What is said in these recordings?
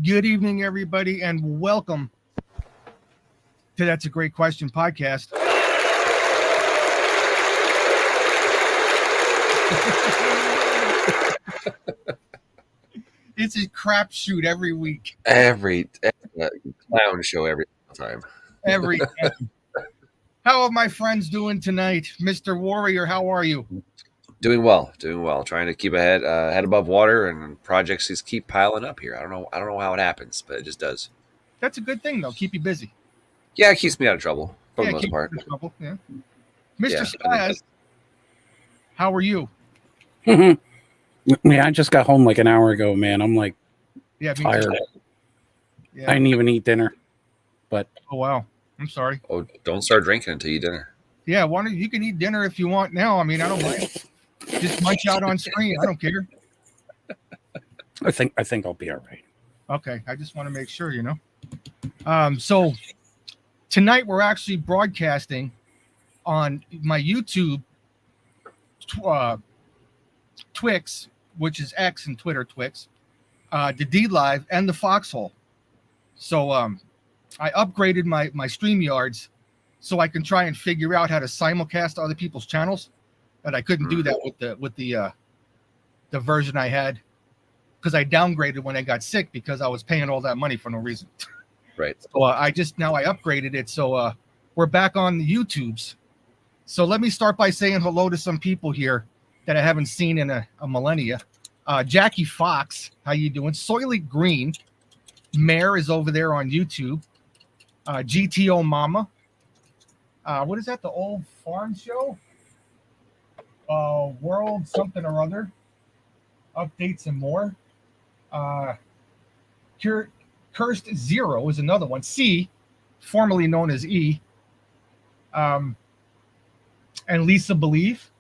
Good evening, everybody, and welcome to That's a Great Question podcast. It's a crapshoot every week. Every clown show every time. Every time. How are my friends doing tonight? Mr. Warrior, how are you? Doing well. Trying to keep head above water, and projects just keep piling up here. I don't know how it happens, but it just does. That's a good thing, though. Keep you busy. Yeah, it keeps me out of trouble for the most part. Yeah. Mr. Spaz, how are you? Yeah, I just got home like an hour ago, man. I'm like tired. Yeah. I didn't even eat dinner. But oh wow, I'm sorry. Oh, don't start drinking until you eat dinner. Yeah, you can eat dinner if you want now. I mean, I don't mind. Just munch out on screen. I don't care. I think I'll be all right. Okay, I just want to make sure, So tonight we're actually broadcasting on my YouTube, Twix, which is X and Twitter Twix, the D Live and the Foxhole. So I upgraded my StreamYards so I can try and figure out how to simulcast other people's channels, but I couldn't do that with the version I had because I downgraded when I got sick because I was paying all that money for no reason. Right. So I upgraded it. So we're back on the YouTubes. So let me start by saying hello to some people here that I haven't seen in a millennia. Jackie Fox, how you doing? Soylent Green, Mare is over there on YouTube. GTO Mama. What is that? The Old Farm Show? World something or other. Updates and more. Cursed Zero is another one. C, formerly known as E. And Lisa Believe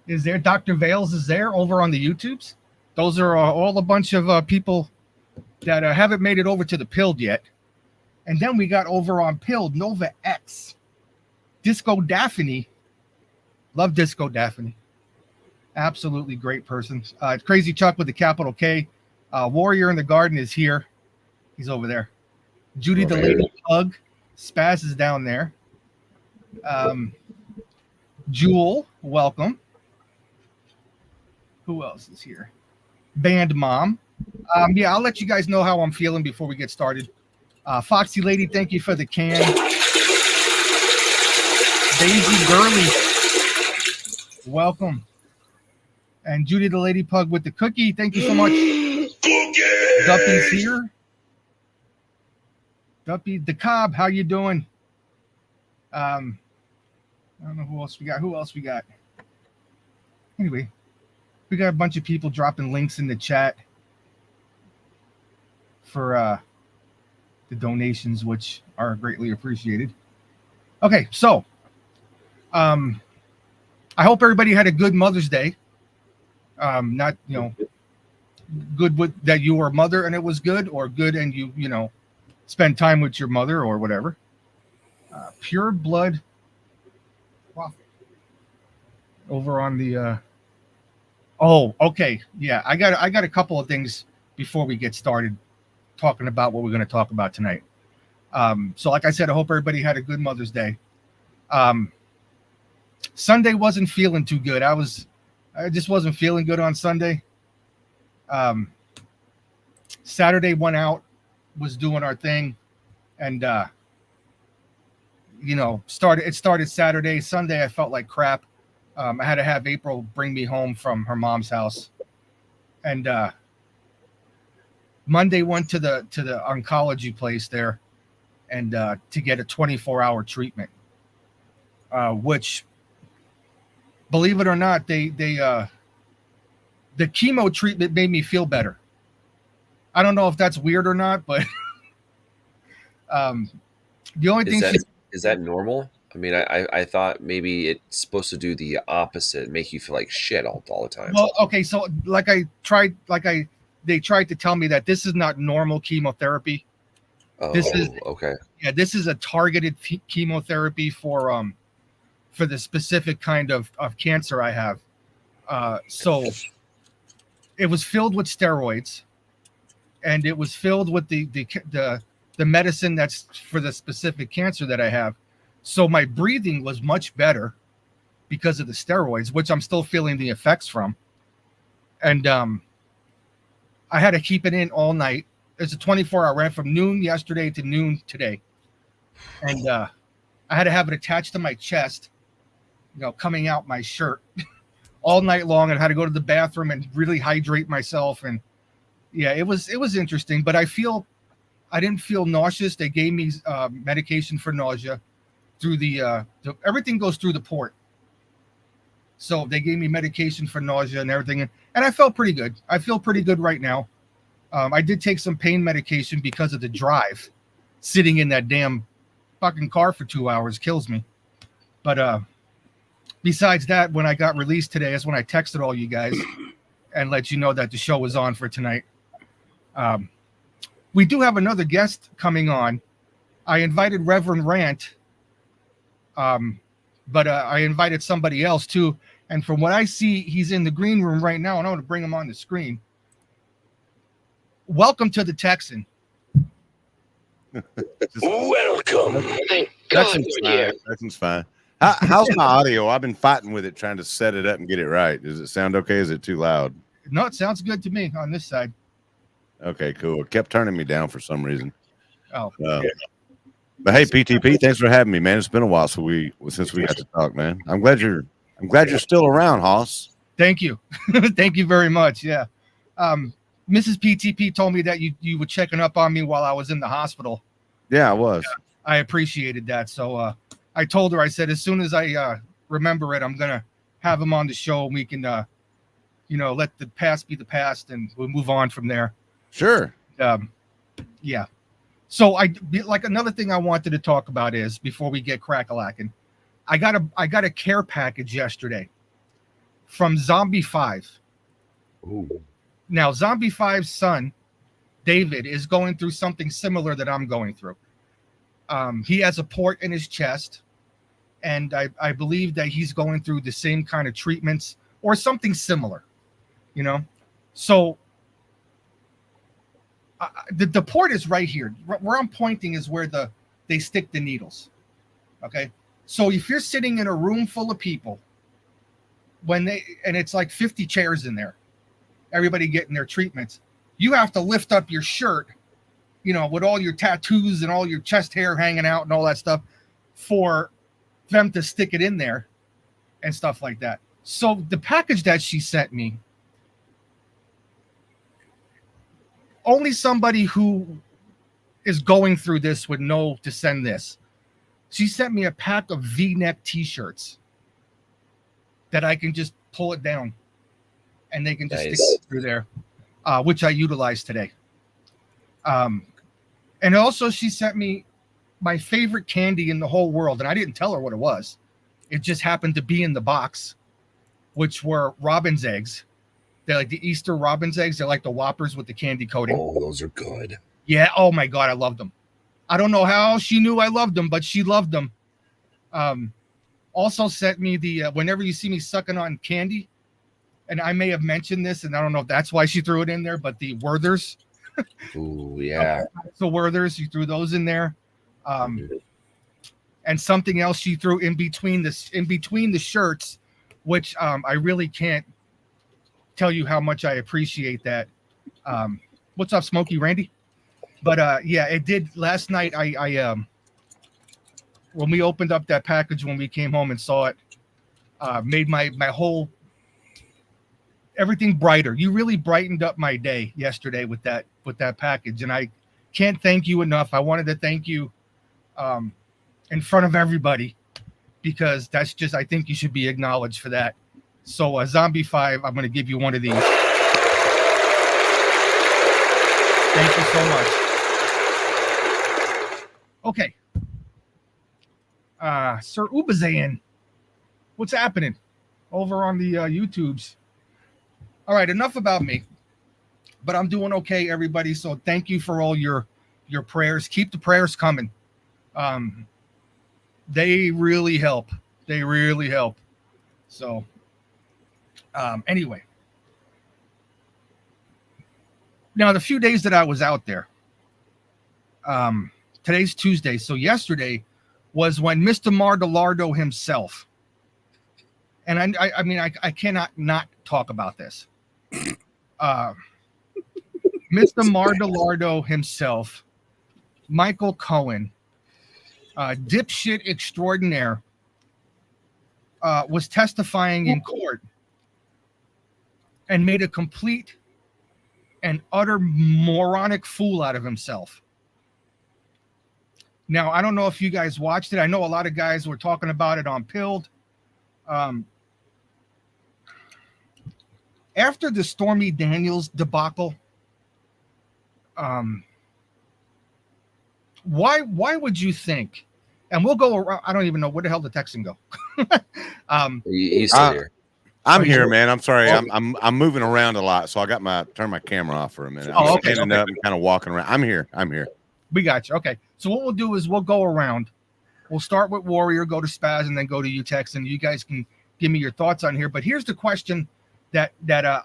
is there. Dr. Vales is there over on the YouTubes. Those are all a bunch of people that haven't made it over to the Pilled yet. And then we got over on Pilled, Nova X. Disco Daphne. Love Disco Daphne. Absolutely great person. Crazy Chuck with the capital K. Warrior in the Garden is here. He's over there. Judy the Lady Pug. Spaz is down there. Jewel, welcome. Who else is here? Band Mom. Yeah, I'll let you guys know how I'm feeling before we get started. Foxy Lady, thank you for the can. Daisy Gurley, welcome. And Judy the Lady Pug with the cookie, thank you so much. Duppy's here. Duppy the Cobb, how you doing? I don't know who else we got. Anyway, we got a bunch of people dropping links in the chat for the donations, which are greatly appreciated. Okay, so I hope everybody had a good Mother's Day. Not good with that you were a mother and it was good, or good and you spend time with your mother or whatever. Pure Blood Prophet over on the oh, okay, yeah, I got a couple of things before we get started talking about what we're going to talk about tonight. So like I said, I hope everybody had a good Mother's Day. Sunday wasn't feeling too good. I just wasn't feeling good on Sunday. Saturday went out, was doing our thing, and started Saturday. Sunday I felt like crap. I had to have April bring me home from her mom's house, and Monday went to the oncology place there, and to get a 24-hour treatment, which, believe it or not, the chemo treatment made me feel better. I don't know if that's weird or not, but the only thing is that normal? I mean, I thought maybe it's supposed to do the opposite, make you feel like shit all the time. Well, okay, so they tried to tell me that this is not normal chemotherapy. Oh, this is okay. Yeah, this is a targeted chemotherapy for the specific kind of cancer I have. So it was filled with steroids, and it was filled with the medicine that's for the specific cancer that I have. So my breathing was much better because of the steroids, which I'm still feeling the effects from. And I had to keep it in all night. It's a 24-hour. Ran from noon yesterday to noon today. And I had to have it attached to my chest, coming out my shirt all night long. And I had to go to the bathroom and really hydrate myself. And yeah, it was interesting, but I didn't feel nauseous. They gave me medication for nausea through everything goes through the port. So they gave me medication for nausea and everything. And I felt pretty good. I feel pretty good right now. I did take some pain medication because of the drive. Sitting in that damn fucking car for 2 hours kills me. But besides that, when I got released today, is when I texted all you guys and let you know that the show was on for tonight. We do have another guest coming on. I invited Reverend Rant, but I invited somebody else too. And from what I see, he's in the green room right now, and I want to bring him on the screen. Welcome to the Texan. Welcome. Thank God you're here. That fine. How's my audio? I've been fighting with it, trying to set it up and get it right. Does it sound okay? Is it too loud? No, it sounds good to me on this side. Okay, cool. It kept turning me down for some reason. Oh. But hey, PTP, thanks for having me, man. It's been a while since we got to talk, man. I'm glad you're still around, Hoss. Thank you. Thank you very much. Yeah. Mrs. PTP told me that you were checking up on me while I was in the hospital. Yeah, I was. I appreciated that. So I told her, I said, as soon as I remember it, I'm going to have him on the show and we can, let the past be the past and we'll move on from there. Sure. Yeah. So another thing I wanted to talk about is before we get crack-a-lacking, I got a care package yesterday from Zombie 5. Ooh. Now, Zombie 5's son, David, is going through something similar that I'm going through. He has a port in his chest, and I believe that he's going through the same kind of treatments or something similar, So the port is right here. Where I'm pointing is where they stick the needles. Okay, so if you're sitting in a room full of people, and it's like 50 chairs in there, everybody getting their treatments, you have to lift up your shirt, with all your tattoos and all your chest hair hanging out and all that stuff for them to stick it in there and stuff like that. So the package that she sent me, only somebody who is going through this would know to send this. She sent me a pack of V-neck t-shirts that I can just pull it down and they can just stick it through there, which I utilized today. And also she sent me my favorite candy in the whole world, and I didn't tell her what it was. It just happened to be in the box, which were robin's eggs. They're like the Easter robin's eggs. They're like the Whoppers with the candy coating. Oh, those are good. Yeah. Oh my God, I loved them. I don't know how she knew I loved them, but she loved them. Also sent me the whenever you see me sucking on candy, and I may have mentioned this, and I don't know if that's why she threw it in there, but the Werthers. Ooh, yeah. So Werthers, you threw those in there. And something else she threw in between the shirts, which I really can't tell you how much I appreciate that. What's up, Smokey Randy? But yeah, it did last night. I when we opened up that package, when we came home and saw it, made my whole everything brighter. You really brightened up my day yesterday with that package, and I can't thank you enough. I wanted to thank you in front of everybody, because that's just, I think you should be acknowledged for that. So Zombie 5, I'm going to give you one of these. Thank you so much. Okay. Sir Ubazayan, what's happening over on the YouTubes? All right, enough about me, but I'm doing okay, everybody. So thank you for all your prayers. Keep the prayers coming. They really help. They really help. So anyway, Now, the few days that I was out there, today's Tuesday, so yesterday was when Mr. Mardelardo himself, and I mean, I cannot not talk about this. Mr. Mardelardo himself, Michael Cohen, dipshit extraordinaire, was testifying in court and made a complete and utter moronic fool out of himself. Now, I don't know if you guys watched it. I know a lot of guys were talking about it on Pilled. After the Stormy Daniels debacle, why would you think? And we'll go around. I don't even know where the hell the Texan go. He's still here. I'm here, man. I'm sorry. I'm moving around a lot, so I got turn my camera off for a minute. I'm standing up and kind of walking around. I'm here. We got you. Okay. So what we'll do is we'll go around. We'll start with Warrior, go to Spaz, and then go to you, Tex, and you guys can give me your thoughts on here. But here's the question that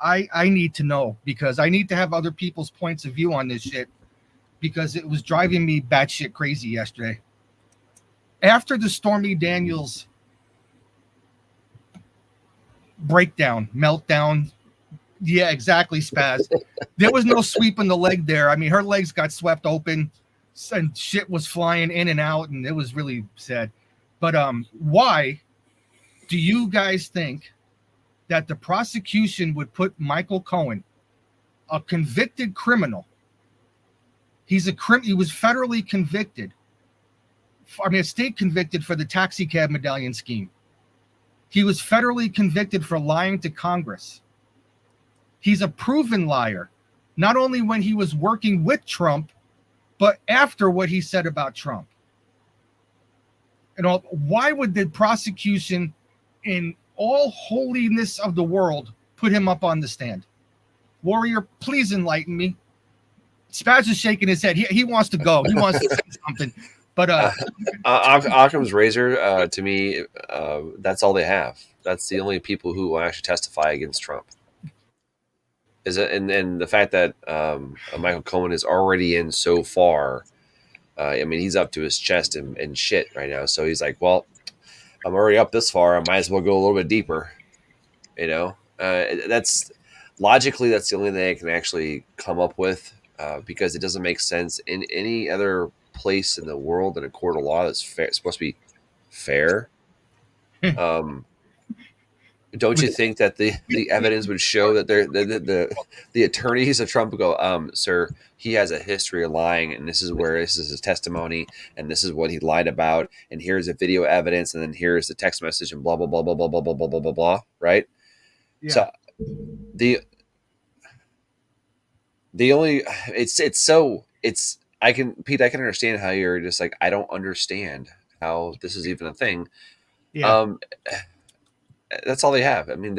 I need to know, because I need to have other people's points of view on this shit, because it was driving me batshit crazy yesterday. After the Stormy Daniels breakdown, meltdown, yeah, exactly, Spaz. There was no sweeping the leg there. I mean, her legs got swept open and shit was flying in and out, and it was really sad. But why do you guys think that the prosecution would put Michael Cohen, a convicted criminal, he was federally convicted, a state convicted for the taxi cab medallion scheme. He was federally convicted for lying to Congress. He's a proven liar, not only when he was working with Trump, but after what he said about Trump. And why would the prosecution, in all holiness of the world, put him up on the stand? Warrior, please enlighten me. Spaz is shaking his head. He wants to go. He wants to say something. But Occam's razor, to me, that's all they have. That's the only people who will actually testify against Trump. Is it, and the fact that Michael Cohen is already in so far. I mean, he's up to his chest and shit right now. So he's like, well, I'm already up this far. I might as well go a little bit deeper. You know, that's logically, that's the only thing I can actually come up with, because it doesn't make sense in any other place in the world in a court of law that's supposed to be fair. Don't you think that the evidence would show that the attorneys of Trump would go, sir, he has a history of lying, and this is his testimony, and this is what he lied about, and here's the video evidence, and then here's the text message, and blah blah blah blah blah blah blah blah blah blah blah. Right? Yeah. So the only I can understand how you're just like, I don't understand how this is even a thing. Yeah. That's all they have. I mean,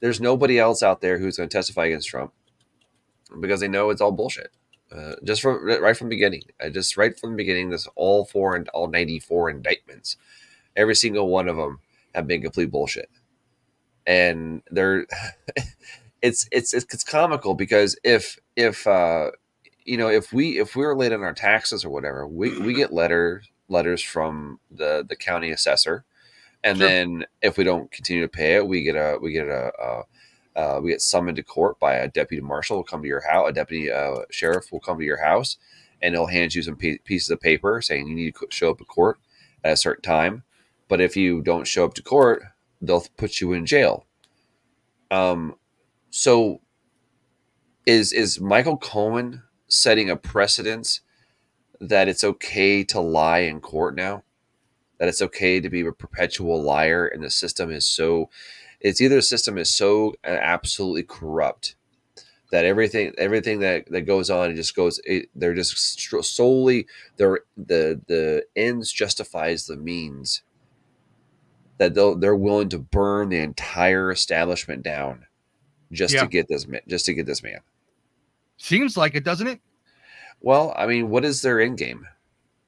there's nobody else out there who's going to testify against Trump, because they know it's all bullshit. Right from the beginning, this all 94 indictments, every single one of them have been complete bullshit, and they're it's comical, because if we're late on our taxes or whatever, we get letters from the county assessor. And sure. Then if we don't continue to pay it, we get summoned to court by a deputy marshal will come to your house. A deputy sheriff will come to your house, and he'll hand you some pieces of paper saying you need to show up at court at a certain time. But if you don't show up to court, they'll put you in jail. So is Michael Cohen setting a precedent that it's okay to lie in court now? That it's okay to be a perpetual liar, and the system is so absolutely corrupt that everything that goes on, they're just solely the ends justifies the means, that they're willing to burn the entire establishment down just to get this man. Seems like it, doesn't it? Well, I mean, what is their end game?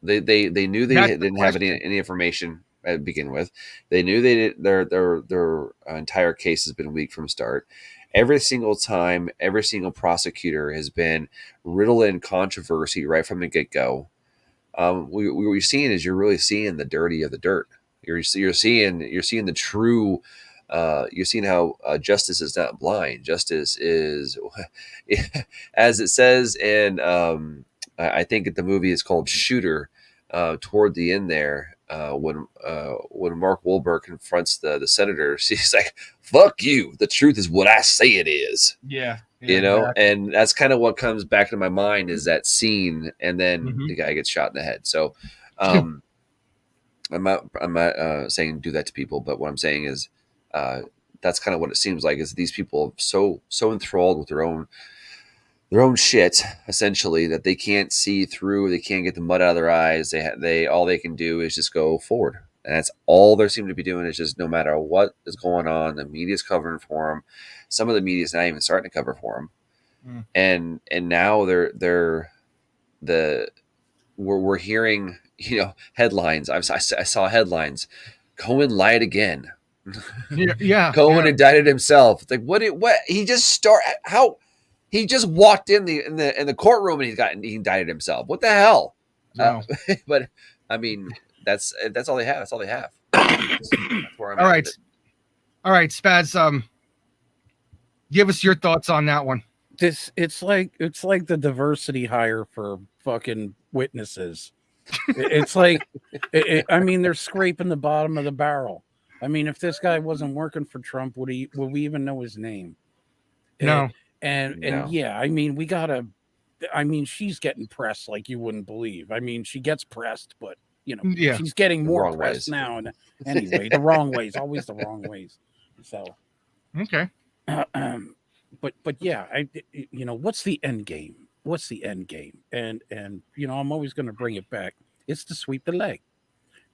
They knew they didn't have any information to begin with. They knew their entire case has been weak from start, every single time, every single prosecutor has been riddled in controversy right from the get go. What you're seeing is you're really seeing the dirty of the dirt. You're seeing the true. You're seeing how justice is not blind. Justice is, as it says in I think the movie is called Shooter. Toward the end there, when Mark Wahlberg confronts the senator, he's like, "Fuck you! The truth is what I say it is." Yeah, Exactly. And that's kind of what comes back to my mind is that scene, and then the guy gets shot in the head. So, I'm not saying do that to people, but what I'm saying is, that's kind of what it seems like. Is these people are so enthralled with their own shit, essentially, that they can't see through. They can't get the mud out of their eyes. They all they can do is just go forward, and that's all they seem to be doing. Is just no matter what is going on, the media's covering for them. Some of the media's not even starting to cover for them, and now we're hearing headlines. I saw headlines. Cohen lied again. Cohen indicted himself. It's like what he just how. He just walked in the courtroom and he indicted himself. What the hell? No. But I mean, that's all they have. That's all they have. All right, Spaz. Give us your thoughts on that one. It's like the diversity hire for fucking witnesses. It's like, I mean, they're scraping the bottom of the barrel. I mean, if this guy wasn't working for Trump, would we even know his name? No. And yeah, I mean, she's getting pressed like you wouldn't believe. I mean, she gets pressed, but she's getting more pressed now. And anyway, the wrong ways, always the wrong ways. So, okay. But yeah, what's the end game? What's the end game? And I'm always going to bring it back. It's to sweep the leg.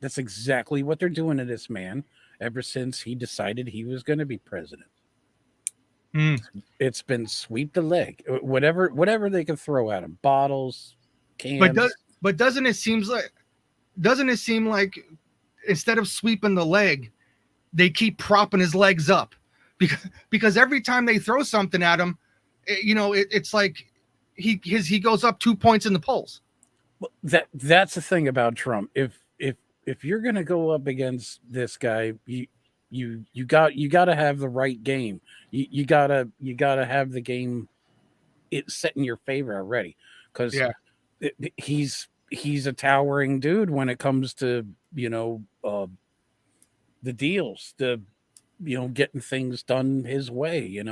That's exactly what they're doing to this man ever since he decided he was going to be president. It's been sweep the leg, whatever they can throw at him, bottles, cans. But doesn't it seem like instead of sweeping the leg, they keep propping his legs up because every time they throw something at him, it's like he goes up 2 points in the polls. Well, that's the thing about Trump. If you're gonna go up against this guy, you got to have the right game. You gotta have the game set in your favor already, because he's a towering dude when it comes to the deals, getting things done his way.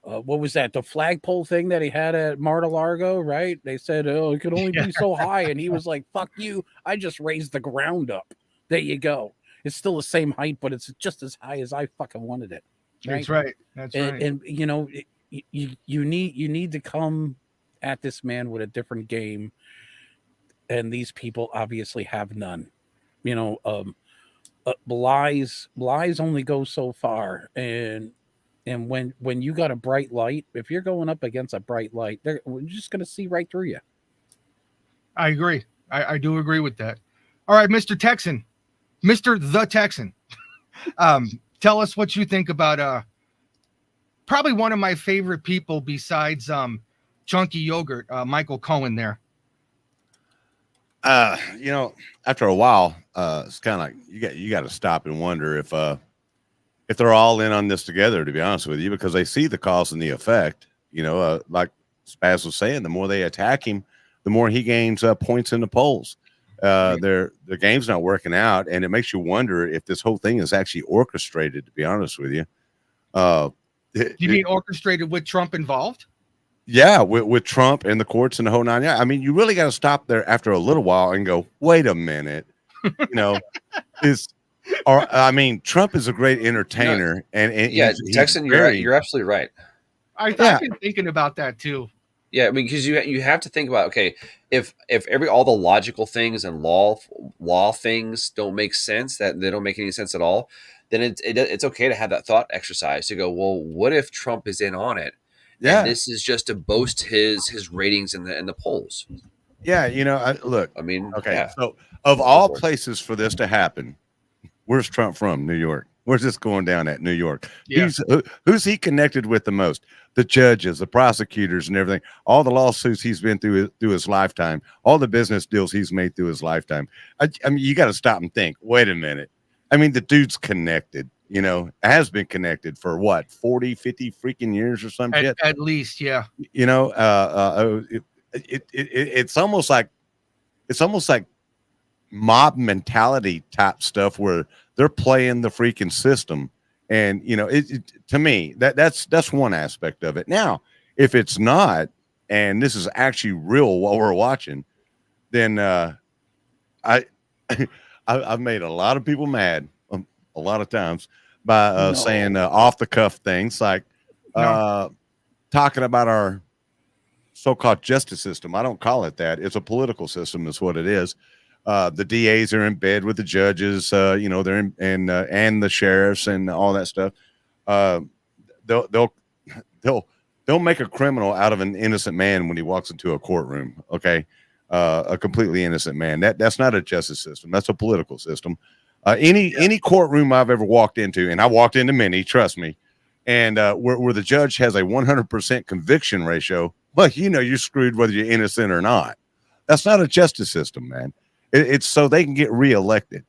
What was that? The flagpole thing that he had at Mar-a-Lago, right? They said, "Oh, it could only be so high," and he was like, "Fuck you! I just raised the ground up. There you go. It's still the same height, but it's just as high as I fucking wanted it." Right? That's right. And you need to come at this man with a different game, and these people obviously have none. Lies only go so far, and when you got a bright light, if you're going up against a bright light, we're just going to see right through you. I agree. I do agree with that. All right, Mr. Texan, Mr. The Texan, tell us what you think about probably one of my favorite people besides Chunky Yogurt, Michael Cohen there. After a while, it's kind of like you got to stop and wonder if they're all in on this together, to be honest with you, because they see the cause and the effect. Like Spaz was saying, the more they attack him, the more he gains points in the polls. Their game's not working out, and it makes you wonder if this whole thing is actually orchestrated, to be honest with you. You mean orchestrated with Trump involved? Yeah, with Trump and the courts and the whole nine. Yeah, I mean, you really got to stop there after a little while and go, wait a minute. Trump is a great entertainer, and yeah, Texan, you're absolutely right. I've been thinking about that too. Yeah, I mean, because you have to think about, okay, if all the logical things and law things don't make sense, that they don't make any sense at all, then it's okay to have that thought exercise to go, well, what if Trump is in on it? Yeah, and this is just to boast his ratings in the polls. Yeah, look. I mean, okay. Yeah. So, of all places for this to happen, where's Trump from? New York. Where's this going down at New York? Yeah. Who's he connected with the most? The judges, the prosecutors, and everything. All the lawsuits he's been through his lifetime. All the business deals he's made through his lifetime. I mean, you got to stop and think. Wait a minute. I mean, the dude's connected. Has been connected for what, 40, 50 freaking years or some shit. At least, yeah. It's almost like mob mentality type stuff where they're playing the freaking system. And, to me, that's one aspect of it. Now, if it's not, and this is actually real what we're watching, then I've made a lot of people mad a lot of times by saying off the cuff things like talking about our so-called justice system. I don't call it that. It's a political system is what it is. The DAs are in bed with the judges, they're in, and the sheriffs and all that stuff. They'll make a criminal out of an innocent man when he walks into a courtroom. Okay. A completely innocent man. That's not a justice system. That's a political system. Any courtroom I've ever walked into, and I walked into many, trust me, and where the judge has a 100% conviction ratio, well, you're screwed whether you're innocent or not. That's not a justice system, man. It's so they can get reelected,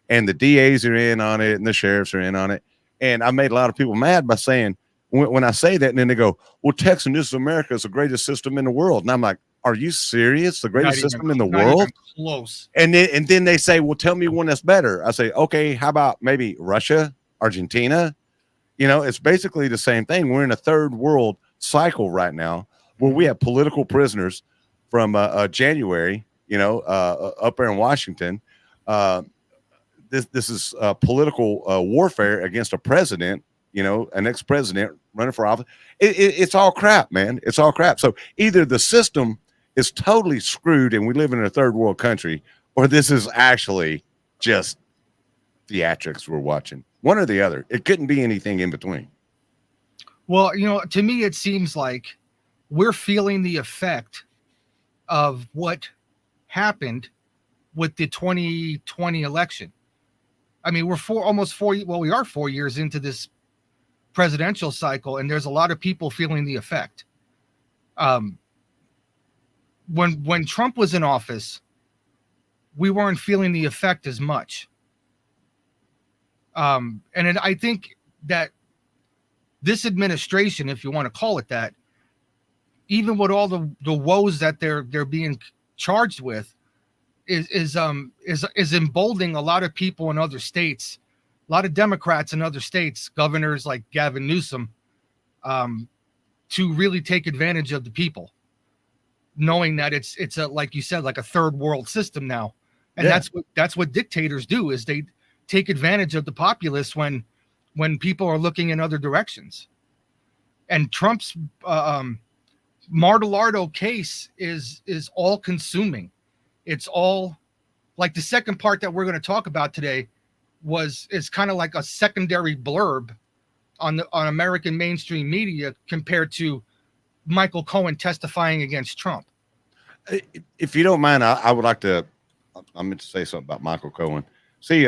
and the DAs are in on it, and the sheriffs are in on it. And I made a lot of people mad by saying when I say that, and then they go, "Well, Texas and this is America is the greatest system in the world," and I'm like, "Are you serious? The greatest system in the world?" Close. And then they say, "Well, tell me one that's better." I say, "Okay, how about maybe Russia, Argentina?" It's basically the same thing. We're in a third world cycle right now where we have political prisoners from January. Up there in Washington, this is political warfare against a president, an ex-president running for office. It's all crap, man. It's all crap. So either the system is totally screwed and we live in a third world country, or this is actually just theatrics we're watching. One or the other. It couldn't be anything in between. Well, to me, it seems like we're feeling the effect of what happened with the 2020 election. I mean, we are 4 years into this presidential cycle, and there's a lot of people feeling the effect. When Trump was in office, we weren't feeling the effect as much. I think that this administration, if you want to call it that, even with all the woes that they're being charged with, is emboldening a lot of people in other states, a lot of Democrats in other states, governors like Gavin Newsom, to really take advantage of the people, knowing that it's a, like you said, like a third world system now. And that's what dictators do, is they take advantage of the populace when people are looking in other directions. And Trump's Mar-a-Lago case is all consuming. It's all, like the second part that we're going to talk about today is kind of like a secondary blurb on American mainstream media compared to Michael Cohen testifying against Trump. If you don't mind, I would like to, I meant to say something about Michael Cohen. See,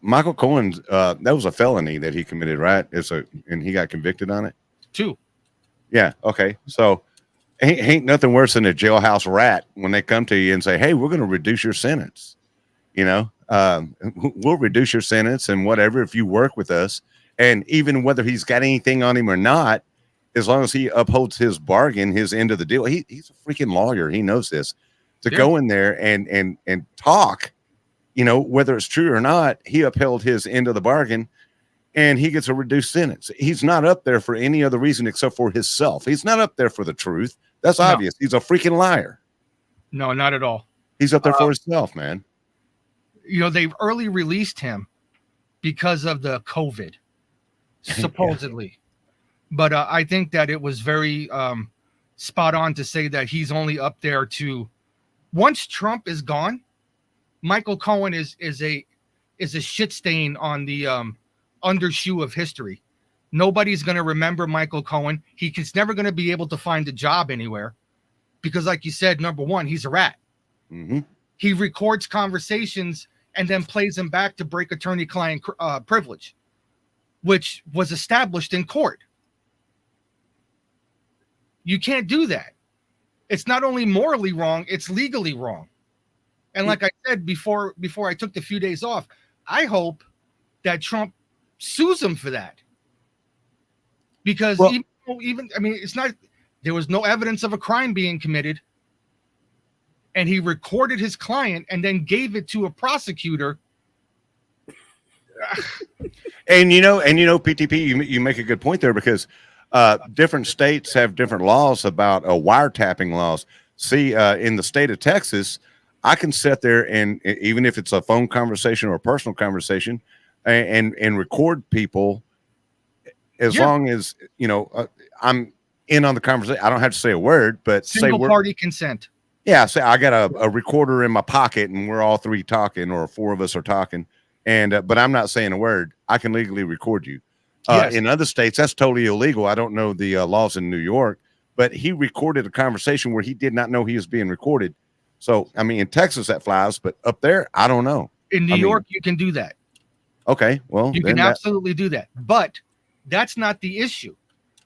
Michael Cohen, that was a felony that he committed, right? And he got convicted on it? 2. Yeah. Okay. So ain't nothing worse than a jailhouse rat when they come to you and say, "Hey, we're going to reduce your sentence. We'll reduce your sentence and whatever if you work with us." And even whether he's got anything on him or not, as long as he upholds his bargain, his end of the deal, he's a freaking lawyer. He knows this. To go in there and talk, whether it's true or not, he upheld his end of the bargain. And he gets a reduced sentence. He's not up there for any other reason except for himself. He's not up there for the truth. That's obvious. He's a freaking liar. No, not at all. He's up there for himself, man. They've early released him because of the COVID, supposedly. But I think that it was very spot on to say that he's only up there to, once Trump is gone, Michael Cohen is a shit stain on the undershoe of history. Nobody's going to remember Michael Cohen. He's never going to be able to find a job anywhere because, like you said, number one, he's a rat. Mm-hmm. He records conversations and then plays them back to break attorney-client privilege. which was established in court. You can't do that. It's not only morally wrong, it's legally wrong. And like I said before I took the few days off, I hope that Trump sues him for that. Because it's not, there was no evidence of a crime being committed. And he recorded his client and then gave it to a prosecutor. And PTP, you make a good point there, because different states have different laws about wiretapping laws. See, in the state of Texas, I can sit there and, even if it's a phone conversation or a personal conversation, and record people as long as I'm in on the conversation. I don't have to say a word, but single party consent. Yeah, say I got a recorder in my pocket and we're all three talking, or four of us are talking, and but I'm not saying a word. I can legally record you. Yes. In other states, that's totally illegal. I don't know the laws in New York, but he recorded a conversation where he did not know he was being recorded. So, I mean, in Texas that flies, but up there, I don't know. In New York, you can do that. Okay, well, you can absolutely do that, but that's not the issue.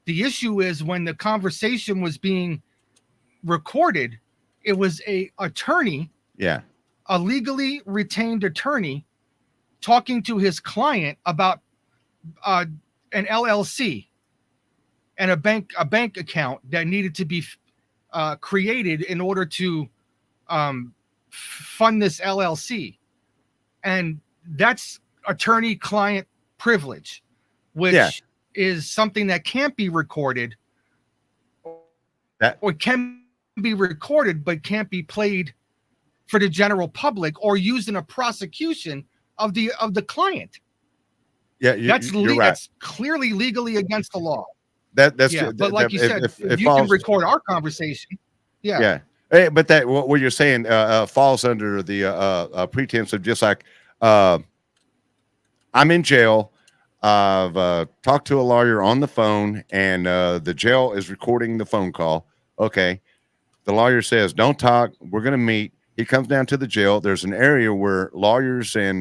The issue is when the conversation was being recorded, it was a attorney, a legally retained attorney, talking to his client about an LLC and a bank account that needed to be created in order to fund this LLC, and that's attorney-client privilege, which is something that can't be recorded, or can be recorded but can't be played for the general public or used in a prosecution of the client. That's right. That's clearly legally against the law. But like you said, if you can record our conversation, Hey, but that what you're saying falls under the pretense of just like I'm in jail. I've talked to a lawyer on the phone, and the jail is recording the phone call. Okay, the lawyer says, "Don't talk. We're going to meet." He comes down to the jail. There's an area where lawyers and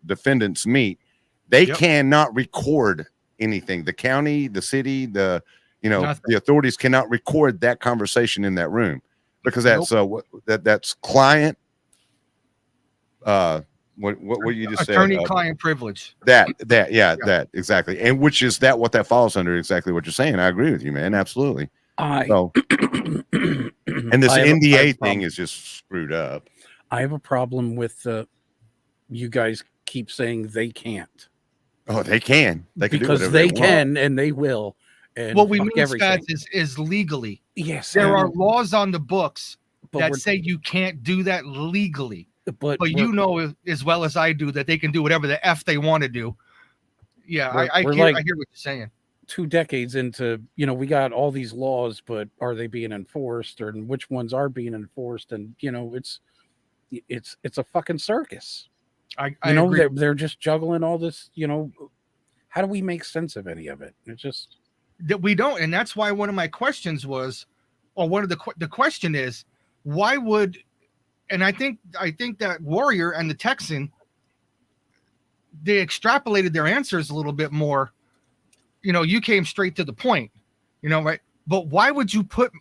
defendants meet. They cannot record anything. The county, the city, the authorities cannot record that conversation in that room, because that's that's client. What you just said, attorney-client privilege. That exactly, and which is what that falls under. Exactly what you're saying. I agree with you, man. Absolutely. And this NDA thing is just screwed up. I have a problem with you guys keep saying they can't. Oh, they can. They can because do they can and they will. And what we mean, Spats, is legally. Yes, there are laws on the books that say you can't do that legally. But you know as well as I do that they can do whatever the F they want to do. Yeah, I hear what you're saying. 2 decades into, we got all these laws, but are they being enforced, or which ones are being enforced? And it's a fucking circus. I agree. They're just juggling all this. How do we make sense of any of it? It's just that we don't, and that's why one of my questions was, or one of the question is, why would? And I think that Warrior and the Texan, they extrapolated their answers a little bit more. You came straight to the point, right? But why would you put?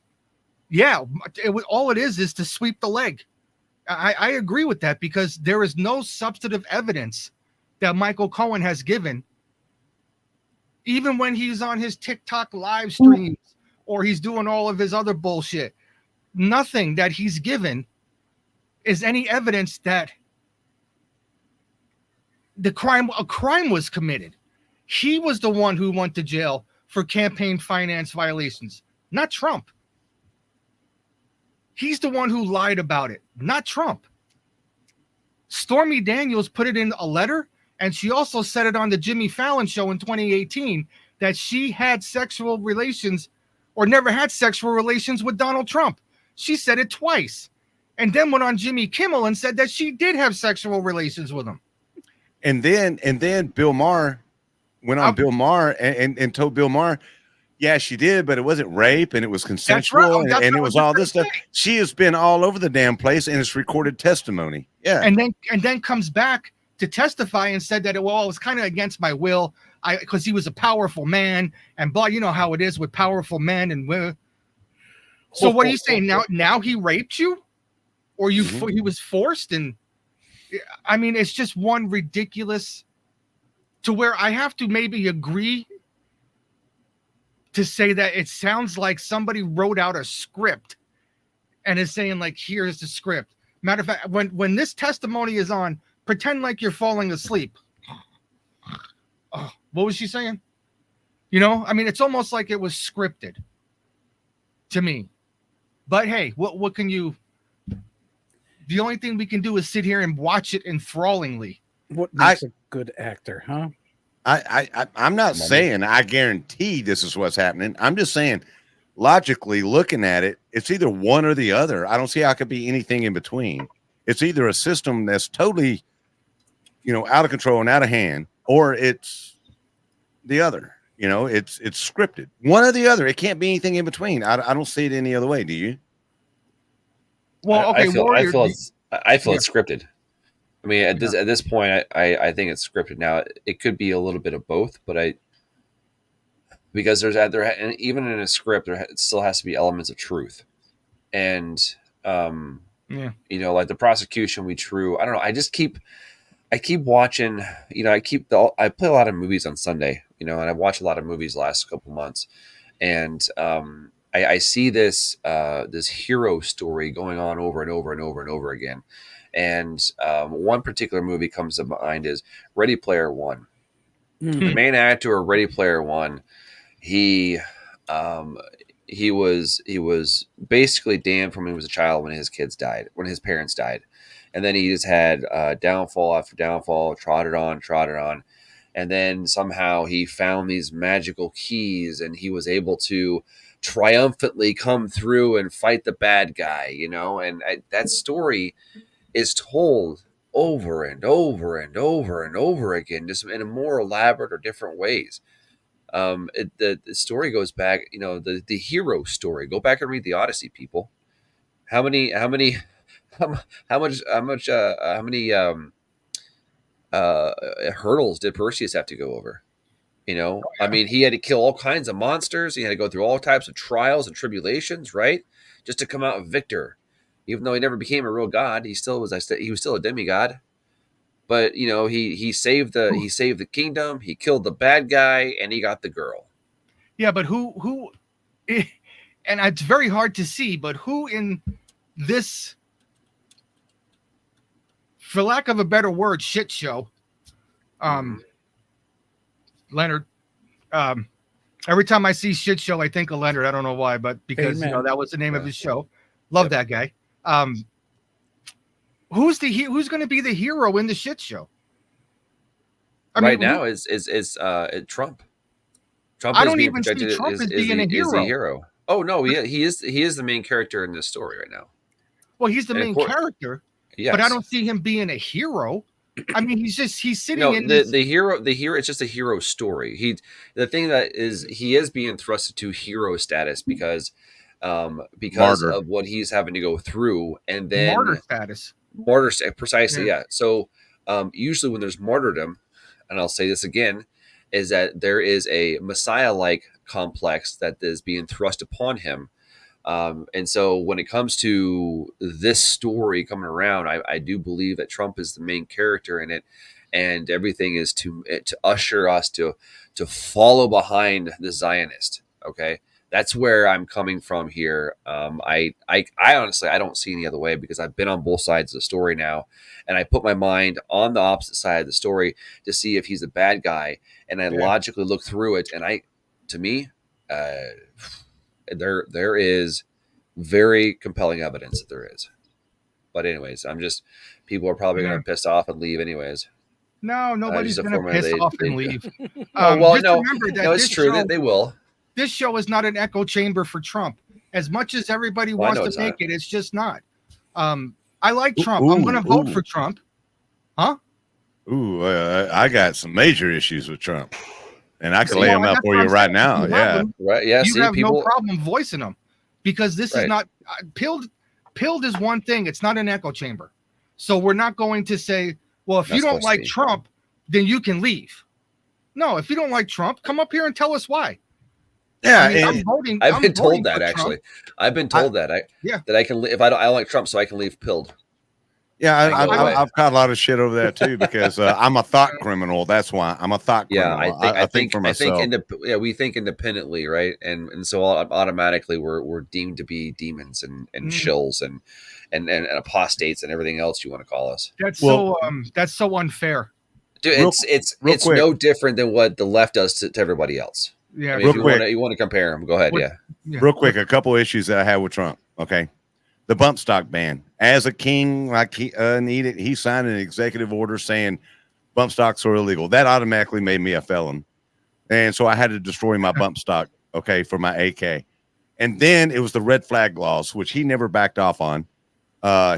All it is to sweep the leg. I agree with that, because there is no substantive evidence that Michael Cohen has given, even when he's on his TikTok live streams or he's doing all of his other bullshit. Nothing that he's given is any evidence that a crime was committed. He was the one who went to jail for campaign finance violations, not Trump. He's the one who lied about it, not Trump. Stormy Daniels put it in a letter, and she also said it on the Jimmy Fallon show in 2018 that she had sexual relations or never had sexual relations with Donald Trump. She said it twice, and then went on Jimmy Kimmel and said that she did have sexual relations with him. And then Bill Maher went on Bill Maher and told Bill Maher, yeah, she did, but it wasn't rape, and it was consensual, and it was all this stuff. She has been all over the damn place, and it's recorded testimony. Yeah, and then comes back to testify and said that, well, it was kind of against my will, because he was a powerful man, and blah, you know how it is with powerful men and women. So what are you saying now? Now he raped you, or he was forced? And I mean, it's just one ridiculous, to where I have to maybe agree to say that it sounds like somebody wrote out a script and is saying, like, here's the script. Matter of fact, when this testimony is on, pretend like you're falling asleep. Oh, what was she saying? You know, I mean, it's almost like it was scripted to me. But hey, what can you? The only thing we can do is sit here and watch it enthrallingly. What makes a good actor, huh? I'm not saying I guarantee this is what's happening. I'm just saying, logically looking at it, it's either one or the other. I don't see how it could be anything in between. It's either a system that's totally, out of control and out of hand, or it's the other. It's scripted. One or the other. It can't be anything in between. I don't see it any other way. Do you? Well, okay. I feel it's scripted. I mean, at this point, I think it's scripted. Now, it could be a little bit of both, but because and even in a script, there still has to be elements of truth, and like the prosecution, I don't know. I keep watching. I play a lot of movies on Sunday. And I watch a lot of movies the last couple months, and I see this hero story going on over and over and over and over again. And one particular movie comes to mind is Ready Player One. The main actor of Ready Player One, he was basically damned from when he was a child when his parents died. And then he just had downfall after downfall, trotted on. And then somehow he found these magical keys and he was able to triumphantly come through and fight the bad guy, and that story is told over and over and over and over again, just in a more elaborate or different ways. The story goes back, the hero story. Go back and read the Odyssey, people. How many hurdles did Perseus have to go over? I mean, he had to kill all kinds of monsters. He had to go through all types of trials and tribulations, right? Just to come out a victor. Even though he never became a real god, he was still a demigod. But he saved the kingdom. He killed the bad guy, and he got the girl. Yeah, but who? And it's very hard to see. But who in this, for lack of a better word, shit show? Leonard. Every time I see shit show, I think of Leonard. I don't know why, but because that was the name of his show. Love that guy. Who's going to be the hero in the shit show? Now is Trump. Trump. I don't even see Trump as being a hero. Oh no, he is the main character in this story right now. Well, he's the main character, yes. But I don't see him being a hero. I mean, he's sitting in the hero. It's just a hero story. He is being thrusted to hero status because martyr. Of what he's having to go through, and then martyr status. Precisely, yeah. So usually when there's martyrdom, and I'll say this again, is that there is a Messiah-like complex that is being thrust upon him. And so when it comes to this story coming around, I do believe that Trump is the main character in it, and everything is to usher us to follow behind the Zionist. Okay. That's where I'm coming from here. I honestly, I don't see any other way because I've been on both sides of the story now, and I put my mind on the opposite side of the story to see if he's a bad guy, and I logically look through it, and to me, there is very compelling evidence that there is. But anyways, people are probably going to piss off and leave anyways. No, nobody's going to piss off and leave. It's true that they will. This show is not an echo chamber for Trump. As much as everybody wants to make it, it's just not. I like Trump. I'm going to vote for Trump. Huh? I got some major issues with Trump. And I can lay them out for you right now. Yeah. Right. Yeah. You have no problem voicing them because this is not pilled is one thing. It's not an echo chamber. So we're not going to say, well, if you That's don't supposed to like be. Trump, then you can leave. No, if you don't like Trump, come up here and tell us why. Yeah, I mean, and I'm voting. I've I'm been voting told that for actually. Trump. I've been told that yeah. that I can if I don't like Trump, so I can leave pilled. yeah, I go away. I've caught a lot of shit over that too because I'm a thought criminal. That's why I'm a thought Yeah, criminal. I think for myself. we think independently, right? And so automatically we're deemed to be demons and Mm. shills and apostates and everything else you want to call us. That's so unfair. Dude, Real- it's real quick. no different than what the left does to everybody else. Yeah. I mean, Real if quick. you want to compare them, go ahead. What- Yeah. Yeah. Real quick, a couple issues that I have with Trump. Okay, the bump stock ban. As a king, like he signed an executive order saying bump stocks are illegal. That automatically made me a felon, and so I had to destroy my bump stock. Okay, for my AK, and then it was the red flag laws, which he never backed off on.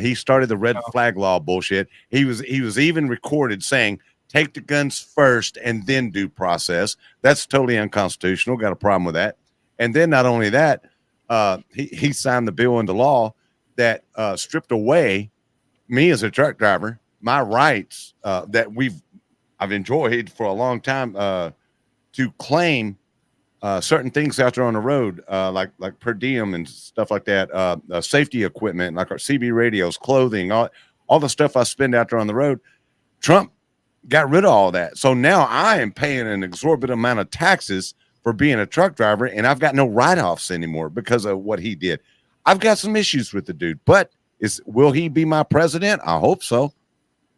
He started the red flag law bullshit. He was even recorded saying take the guns first and then due process. That's totally unconstitutional. Got a problem with that. And then not only that, he signed the bill into law that stripped away me as a truck driver, my rights that I've enjoyed for a long time to claim certain things out there on the road, like per diem and stuff like that, safety equipment, like our CB radios, clothing, all the stuff I spend out there on the road. Trump got rid of all that. So now I am paying an exorbitant amount of taxes for being a truck driver, and I've got no write-offs anymore because of what he did. I've got some issues with the dude, but will he be my president? I hope so.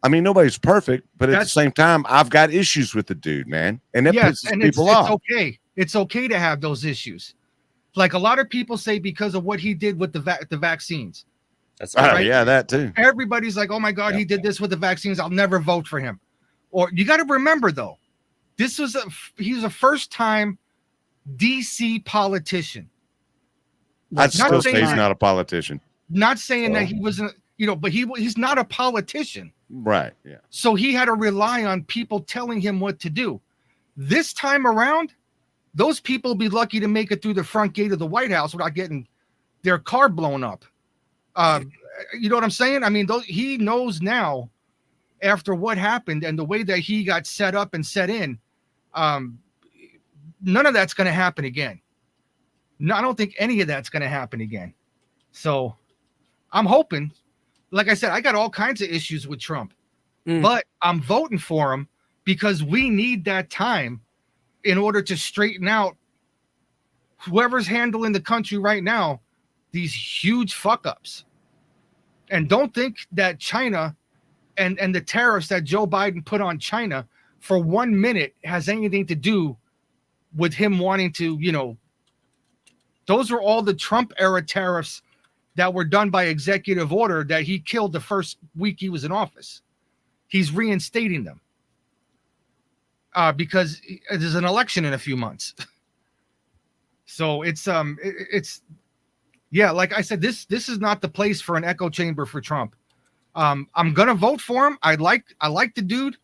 I mean, nobody's perfect, but at the same time, I've got issues with the dude, man, and that pisses people off. It's okay. It's okay to have those issues. Like a lot of people say because of what he did with the vaccines. That's right. Yeah, that too. Everybody's like, oh my God, he did this with the vaccines. I'll never vote for him. Or you got to remember though, he was a first time DC politician. I'd still say he's not a politician. Not saying that he wasn't, but he's not a politician. Right. Yeah. So he had to rely on people telling him what to do. This time around, those people be lucky to make it through the front gate of the White House without getting their car blown up. You know what I'm saying? I mean, he knows now after what happened and the way that he got set up and set in, none of that's going to happen again. No, I don't think any of that's going to happen again. So I'm hoping, like I said, I got all kinds of issues with Trump, but I'm voting for him because we need that time in order to straighten out whoever's handling the country right now, these huge fuck ups. And don't think that China and the tariffs that Joe Biden put on China for 1 minute has anything to do with him wanting to, those are all the Trump era tariffs that were done by executive order that he killed the first week he was in office. He's reinstating them because there's an election in a few months. So it's like I said, this is not the place for an echo chamber for Trump. I'm gonna vote for him. I like the dude.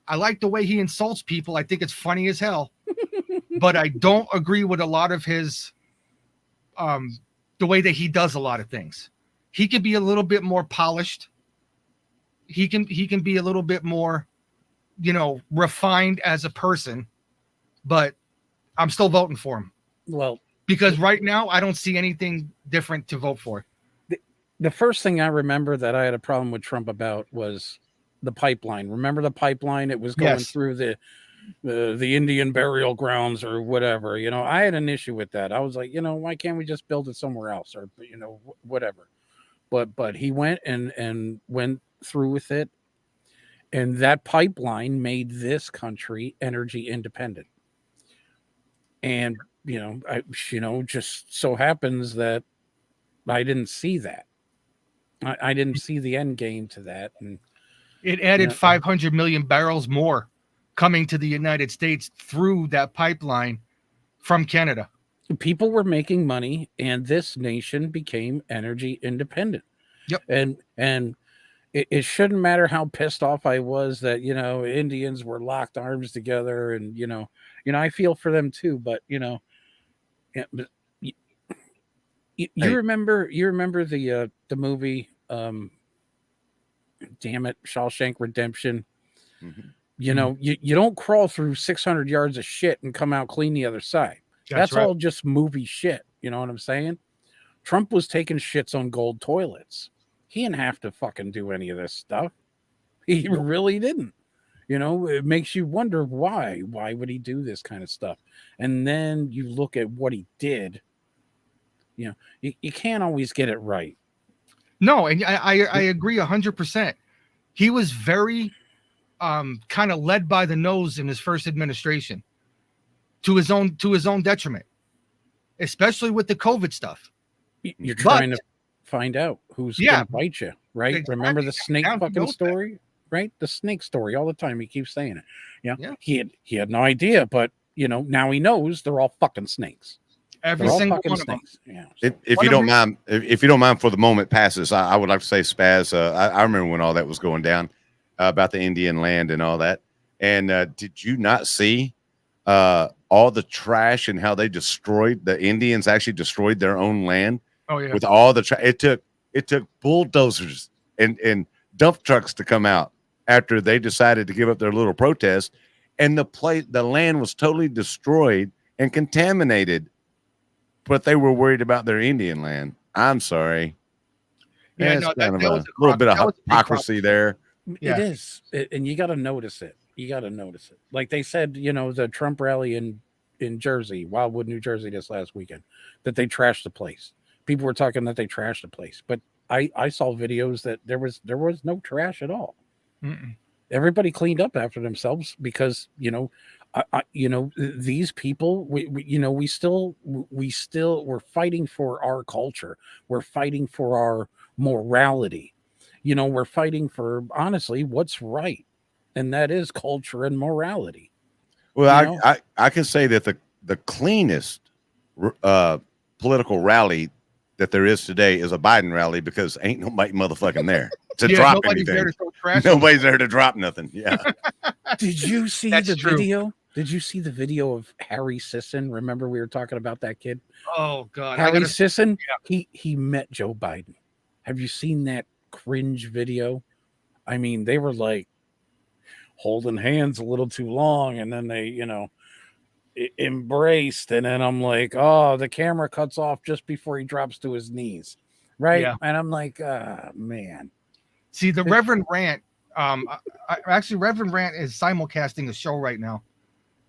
I like the way he insults people. I think it's funny as hell. But I don't agree with a lot of his the way that he does a lot of things. He can be a little bit more polished. He can be a little bit more, refined as a person, but I'm still voting for him. Well, because right now I don't see anything different to vote for. The first thing I remember that I had a problem with Trump about was the pipeline. Remember the pipeline? It was going through the Indian burial grounds or whatever. I had an issue with that. I was like, why can't we just build it somewhere else or whatever? But he went and went through with it, and that pipeline made this country energy independent. And just so happens that I didn't see that. I didn't see the end game to that, and it added 500 million barrels more coming to the United States through that pipeline from Canada. People were making money, and this nation became energy independent. Yep. And it shouldn't matter how pissed off I was that Indians were locked arms together, and I feel for them too. But you remember the movie, damn it, Shawshank Redemption. Mhm. You know, you don't crawl through 600 yards of shit and come out clean the other side. That's right. all just movie shit. You know what I'm saying? Trump was taking shits on gold toilets. He didn't have to fucking do any of this stuff. He really didn't. You know, it makes you wonder why. Why would he do this kind of stuff? And then you look at what he did. You know, you can't always get it right. No, and I agree 100%. He was very kind of led by the nose in his first administration to his own detriment, especially with the COVID stuff. You're But- trying to find out who's Yeah. going to bite you, right? Exactly. Remember the snake Down to fucking know that. story, right? The snake story all the time. He keeps saying it. Yeah. Yeah. He had no idea, but you know, now he knows they're all fucking snakes. Every They're all single fucking one of them. snakes. Yeah. If One you of don't your- mind, if you don't mind, for the moment passes, I would like to say, Spaz. I remember when all that was going down about the Indian land and all that. And did you not see all the trash and how they destroyed the Indians? Actually, destroyed their own land Oh yeah. with all the trash. It took bulldozers and dump trucks to come out after they decided to give up their little protest, and the land was totally destroyed and contaminated. But they were worried about their Indian land. I'm sorry. Yeah, It's no, kind of that a was a little bit of that was a big hypocrisy there. Yeah. It is. And you got to notice it. You got to notice it. Like they said, you know, the Trump rally in Jersey, Wildwood, New Jersey, this last weekend, that they trashed the place. People were talking that they trashed the place, but I saw videos that there was no trash at all. Mm-mm. Everybody cleaned up after themselves because, you know, you know, these people, we're fighting for our culture. We're fighting for our morality. You know, we're fighting for, honestly, what's right. And that is culture and morality. Well, You know? I can say that the cleanest political rally that there is today is a Biden rally, because ain't nobody motherfucking there to Yeah, drop nobody's there anything. to throw trash. Nobody's there to drop nothing. Yeah. Did you see That's the true. video? Did you see the video of Harry Sisson? Remember we were talking about that kid? Oh God. I Harry gotta- Sisson, he met Joe Biden. Have you seen that cringe video? I mean, they were like holding hands a little too long, and then they, you know, embraced, and then I'm like, oh, the camera cuts off just before he drops to his knees, right? Yeah. And I'm like, man. See, the Reverend Rant, actually Reverend Rant is simulcasting a show right now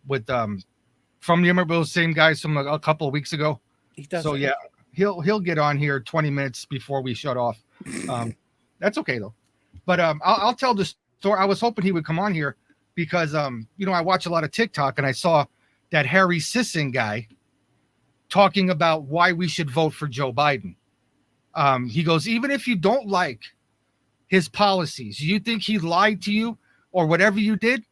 with from the remember those same guys from a couple of weeks ago. He does. So yeah, he'll get on here 20 minutes before we shut off. That's okay though. But I'll tell the story. I was hoping he would come on here because you know, I watch a lot of TikTok, and I saw that Harry Sisson guy talking about why we should vote for Joe Biden. He goes, even if you don't like his policies, you think he lied to you or whatever you did,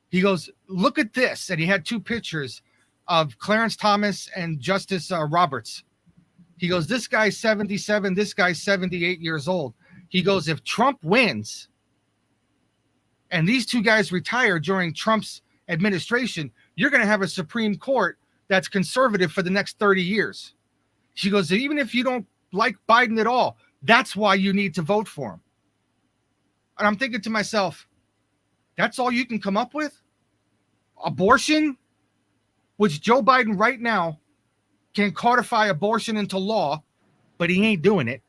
he goes, look at this. And he had two pictures of Clarence Thomas and Justice Roberts. He goes, this guy's 77, this guy's 78 years old. He goes, if Trump wins and these two guys retire during Trump's administration, you're going to have a Supreme Court that's conservative for the next 30 years. She goes, even if you don't like Biden at all, that's why you need to vote for him. And I'm thinking to myself, that's all you can come up with? Abortion, which Joe Biden right now can codify abortion into law, but he ain't doing it.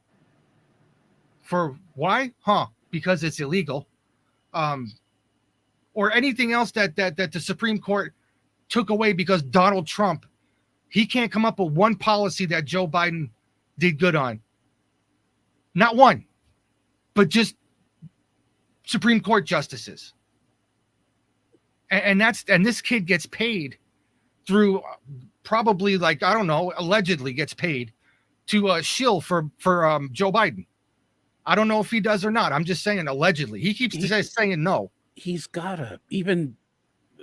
For why? Because it's illegal. Or anything else that the Supreme Court took away because Donald Trump, he can't come up with one policy that Joe Biden did good on. Not one, but just Supreme Court justices. And this kid gets paid through probably, like, I don't know, allegedly gets paid to shill for Joe Biden. I don't know if he does or not. I'm just saying allegedly. He keeps saying no. He's got a even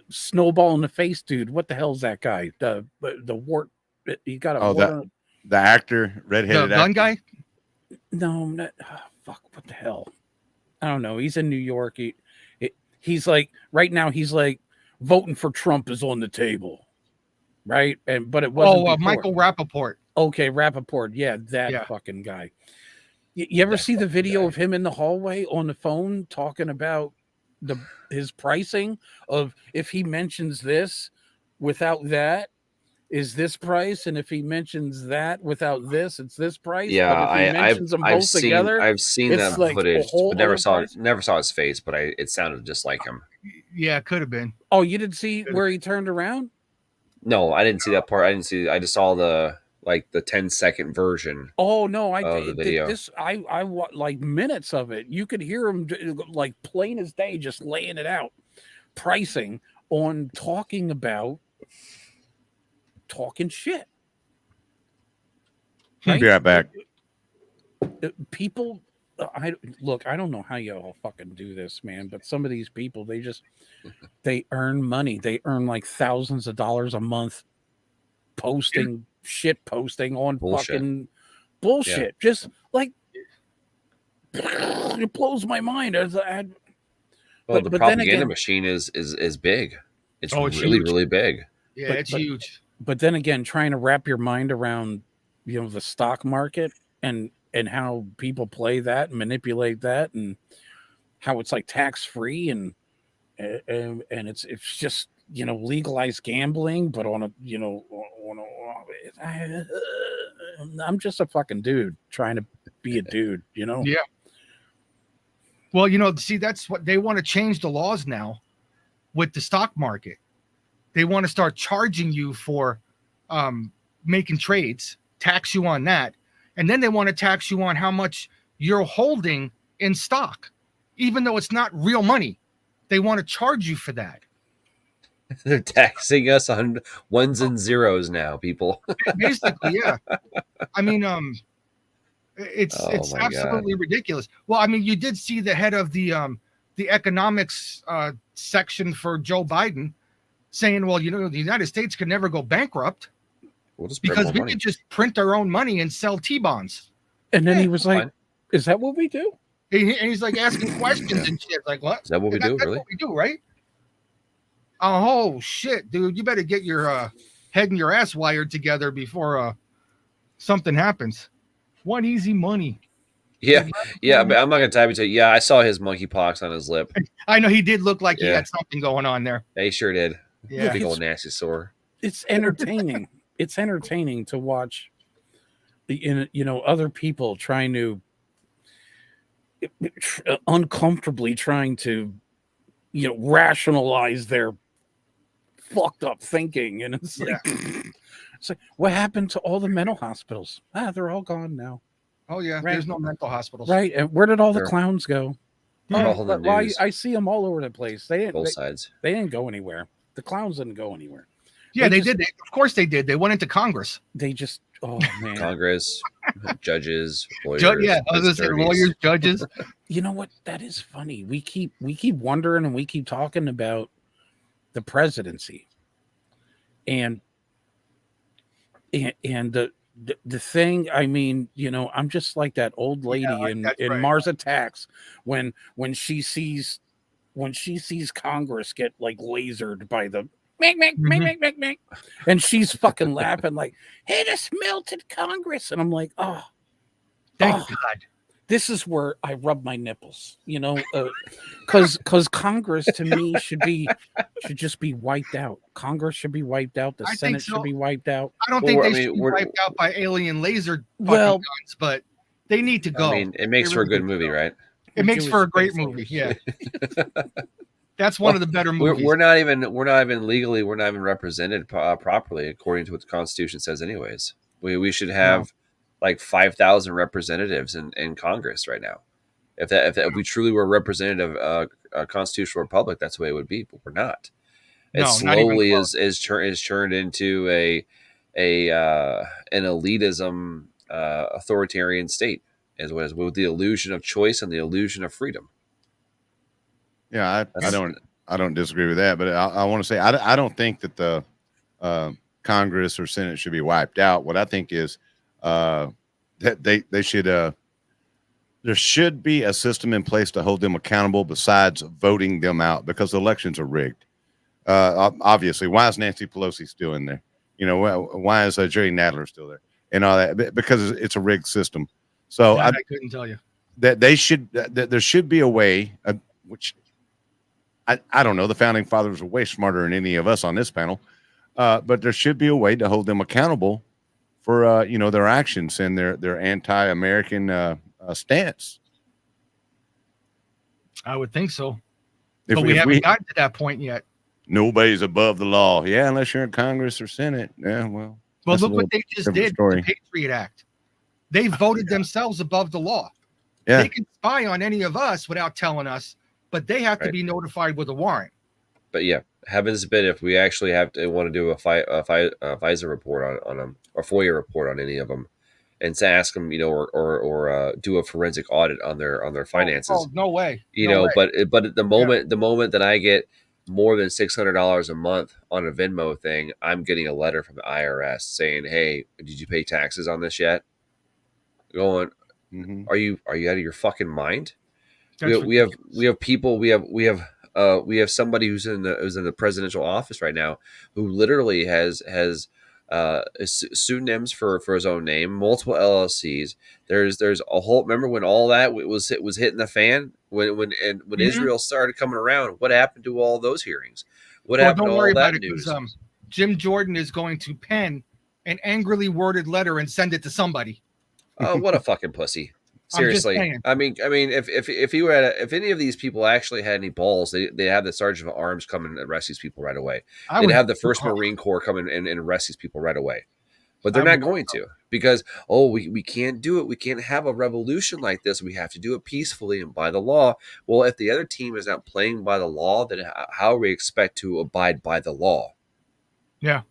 snowball in the face, dude. What the hell's that guy? The wart. He got a wart. The actor, redheaded The gun actor. guy? No, not, fuck. What the hell? I don't know. He's in New York. He's like, right now, he's like, voting for Trump is on the table, right? But it wasn't. before. Michael Rappaport. Okay, Rappaport. Yeah, that fucking guy. You ever see the video of him in the hallway on the phone talking about his pricing of if he mentions this without that is this price, and if he mentions that without this, it's this price. Yeah, but if he mentions them I've both seen together, I've seen it's that like a footage, whole but never other saw price. never saw his face. But it sounded just like him. Yeah, it could have been. Oh, you didn't see where he turned around? No, I didn't see that part. I didn't see. I just saw the 10-second version Oh no, I of the video. this I like minutes of it. You could hear him like plain as day, just laying it out, pricing on talking shit. Be right back. People, I don't know how y'all fucking do this, man, but some of these people, they earn money. They earn like thousands of dollars a month posting on Bullshit. fucking bullshit. Just like it blows my mind. Well, but the then propaganda again- machine is big. It's Oh, it's really huge. really big. Yeah, But- it's but- huge. But then again, trying to wrap your mind around, the stock market and how people play that and manipulate that and how it's like tax free and it's just legalized gambling, but on a I'm just a fucking dude trying to be a dude, Yeah. Well, see, that's what they want to change the laws now with the stock market. They want to start charging you for making trades, tax you on that. And then they want to tax you on how much you're holding in stock, even though it's not real money. They want to charge you for that. They're taxing us on ones and zeros now, people. Basically, yeah. I mean, it's Oh my God. absolutely ridiculous. Well, I mean, you did see the head of the economics section for Joe Biden saying, well, the United States could never go bankrupt We'll just print because more we money. could just print our own money and sell T-bonds. And then Yeah, he was like, fine. is that what we do? And he's like asking questions and shit. Like, what? Is that what we do? That's Really? what we do, right? Oh shit, dude! You better get your head and your ass wired together before something happens. One easy money. Yeah, yeah. But I'm not gonna type it to you. Yeah, I saw his monkeypox on his lip. I know he did look like he Yeah. had something going on there. Yeah, he sure did. Yeah. Big old nasty sore. It's entertaining. It's entertaining to watch other people trying to uncomfortably trying to rationalize their fucked up thinking, and it's like it's like, what happened to all the mental hospitals? They're all gone now, Oh yeah, Right. there's no mental hospitals. right? And where did all the Sure. clowns go? They're Oh, all in the well, news. I see them all over the place. They Both didn't sides. they didn't go anywhere. The clowns didn't go anywhere. Yeah, They they just- did. Of course they did. They went into Congress. They just man. Congress, judges, lawyers. Yeah, I was gonna say attorneys. lawyers, judges. You know what? That is funny. We keep wondering and we keep talking about the presidency, and the thing. I mean, I'm just like that old lady in that's right. Mars Attacks when she sees Congress get like lasered by the make, and she's fucking laughing like, "Hey, this melted Congress," and I'm like, "Oh, Thank Oh. God. this is where I rub my nipples," because Congress to me should just be wiped out. Congress should be wiped out. The I think Senate so. should be wiped out. I don't Well, think I they mean, should be we're- wiped out by alien laser Well- guns, but they need to go. I mean, it makes They for a really good movie, do. right? It makes Jewish for a great space movie. raiders. Yeah, that's one of the better movies. We're not even legally we're not even represented properly according to what the Constitution says. Anyways, we should have like 5,000 representatives in Congress right now. If we truly were representative a constitutional republic, that's the way it would be. But we're not. It No, not even slowly close. is turned into an elitism authoritarian state, as well as with the illusion of choice and the illusion of freedom. Yeah, I That's- don't disagree with that, but I want to say I don't think that the Congress or Senate should be wiped out. What I think is that they should there should be a system in place to hold them accountable besides voting them out, because elections are rigged. Obviously, why is Nancy Pelosi still in there? Why is Jerry Nadler still there and all that? Because it's a rigged system. So That I couldn't tell you. that there should be a way, which I don't know. The founding fathers were way smarter than any of us on this panel, but there should be a way to hold them accountable for their actions and their anti-American stance. I would think so. If, But we if haven't gotten to that point yet. nobody's above the law, yeah, unless you're in Congress or Senate. Yeah, well, Well, that's a look what little they just different did story. with the Patriot Act. They voted themselves above the law. Yeah, They can spy on any of us without telling us, but they have to Right. be notified with a warrant. But yeah, heavens forbid if we actually have to want to do a FISA report on them or FOIA report on any of them, and to ask them, or do a forensic audit on their finances. Oh, no way. You No know, way. but at the moment that I get more than $600 a month on a Venmo thing, I'm getting a letter from the IRS saying, "Hey, did you pay taxes on this yet?" Going, mhm. are you out of your fucking mind? That's We have people we have somebody who's in the presidential office right now who literally has pseudonyms for his own name, multiple LLCs. There's a whole. Remember when all that was hitting the fan when Mhm. Israel started coming around? What happened to all those hearings? What Well, happened don't to worry all about that it, 'cause, news? Jim Jordan is going to pen an angrily worded letter and send it to somebody. Oh, what a fucking pussy! I'm just Seriously, saying. I mean, if you had if any of these people actually had any balls, they have the sergeant of arms come and arrest these people right away. I They'd would have the First Marine Corps come in and arrest these people right away. But they're I not would- going to, because we can't do it. We can't have a revolution like this. We have to do it peacefully and by the law. Well, if the other team is not playing by the law, then how we expect to abide by the law? And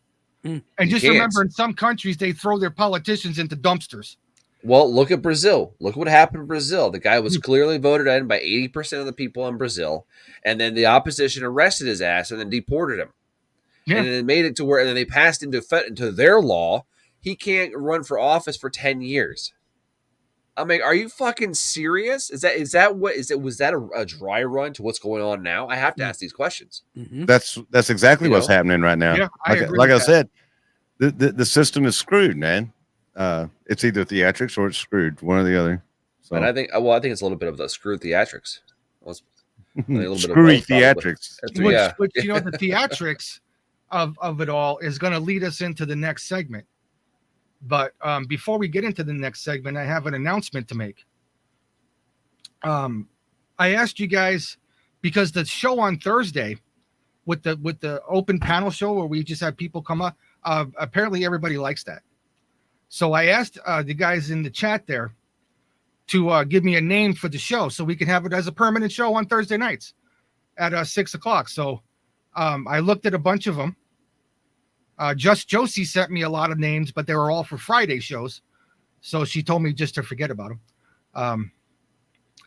You just can't. remember, in some countries, they throw their politicians into dumpsters. Well, look at Brazil. Look what happened in Brazil. The guy was clearly voted in by 80% of the people in Brazil, and then the opposition arrested his ass and then deported him. Yeah. And then it made it to where, and then they passed into their law. He can't run for office for 10 years. I mean, are you fucking serious? Was that a dry run to what's going on now? I have to ask these questions. Mhm. That's exactly You what's know? happening right now. Yeah, I agree like I with said, the system is screwed, man. It's either theatrics or it's screwed, one or the other. So And I think it's a little bit of the screw theatrics. Well, a little bit of screwy both, probably. theatrics. Which the theatrics of it all is going to lead us into the next segment. But before we get into the next segment, I have an announcement to make. I asked you guys, because the show on Thursday with the open panel show where we just have people come up, apparently everybody likes that. So I asked the guys in the chat there to give me a name for the show so we can have it as a permanent show on Thursday nights at 6:00. So I looked at a bunch of them. Just Josie sent me a lot of names, but they were all for Friday shows. So she told me just to forget about them.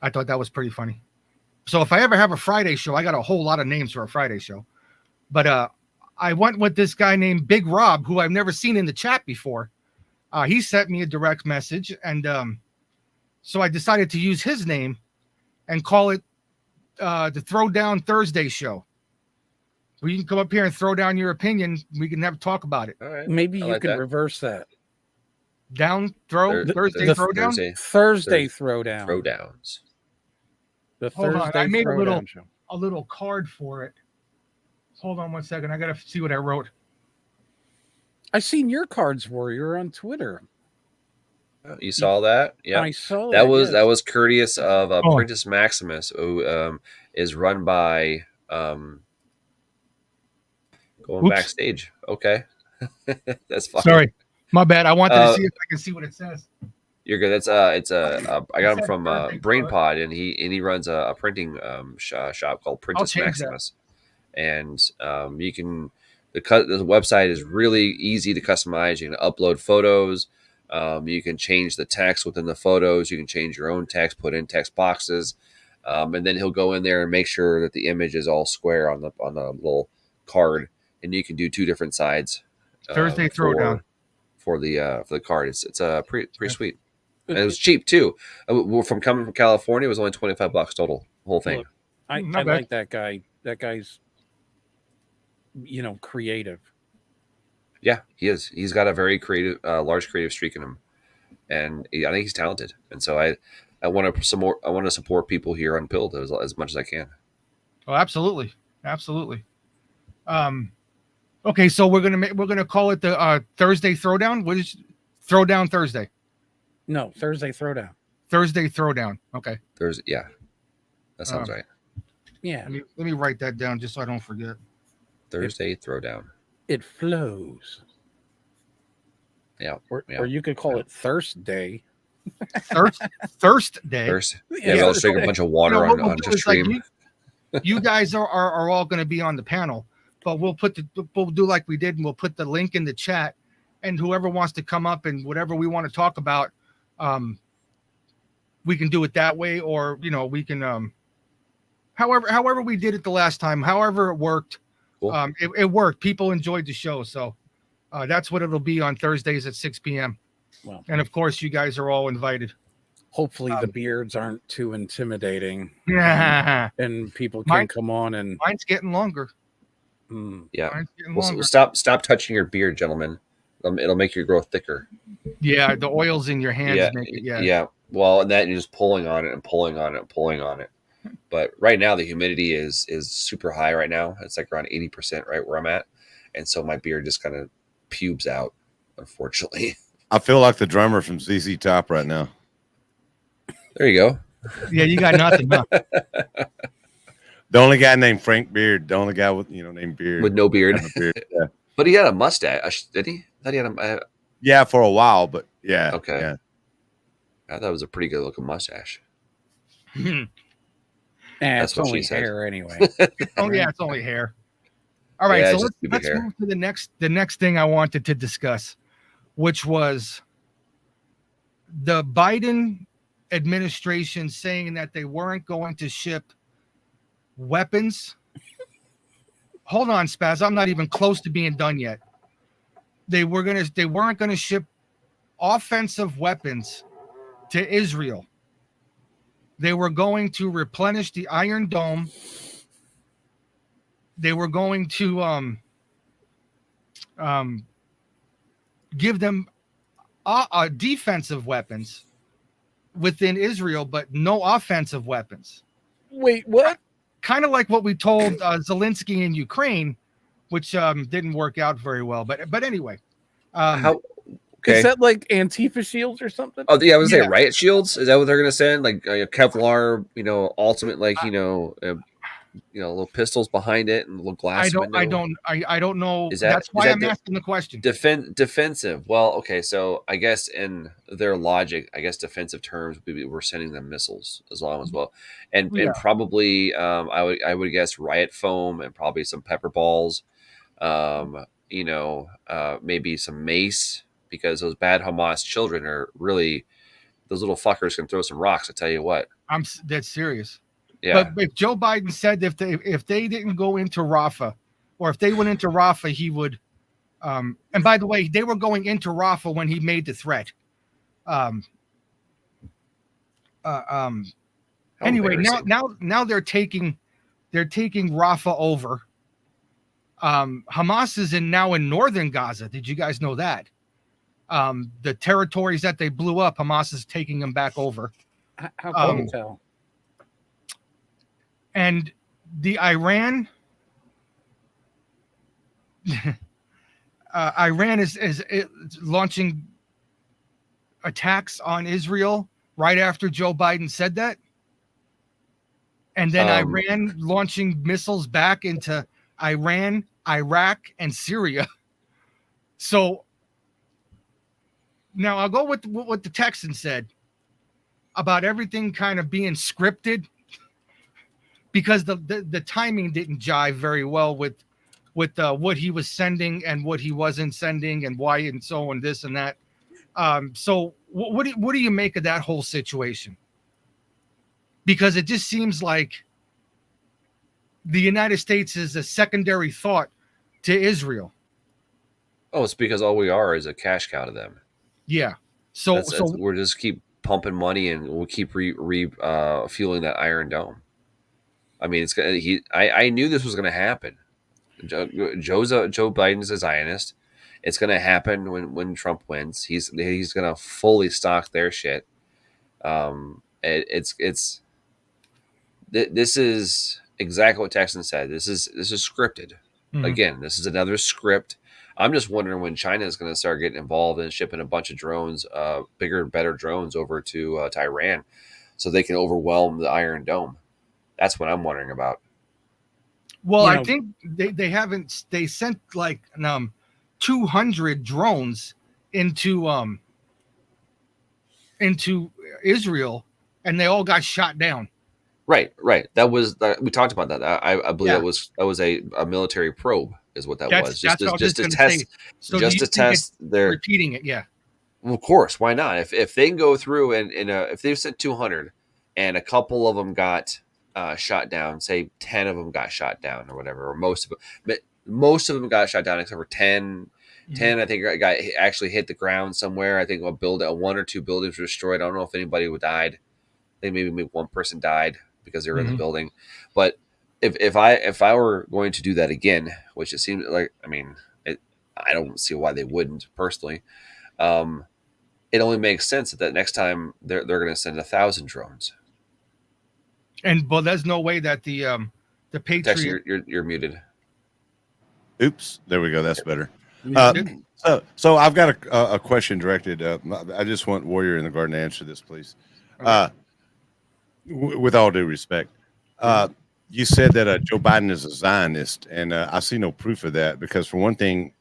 I thought that was pretty funny. So if I ever have a Friday show, I got a whole lot of names for a Friday show. But I went with this guy named Big Rob, who I've never seen in the chat before. He sent me a direct message, and so I decided to use his name and call it the Throwdown Thursday Show. We can come up here and throw down your opinion. We can have a talk about it. All right. Maybe I you like can that. reverse that. Thursday the- Throwdown. Thursday throwdown. Throwdowns. The Hold on, Thursday I made a little- Throwdown show. A little card for it. Hold on one second. I gotta see what I wrote. I seen your cards, Warrior, on Twitter. You saw that? Yeah. I saw That was yes. courteous of Oh. Apprentice Maximus, who is run by going Oops. backstage. Okay, that's fine. Sorry, my bad. I wanted to Uh, see if I can see what it says. You're good. That's I got him from Birthday BrainPod, and he runs a printing shop called Apprentice change that. Maximus, and you can the website is really easy to customize. You can upload photos. You can change the text within the photos. You can change your own text, put in text boxes, and then he'll go in there and make sure that the image is all square on the little card. And you can do two different sides. Thursday Throwdown. For the card. It's pretty sweet. And it was cheap too. From coming from California, it was only $25 total. Whole thing. Look, I Not bad. like that guy. That guy's, creative. Yeah, he is. He's got a very creative, large creative streak in him, and I think he's talented. And so I want to support people here on Pilled as much as I can. Oh, absolutely, absolutely. Okay, so we're gonna call it the Thursday Throwdown. What is Throwdown Thursday? No, Thursday Throwdown. Thursday Throwdown. Okay. Yeah, that sounds right. Yeah, Let me write that down just so I don't forget. Thursday Throwdown. it flows. Yeah. Or you could call it Thirst Day. Thirst Day. First, Yeah, yeah, I'll Thursday. drink a bunch of water what we'll on do to is, like, stream. you guys are all going to be on the panel, but we'll do like we did, and we'll put the link in the chat, and whoever wants to come up and whatever we want to talk about, we can do it that way, or we can however we did it the last time, however it worked. Cool. It worked. People enjoyed the show, so that's what it'll be on Thursdays at 6 p.m. Well, And of course, you guys are all invited. hopefully the beards aren't too intimidating, Yeah, and people can Mine- come on and. mine's getting longer. Yeah. Mine's getting Well, longer. stop touching your beard, gentlemen. It'll make your growth thicker. Yeah, the oils in your hands make it. Yeah. Well, and that you're just pulling on it and pulling on it and pulling on it. But right now the humidity is super high right now. It's like around 80% right where I'm at. And so my beard just kind of pubes out, unfortunately. I feel like the drummer from ZZ Top right now. There you go. Yeah, you got nothing. Huh? The only guy named Frank Beard. The only guy with named Beard. With no beard. Have a beard. Yeah. But he had a mustache, did he? I thought he had a Yeah, for a while, but yeah. Okay. Yeah. I thought it was a pretty good looking mustache. It's what only she said. hair anyway. Oh yeah, it's only hair. All right, Yeah, so it's just stupid let's hair. move to the next thing I wanted to discuss, which was the Biden administration saying that they weren't going to ship weapons. Hold on, Spaz. I'm not even close to being done yet. They weren't gonna ship offensive weapons to Israel. They were going to replenish the Iron Dome. They were going to give them defensive weapons within Israel, but no offensive weapons. Wait, what? Kind of like what we told Zelensky in Ukraine, which didn't work out very well. But anyway, How? Okay. Is that like Antifa shields or something? Oh yeah, I was Yeah. saying riot shields. Is that what they're gonna send? Like Kevlar, ultimate, like little pistols behind it and little glass. I don't know. Is Why that I'm the- asking the question. Defensive. Well, okay, so I guess in their logic, defensive terms, we're sending them missiles as well, and Yeah. probably I would guess riot foam and probably some pepper balls, maybe some mace, because those bad Hamas children are really, those little fuckers can throw some rocks. I tell you what. I'm dead serious. Yeah. But if Joe Biden said if they didn't go into Rafah, or if they went into Rafah, he would. And by the way, they were going into Rafah when he made the threat. Anyway, embarrassing. now they're taking Rafah over. Hamas is now in northern Gaza. Did you guys know that? The territories that they blew up, Hamas is taking them back over. How can you tell? And the Iran is launching attacks on Israel right after Joe Biden said that. And then Iran launching missiles back into Iran, Iraq, and Syria. So now I'll go with what the Texan said about everything kind of being scripted, because the timing didn't jive very well with what he was sending and what he wasn't sending, and why, and so on, this and that. So what do you make of that whole situation? Because it just seems like the United States is a secondary thought to Israel. Oh, it's because all we are is a cash cow to them. Yeah. So we're just keep pumping money, and we'll keep fueling that Iron Dome. I mean, it's gonna. I knew this was going to happen. Joe Biden's a Zionist. It's going to happen when Trump wins. He's going to fully stock their shit. This is exactly what Texan said. This is scripted. Mhm. Again, this is another script. I'm just wondering when China is going to start getting involved and shipping a bunch of drones, bigger and better drones over to Iran, so they can overwhelm the Iron Dome. That's what I'm wondering about. Well, You I know- think they haven't. They sent like 200 drones into Israel, and they all got shot down. Right. That was we talked about that. I believe Yeah. that was a military probe, is what that was. That's what I was just to gonna test, say. So just do to you think test it's their. repeating it? Yeah. Well, of course, why not? If they can go through and if they've sent 200 and a couple of them got shot down, say 10 of them got shot down or whatever, or most of them, but most of them got shot down except for 10. 10, I think, got actually hit the ground somewhere. I think one or two buildings were destroyed. I don't know if anybody died. I think maybe one person died because they were in the Mhm. building. But if I were going to do that again, which it seems like, I mean, I don't see why they wouldn't personally. It only makes sense that next time they're going to send 1,000 drones. And but there's no way that the Texas, Patriot. you're muted. Oops, there we go. That's better. Yeah. So I've got a question directed. I just want Warrior in the Garden to answer this, please. With all due respect, you said that Joe Biden is a Zionist, and I see no proof of that because, for one thing,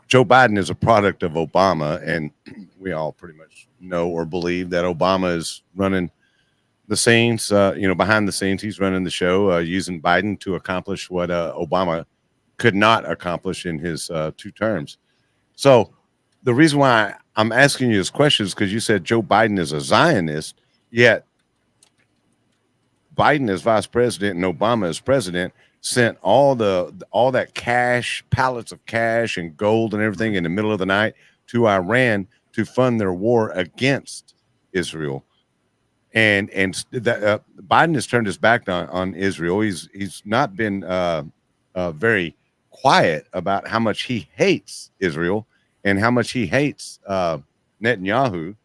Joe Biden is a product of Obama, and we all pretty much know or believe that Obama is running the scenes. Behind the scenes, he's running the show, using Biden to accomplish what Obama could not accomplish in his 2 terms. So the reason why I'm asking you this question is because you said Joe Biden is a Zionist, yet Biden as vice president and Obama as president sent all that cash, pallets of cash and gold and everything in the middle of the night to Iran to fund their war against Israel. And that Biden has turned his back on Israel. He's not been very quiet about how much he hates Israel and how much he hates Netanyahu,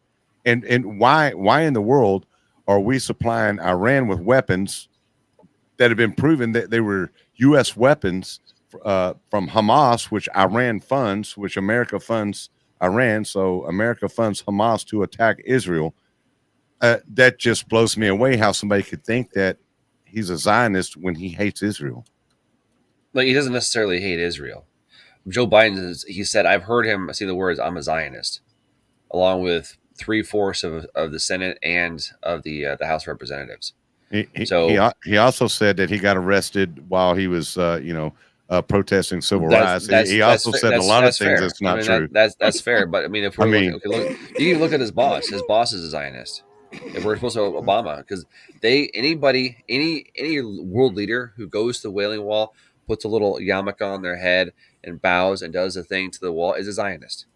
and why in the world are we supplying Iran with weapons that have been proven that they were U.S. weapons from Hamas, which Iran funds, which America funds Iran, so America funds Hamas to attack Israel. That just blows me away how somebody could think that he's a Zionist when he hates Israel. Like, he doesn't necessarily hate Israel. Joe Biden, he said, I've heard him say the words, I'm a Zionist, along with 3/4 of the Senate and of the House of Representatives. He also said that he got arrested while he was, protesting civil rights. He also said a lot of things fair. that's not true. That's fair. But I mean, if we're you can look at his boss. His boss is a Zionist. If we're supposed to Obama, because any world leader who goes to the Wailing Wall, puts a little yarmulke on their head and bows and does a thing to the wall is a Zionist.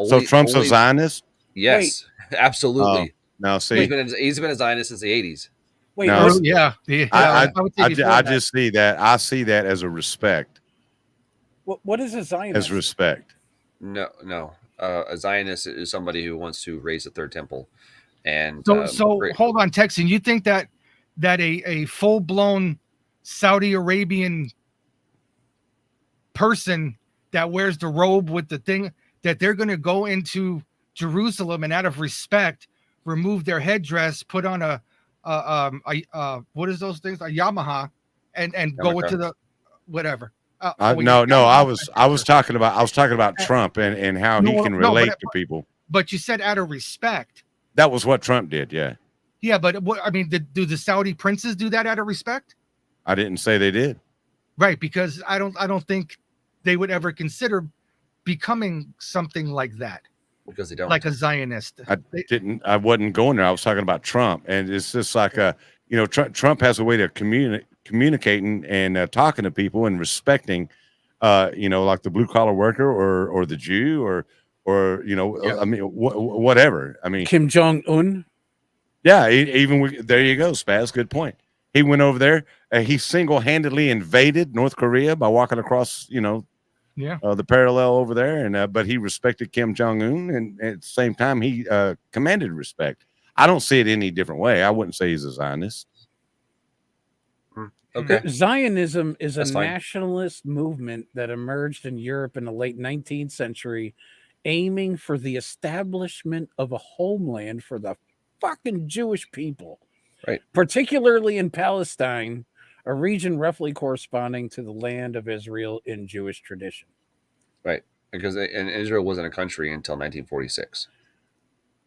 So Trump's a Zionist? Yes, absolutely. Now, see, he's been a Zionist since the 80s. Wait, No. Yeah. I would say before I that. just see that. I see that as a respect. what is a Zionist? As respect. No. A Zionist is somebody who wants to raise the third temple. And So hold on, Texan. You think that a full blown Saudi Arabian person that wears the robe with the thing that they're going to go into Jerusalem and out of respect remove their headdress, put on a what is those things, a Yamaha, and go into the whatever. I was talking about Trump and how he can relate to people. But you said out of respect. That was what Trump did. Yeah, but what I mean, do the Saudi princes do that out of respect? I didn't say they did. Right, because I don't think they would ever consider becoming something like that. Because they don't, like a Zionist. I wasn't going there. I was talking about Trump, and it's just like Trump has a way to communicating and talking to people and respecting, like the blue collar worker or the Jew or yeah. I mean, whatever. I mean, Kim Jong-un. Yeah, there you go, Spaz. Good point. He went over there. He single-handedly invaded North Korea by walking across, the parallel over there, and but he respected Kim Jong-un, and at the same time, he commanded respect. I don't see it any different way. I wouldn't say he's a Zionist. Okay. Zionism is a That's fine. nationalist movement that emerged in Europe in the late 19th century, aiming for the establishment of a homeland for the fucking Jewish people, Right. particularly in Palestine, a region roughly corresponding to the land of Israel in Jewish tradition. Right. Because and Israel wasn't a country until 1946.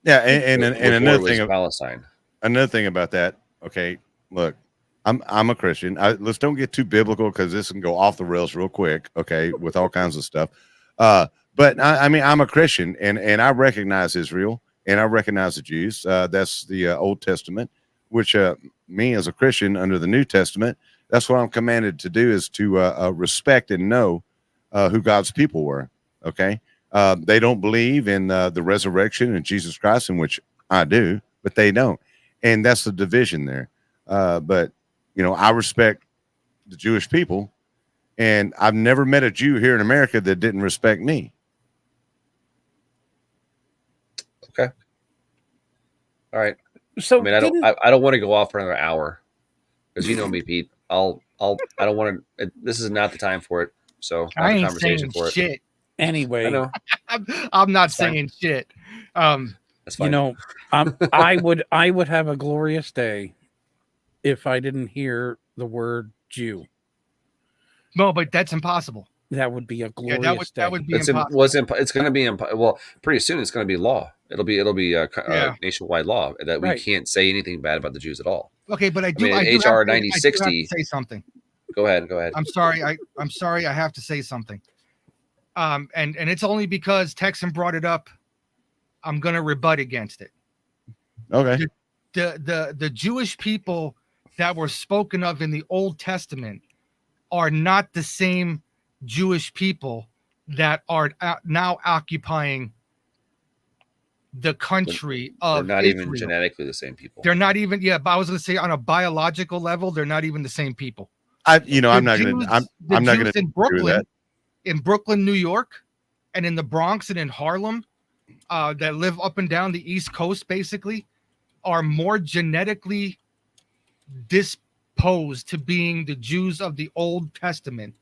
Yeah, and Before another it was thing, Palestine. another thing about that. Okay, look, I'm a Christian. Let's don't get too biblical because this can go off the rails real quick. Okay, with all kinds of stuff. But I mean, I'm a Christian, and I recognize Israel, and I recognize the Jews. That's the Old Testament, which me as a Christian under the New Testament, that's what I'm commanded to do is to respect and know who God's people were. Okay, they don't believe in the resurrection and Jesus Christ, in which I do, but they don't, and that's the division there. But you know, I respect the Jewish people, and I've never met a Jew here in America that didn't respect me. Okay. All right. So I mean, I don't want to go off for another hour because you know me, Pete. I don't want to. This is not the time for it. So I not the ain't conversation saying for it. shit. anyway, I know. I'm not fine. saying shit. That's fine. you know, I would have a glorious day if I didn't hear the word Jew. No, but that's impossible. That would be a glorious Yeah, day. that would be it's impossible. it's going to be well pretty soon. It's going to be law. It'll be Yeah. nationwide law that we Right. can't say anything bad about the Jews at all. Okay, but I do. mean, I do have HR to- I do have to 9060 say something. Go ahead. I'm sorry. I'm sorry. I have to say something. And it's only because Texan brought it up. I'm going to rebut against it. Okay, The Jewish people that were spoken of in the Old Testament are not the same Jewish people that are now occupying the country They're of not Israel. even genetically the same people. They're not even. Yeah, but I was going to say on a biological level, they're not even the same people. I'm The not Jews- gonna. the I'm not Jews gonna in do Brooklyn, that. in Brooklyn, New York, and in the Bronx and in Harlem, that live up and down the East Coast, basically, are more genetically disposed to being the Jews of the Old Testament,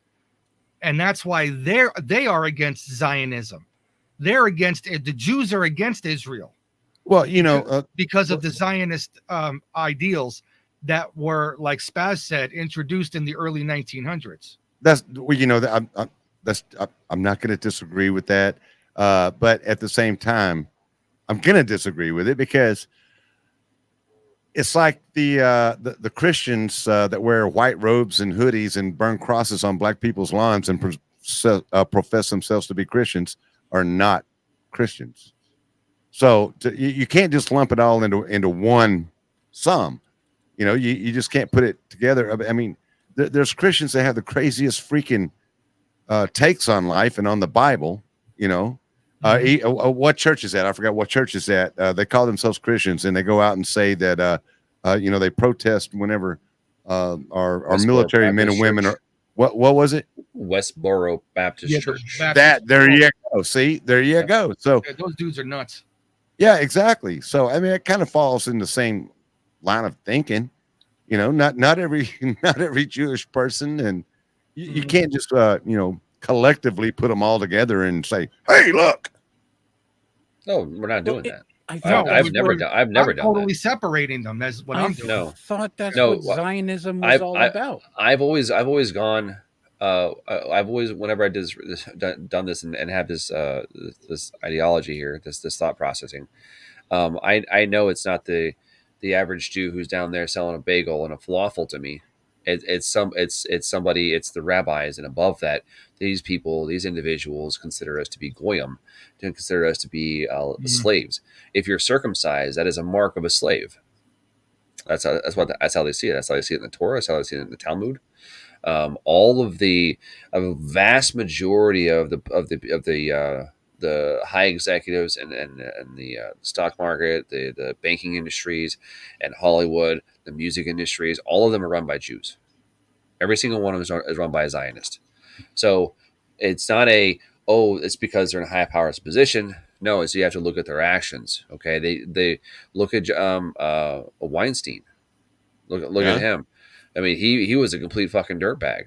and that's why they are against Zionism. They're against the Jews are against Israel Well, you know, because of the Zionist ideals that were, like Spaz said, introduced in the early 1900s. that's well, you know, I'm not going to disagree with that, but at the same time, I'm going to disagree with it because it's like the Christians that wear white robes and hoodies and burn crosses on black people's lawns and profess themselves to be Christians are not Christians. So you can't just lump it all into one sum. You know, you just can't put it together. I mean, there's Christians that have the craziest freaking takes on life and on the Bible. You know, what church is that? I forgot what church is that. They call themselves Christians and they go out and say that you know, they protest whenever our Westboro military men and Baptist women Church. are. What was it? Westboro Baptist Yeah, Church. Baptist- There you go. See, there you go. So Yeah, those dudes are nuts. yeah, exactly. So I mean, it kind of falls in the same line of thinking. You know, not every Jewish person, and you can't just you know, collectively put them all together and say, "Hey, look." No, we're not doing that. I No, thought I've never done. I've never I'm done totally that. separating them. That's what I'm doing. No. thought that's No, what Zionism was all about. I've always gone. I've always, whenever I done this and have this this ideology here, this thought processing, I know it's not the average Jew who's down there selling a bagel and a falafel to me. It's somebody. It's the rabbis, and above that, these people, these individuals, consider us to be goyim, to consider us to be slaves. If you're circumcised, that is a mark of a slave. That's how they see it. That's how they see it in the Torah. That's how they see it in the Talmud. All of a vast majority of the high executives and the stock market, the banking industries, and Hollywood, the music industries, all of them are run by Jews. Every single one of them is run by a Zionist. So it's not it's because they're in a high power's position. No, it's you have to look at their actions. Okay, they look at Weinstein. Look at him. I mean, he was a complete fucking dirtbag.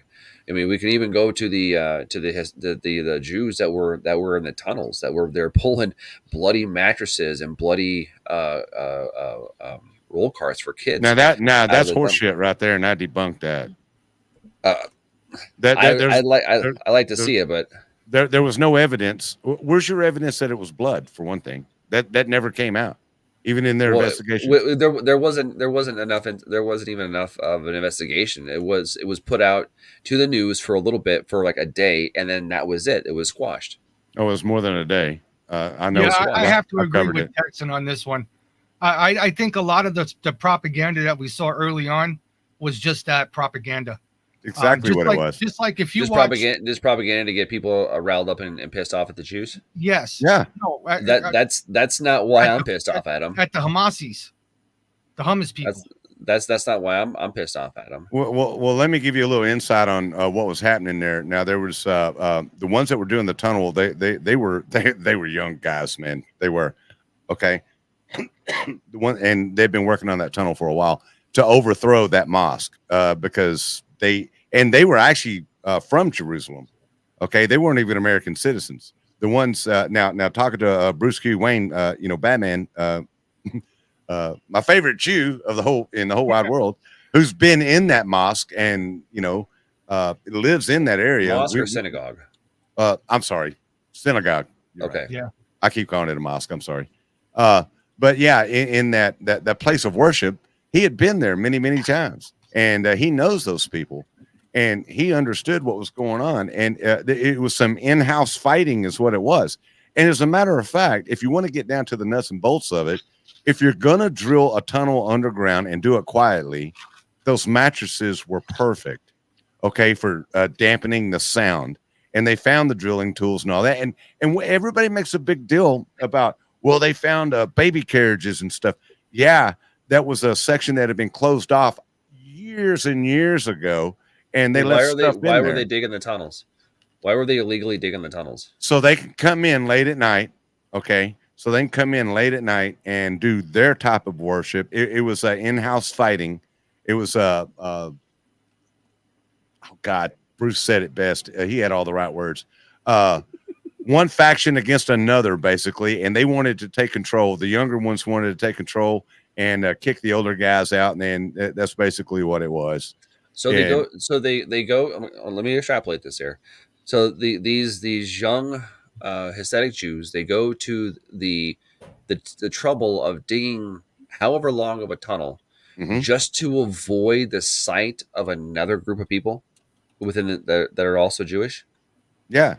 I mean, we can even go to the Jews that were in the tunnels they're pulling bloody mattresses and bloody roll carts for kids. That's horseshit right there, and I debunked that. I like to see it, but there was no evidence. Where's your evidence that it was blood? For one thing, that never came out, even in their investigation. There wasn't even enough of an investigation. It was put out to the news for a little bit, for like a day, and then that was it. It was squashed. Oh, it was more than a day. I know. Yeah, I have to I've agree covered with it. Texan on this one. I think a lot of the propaganda that we saw early on was just that propaganda. Exactly what it was. Just like if you Just watch, propaganda to get people riled up and pissed off at the Jews. yes, Yeah. no, That's not why I'm pissed off at them. at the Hamasis, the hummus people. That's not why I'm pissed off at them. Well, let me give you a little insight on what was happening there. Now, there was the ones that were doing the tunnel. They were young guys, man. They were okay. And they've been working on that tunnel for a while to overthrow that mosque because they were actually from Jerusalem. Okay, they weren't even American citizens. The ones now talking to Bruce Q. Wayne, Batman, my favorite Jew in the whole wide world, who's been in that mosque and lives in that area. Mosque or synagogue? I'm sorry, synagogue. You're Okay, right. Yeah. I keep calling it a mosque. I'm sorry. But yeah, in that place of worship, he had been there many, many times, and he knows those people, and he understood what was going on, and it was some in-house fighting is what it was. And as a matter of fact, if you want to get down to the nuts and bolts of it, if you're going to drill a tunnel underground and do it quietly, those mattresses were perfect, okay, for dampening the sound. And they found the drilling tools and all that. And everybody makes a big deal about, well, they found baby carriages and stuff. Yeah, that was a section that had been closed off years and years ago. And they left stuff in there. Why were they digging the tunnels? Why were they illegally digging the tunnels? So they can come in late at night, okay? So they can come in late at night and do their type of worship. It was in-house fighting. It was oh God, Bruce said it best. He had all the right words. One faction against another, basically, and they wanted to take control. The younger ones wanted to take control and kick the older guys out, and then that's basically what it was. So they go. So they go. Let me extrapolate this here. So these young Hasidic Jews, they go to the trouble of digging however long of a tunnel just to avoid the sight of another group of people within that are also Jewish. Yeah,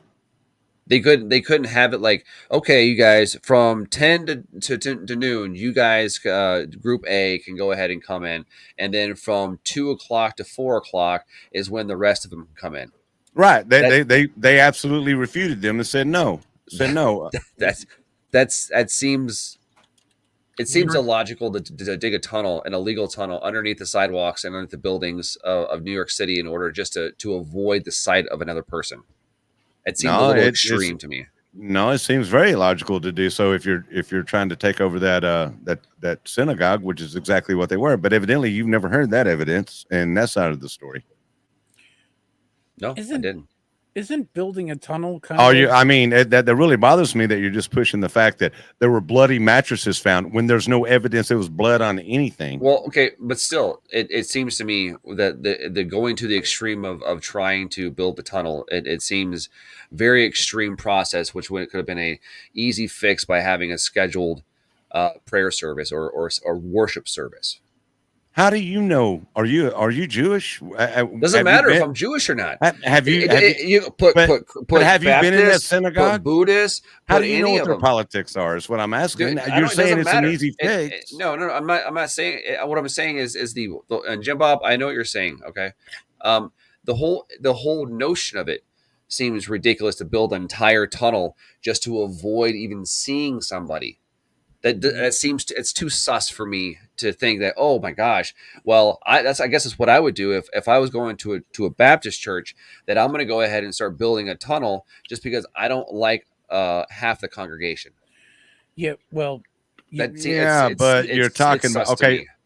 they couldn't have it like, okay, you guys, from 10 to noon, you guys group A can go ahead and come in, and then from 2 o'clock to 4 o'clock is when the rest of them can come in. Right. They absolutely refuted them and said no. That seems illogical to dig a tunnel, an illegal tunnel underneath the sidewalks and underneath the buildings of New York City in order just to avoid the sight of another person. It seems a little extreme to me. No, it seems very logical to do so if you're trying to take over that synagogue, which is exactly what they were. But evidently, you've never heard that evidence and that side of the story. No, I didn't. Isn't building a tunnel kind of? I mean, that really bothers me that you're just pushing the fact that there were bloody mattresses found when there's no evidence there was blood on anything. Well, okay, but still, it seems to me that the going to the extreme of trying to build the tunnel, it seems very extreme process, which could have been a easy fix by having a scheduled prayer service or worship service. How do you know? Are you Jewish? Doesn't matter if I'm Jewish or not. Have you been in that synagogue? Put Buddhist. How do you know what their politics are? Is what I'm asking. Dude, you're saying it's an easy fix. No, I'm not saying. What I'm saying is and Jim Bob, I know what you're saying. Okay, the whole notion of it seems ridiculous to build an entire tunnel just to avoid even seeing somebody. That seems it's too sus for me to think that, oh my gosh, well, I guess that's what I would do if I was going to a Baptist church, that I'm going to go ahead and start building a tunnel just because I don't like half the congregation. Yeah, well, but you're talking about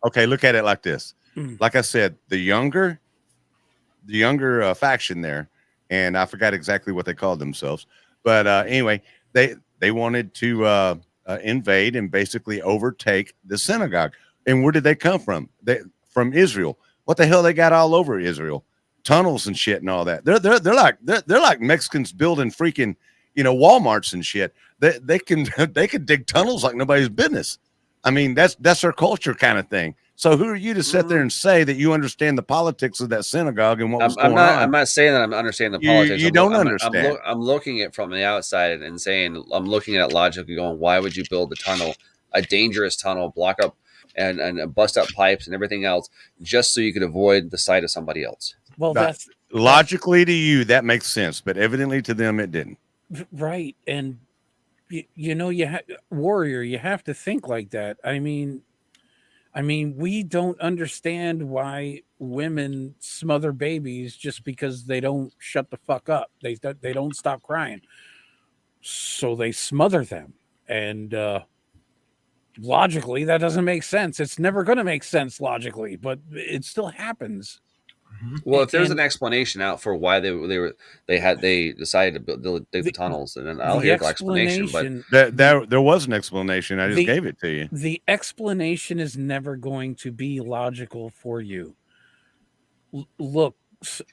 okay. Look at it like this. like I said, the younger faction there, and I forgot exactly what they called themselves, but anyway, they wanted to invade and basically overtake the synagogue. And where did they come from? From Israel. What the hell they got all over Israel? Tunnels and shit and all that. They're like Mexicans building freaking Walmarts and shit. They can dig tunnels like nobody's business. I mean, that's their culture kind of thing. So who are you to sit there and say that you understand the politics of that synagogue and what was going on? I'm not saying that I'm understanding the politics. You don't understand. I'm looking at it from the outside and saying, I'm looking at it logically going, why would you build a tunnel, a dangerous tunnel, block up and bust up pipes and everything else just so you could avoid the sight of somebody else? Well, that's logically to you, that makes sense, but evidently to them, it didn't. Right. And warrior, you have to think like that. I mean, we don't understand why women smother babies just because they don't shut the fuck up. They don't stop crying. So they smother them. And logically, that doesn't make sense. It's never going to make sense logically, but it still happens. Well, if there's an explanation out for why they decided to dig the tunnels, and then I'll hear the explanation. But there was an explanation. I just gave it to you. The explanation is never going to be logical for you. Look,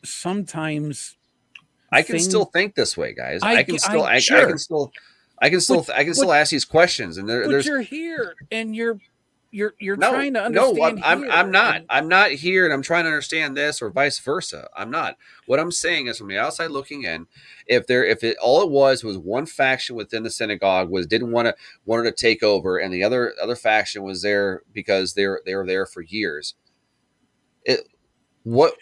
sometimes I can still think this way, guys. I can still ask these questions, and but you're here, and you're trying to understand. No, I'm not. I'm not here, and I'm trying to understand this, or vice versa. I'm not. What I'm saying is, from the outside looking in, if all it was one faction within the synagogue wanted to take over, and the other faction was there because they were there for years. What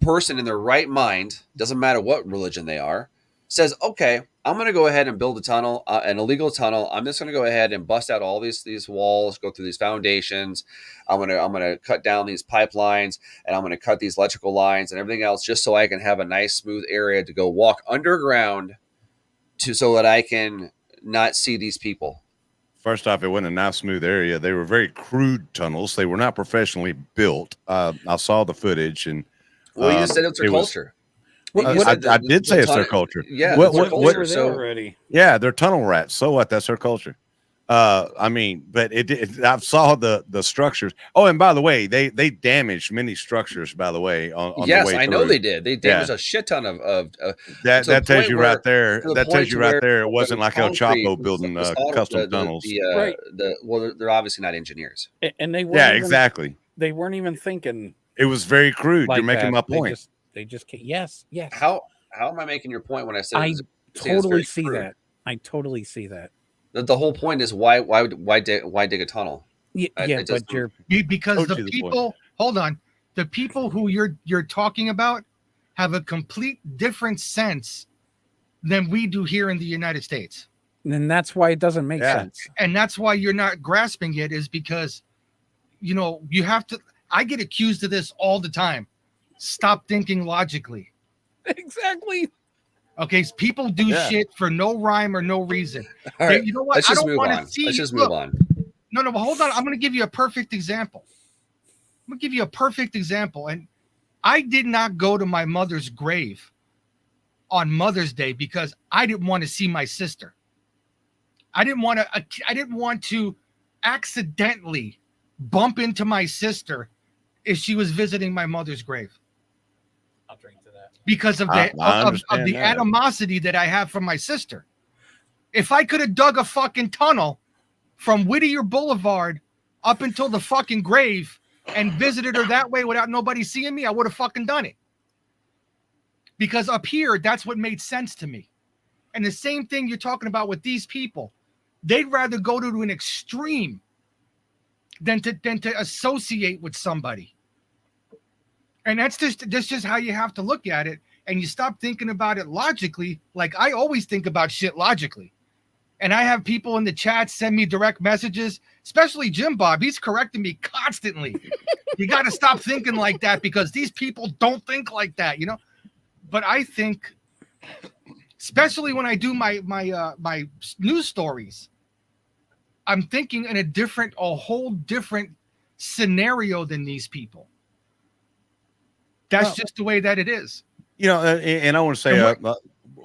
person in their right mind, doesn't matter what religion they are, says, okay, I'm going to go ahead and build a tunnel, an illegal tunnel. I'm just going to go ahead and bust out all these walls, go through these foundations. I'm going to cut down these pipelines, and I'm going to cut these electrical lines and everything else, just so I can have a nice smooth area to go walk underground so that I can not see these people. First off, it wasn't a nice smooth area. They were very crude tunnels. They were not professionally built. I saw the footage, and well, you just said it's their culture. I did say it's their culture. Yeah, already. Yeah, they're tunnel rats. So what? That's their culture. I mean, but I saw the structures. Oh, and by the way, they damaged many structures. By the way, on yes, the way I know they did. They damaged a shit ton of that tells you right there. That tells you right there. It wasn't like El Chapo building custom tunnels. Right. Well, they're obviously not engineers. And they weren't exactly. They weren't even thinking. It was very crude. You're making my point. They just can't. Yes. How am I making your point when I said I totally see that? I totally see that. The whole point is why dig a tunnel? But because the people. Hold on, the people who you're talking about have a complete different sense than we do here in the United States, and that's why it doesn't make sense. And that's why you're not grasping it, is because you have to. I get accused of this all the time. Stop thinking logically. Exactly. Okay, so people do shit for no rhyme or no reason. All right, you know what? Let's just move on. No, but hold on. I'm going to give you a perfect example. And I did not go to my mother's grave on Mother's Day because I didn't want to see my sister. I didn't want to accidentally bump into my sister if she was visiting my mother's grave. I'll drink to that. Because of the animosity that I have for my sister. If I could have dug a fucking tunnel from Whittier Boulevard up until the fucking grave and visited her that way without nobody seeing me, I would have fucking done it. Because up here, that's what made sense to me. And the same thing you're talking about with these people. They'd rather go to an extreme than to associate with somebody. And that's just how you have to look at it. And you stop thinking about it logically. Like I always think about shit logically. And I have people in the chat send me direct messages, especially Jim Bob. He's correcting me constantly. You got to stop thinking like that because these people don't think like that, But I think, especially when I do my news stories, I'm thinking in a whole different scenario than these people. That's Well, just the way that it is. You know, and I want to say, And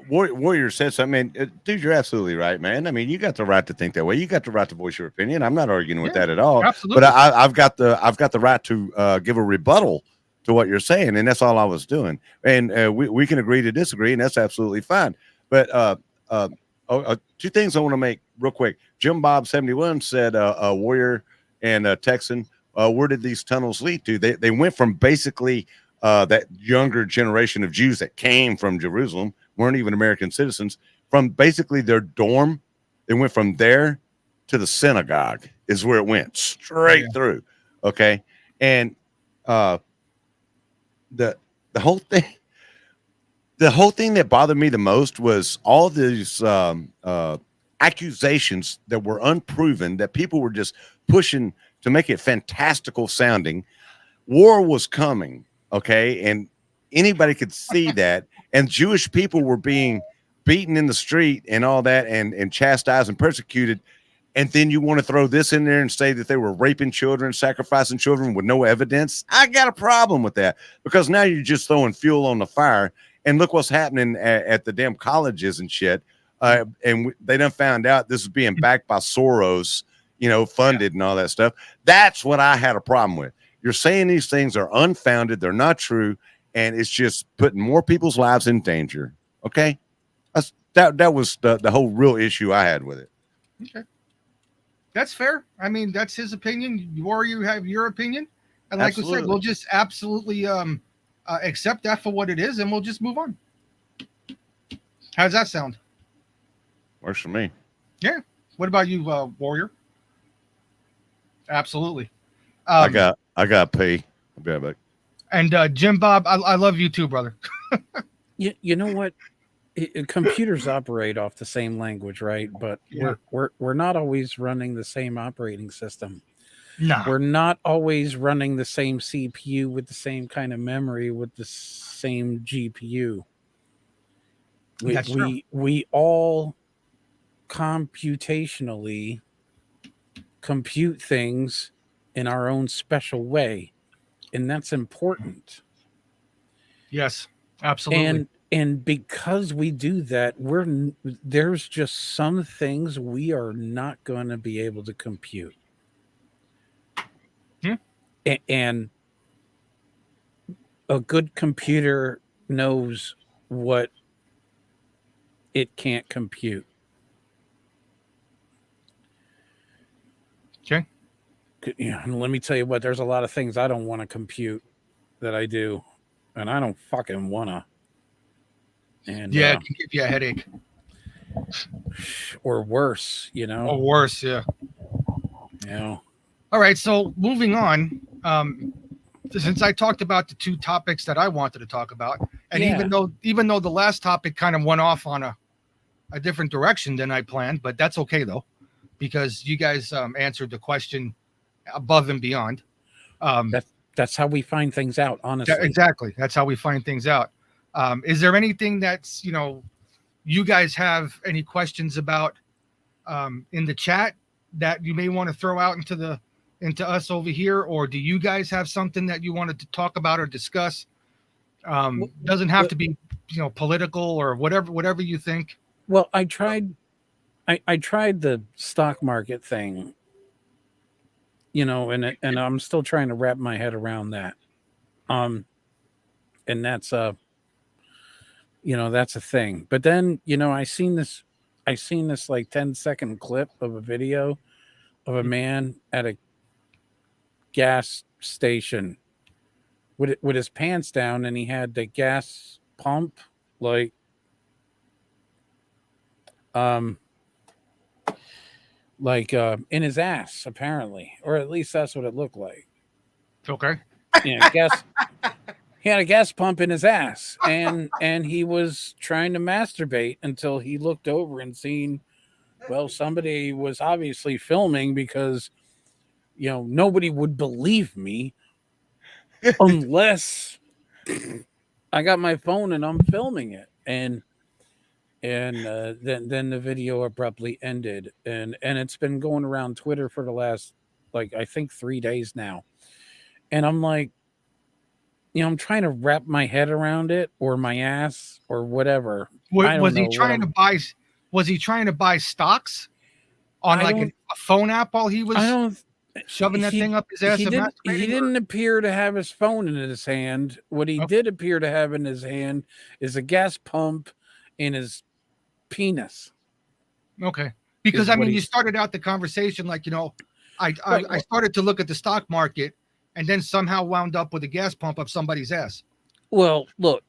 Warrior said something. Dude, you're absolutely right, man. I mean, you got the right to think that way. You got the right to voice your opinion. I'm not arguing with Yeah, that at all. absolutely. But I've got the right to give a rebuttal to what you're saying, and that's all I was doing. And we can agree to disagree, and that's absolutely fine. But two things I want to make real quick. Jim Bob 71 said, Warrior and Texan, where did these tunnels lead to? They went from basically that younger generation of Jews that came from Jerusalem, weren't even American citizens, from basically their dorm. They went from there to the synagogue is where it went straight through. Okay. And the whole thing that bothered me the most was all these accusations that were unproven, that people were just pushing to make it fantastical sounding. War was coming. Okay. And anybody could see that. And Jewish people were being beaten in the street and all that, and chastised and persecuted. And then you want to throw this in there and say that they were raping children, sacrificing children with no evidence. I got a problem with that, because now you're just throwing fuel on the fire. And look what's happening at the damn colleges and shit. They done found out this is being backed by Soros, funded and all that stuff. That's what I had a problem with. You're saying these things are unfounded. They're not true. And it's just putting more people's lives in danger. Okay. That was the whole real issue I had with it. Okay. That's fair. I mean, that's his opinion. You have your opinion. And like we said, we'll just absolutely accept that for what it is, and we'll just move on. How's that sound? Works for me. Yeah. What about you, Warrior? Absolutely. I got pay. I'll be right back. And Jim Bob, I love you too, brother. You know what? Computers operate off the same language, right? But we're not always running the same operating system. No, we're not always running the same CPU with the same kind of memory with the same GPU. We all computationally compute things in our own special way, and that's important. Yes, absolutely. And because we do that, there's just some things we are not going to be able to compute. And a good computer knows what it can't compute. Okay. And let me tell you what, there's a lot of things I don't want to compute that I do, and I don't fucking want to. And it can give you a headache. Or worse, Or worse, yeah. Yeah. All right, so moving on. Since I talked about the two topics that I wanted to talk about, and even though the last topic kind of went off on a different direction than I planned, but that's okay though, because you guys answered the question above and beyond. That's how we find things out, honestly. Exactly. That's how we find things out. Is there anything that's, you guys have any questions about in the chat that you may want to throw out into us over here? Or do you guys have something that you wanted to talk about or discuss? Doesn't have to be, political or whatever you think. Well, I tried the stock market thing, and I'm still trying to wrap my head around that. And that's that's a thing. But then, I seen this like 10-second clip of a video of a man at a gas station with his pants down, and he had the gas pump in his ass, apparently, or at least that's what it looked like. Okay. Gas. He had a gas pump in his ass, and he was trying to masturbate until he looked over and seen, somebody was obviously filming, because, nobody would believe me unless I got my phone and I'm filming it. And then the video abruptly ended, and it's been going around Twitter for the last like I think 3 days now. And I'm like, I'm trying to wrap my head around it, or my ass, or whatever. I don't Was know he what trying to I'm- buy? Was he trying to buy stocks on I like don't- a phone app while he I was don't shoving that he- thing up his ass he and didn't masturbating? Or- didn't appear to have his phone in his hand. What he Okay. did appear to have in his hand is a gas pump in his penis. Okay. Because Is I what mean, you he's- started out the conversation like, I Right. started to look at the stock market and then somehow wound up with a gas pump up somebody's ass. Well, look,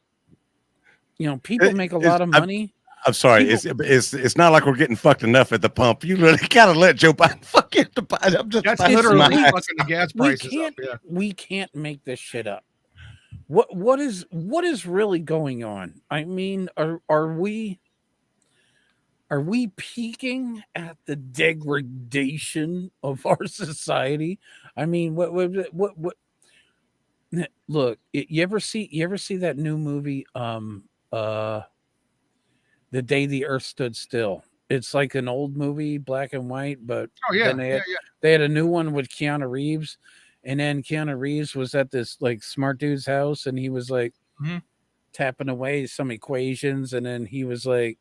people make a lot of money. I'm sorry. People- It's not like we're getting fucked enough at the pump. You really gotta let Joe Biden fuck you at the Biden. I'm just That's busting literally my ass. fucking the gas we prices can't up. Yeah. we can't make this shit up. What is really going on? I mean, are we peaking at the degradation of our society? I mean, what look, you ever see that new movie The Day the Earth Stood Still? It's like an old movie, black and white, but Oh yeah. then they had a new one with Keanu Reeves, and then Keanu Reeves was at this like smart dude's house, and he was like Mhm. tapping away some equations, and then he was like,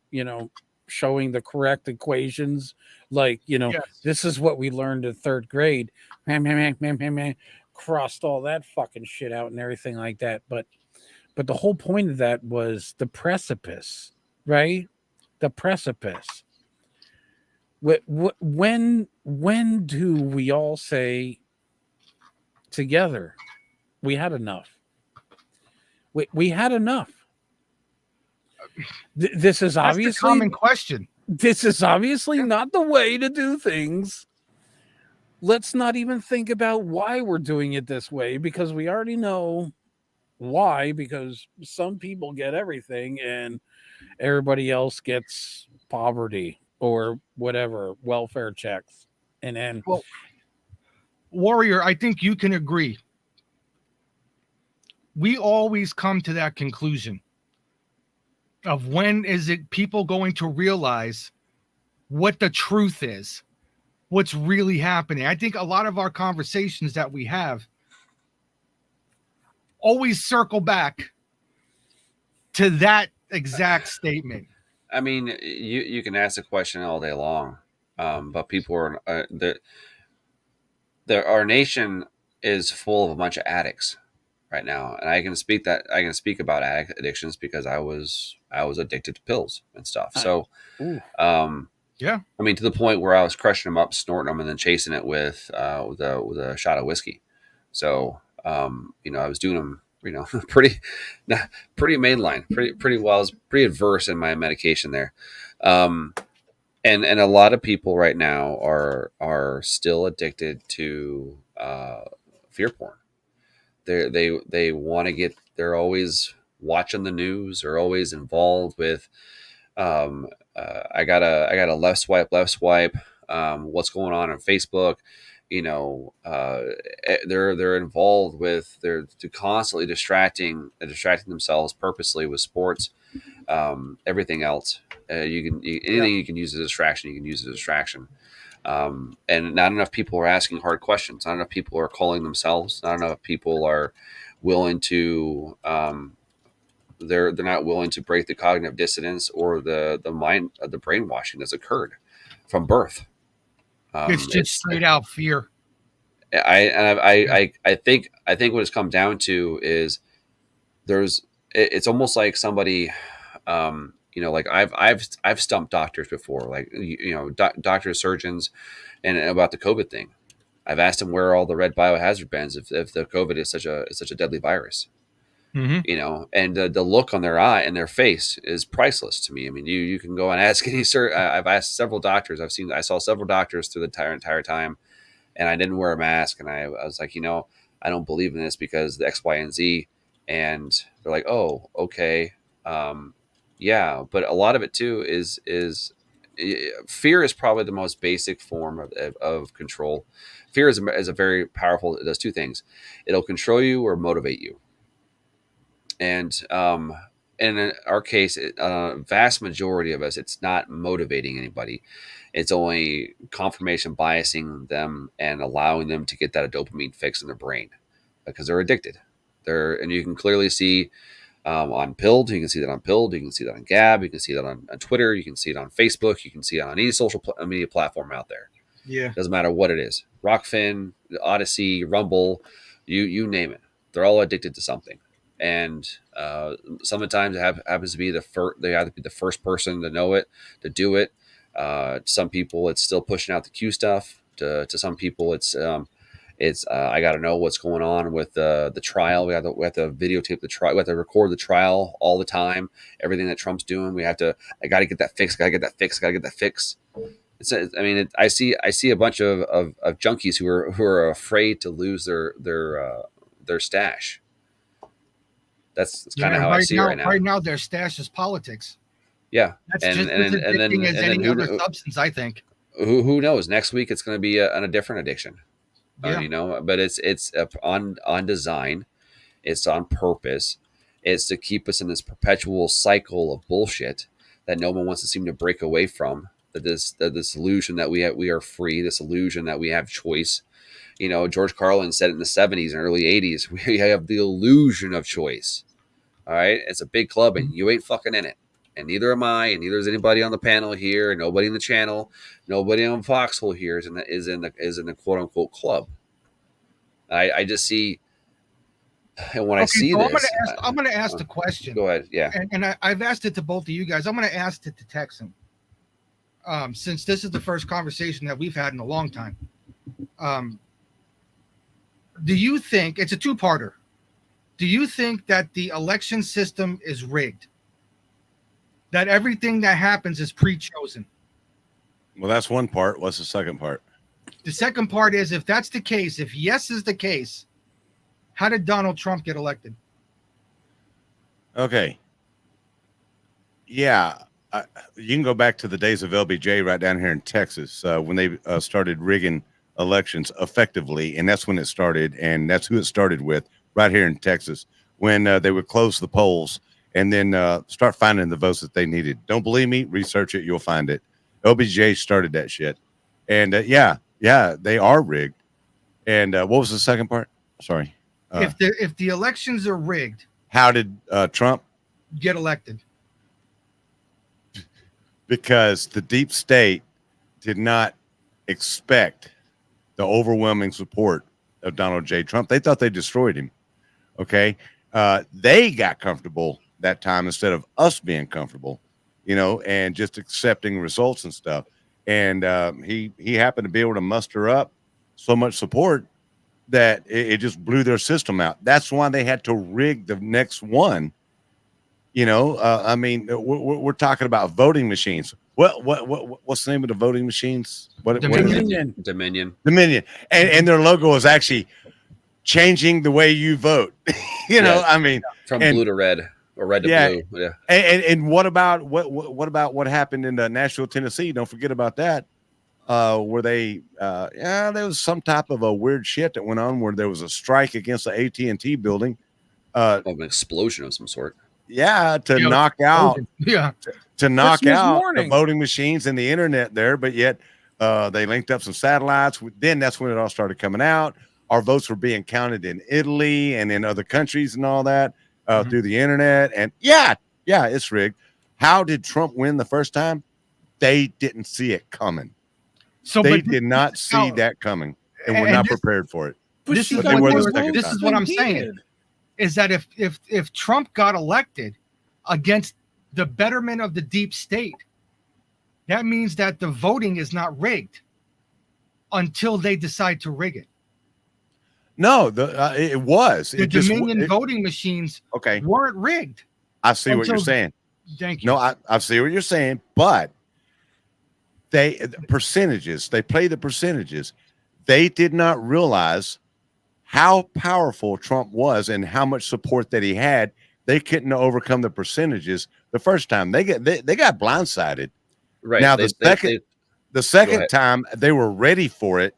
showing the correct equations, like, Yes. this is what we learned in third grade. Man, crossed all that fucking shit out and everything like that. But the whole point of that was the precipice, right? The precipice. When do we all say together, we had enough? We had enough. This is That's the obviously common question. this is obviously not the way to do things. Let's not even think about why we're doing it this way, because we already know why, because some people get everything and everybody else gets poverty or whatever, welfare checks. And then Warrior, I think you can agree. We always come to that conclusion of when is it people going to realize what the truth is, what's really happening. I think a lot of our conversations that we have always circle back to that exact statement. I mean, you can ask the question all day long, but people are our nation is full of a bunch of addicts right now, and I can speak about addictions because I was addicted to pills and stuff. So, Yeah. I mean, to the point where I was crushing them up, snorting them, and then chasing it with a shot of whiskey. So, I was doing them, pretty mainline, pretty well. I was pretty adverse in my medication there. And a lot of people right now are still addicted to fear porn. They want to get. They're always watching the news. They're always involved with. I got a left swipe. What's going on Facebook? They're involved with. They're constantly distracting themselves purposely with sports. Everything else, anything you can use as a distraction, you can use as a distraction. And not enough people are asking hard questions. Not enough people are calling themselves. Not enough people are willing to. They're not willing to break the cognitive dissonance or the brainwashing that's occurred from birth. It's just straight out fear. I think what it's come down to is it's almost like somebody, like I've stumped doctors before, like doctors, surgeons, and about the COVID thing. I've asked them where are all the red biohazard bins if the COVID is such a deadly virus. Mm-hmm. And the look on their eye and their face is priceless to me. I mean, you can go and ask any I've asked several doctors. I saw several doctors through the entire time, and I didn't wear a mask. And I was like, I don't believe in this because the X, Y, and Z. And they're like, oh, okay. Yeah. But a lot of it too is fear is probably the most basic form of control. Fear is a very powerful, it does two things. It'll control you or motivate you. And in our case, vast majority of us, it's not motivating anybody. It's only confirmation biasing them and allowing them to get that dopamine fix in their brain because they're addicted. And you can clearly see on Pilled, you can see that on Pilled, you can see that on Gab, you can see that on Twitter, you can see it on Facebook, you can see it on any social media platform out there. Yeah. Doesn't matter what it is. Rockfin, Odyssey, Rumble, you name it. They're all addicted to something. And sometimes it happens to be they have to be the first person to know it, to do it. Some people, it's still pushing out the Q stuff. To some people, it's I got to know what's going on with the trial. We have to videotape the trial. We have to record the trial all the time. Everything that Trump's doing, I got to get that fixed. Got to get that fixed. Got to get that fixed. I see a bunch of junkies who are afraid to lose their stash. That's kind of how I see it right now. Right now, their stash is politics. Yeah, That's just as addicting as any other substance, I think. Who knows? Next week it's going to be a different addiction. Yeah. But it's on design. It's on purpose. It's to keep us in this perpetual cycle of bullshit that no one wants to seem to break away from. This illusion that we are free. This illusion that we have choice. George Carlin said it in the 70s and early 80s. We have the illusion of choice. All right, it's a big club, and you ain't fucking in it. And neither am I, and neither is anybody on the panel here, and nobody in the channel, nobody on Foxhole here is in the quote unquote club. I just see, and when I see this, I'm going to ask the question. Go ahead, yeah. And I've asked it to both of you guys. I'm going to ask it to Texan, since this is the first conversation that we've had in a long time. Do you think it's a two-parter? Do you think that the election system is rigged? That everything that happens is pre-chosen? Well, that's one part. What's the second part? The second part is, if that's the case, if yes is the case, how did Donald Trump get elected? Okay. Yeah. You can go back to the days of LBJ right down here in Texas when they started rigging elections effectively, and that's when it started, and that's who it started with right here in Texas, when they would close the polls and then start finding the votes that they needed. Don't believe me? Research it. You'll find it. LBJ started that shit. And yeah, they are rigged. And what was the second part? Sorry. If the elections are rigged, how did Trump get elected? Because the deep state did not expect the overwhelming support of Donald J. Trump. They thought they destroyed him. Okay. They got comfortable that time instead of us being comfortable, and just accepting results and stuff. And he happened to be able to muster up so much support that it just blew their system out. That's why they had to rig the next one. We're talking about voting machines. What's the name of the voting machines? Dominion. And their logo is actually changing the way you vote. From blue to red or red to blue. Yeah. And what about what happened in Nashville, Tennessee? Don't forget about that. Where there was some type of a weird shit that went on where there was a strike against the AT&T building. An explosion of some sort. To knock out the voting machines and the internet there, but yet they linked up some satellites. Then that's when it all started coming out. Our votes were being counted in Italy and in other countries and all that through the internet. And it's rigged. How did Trump win the first time? They didn't see it coming. They did not see that coming, and we're not prepared for it. This is what I'm saying. Is that if Trump got elected against the betterment of the deep state, that means that the voting is not rigged until they decide to rig it. No, it was. The Dominion voting machines weren't rigged. I see what you're saying. Thank you. No, I see what you're saying, but they play the percentages. They did not realize how powerful Trump was and how much support that he had. They couldn't overcome the percentages the first time. They got blindsided. Right now, the second time they were ready for it.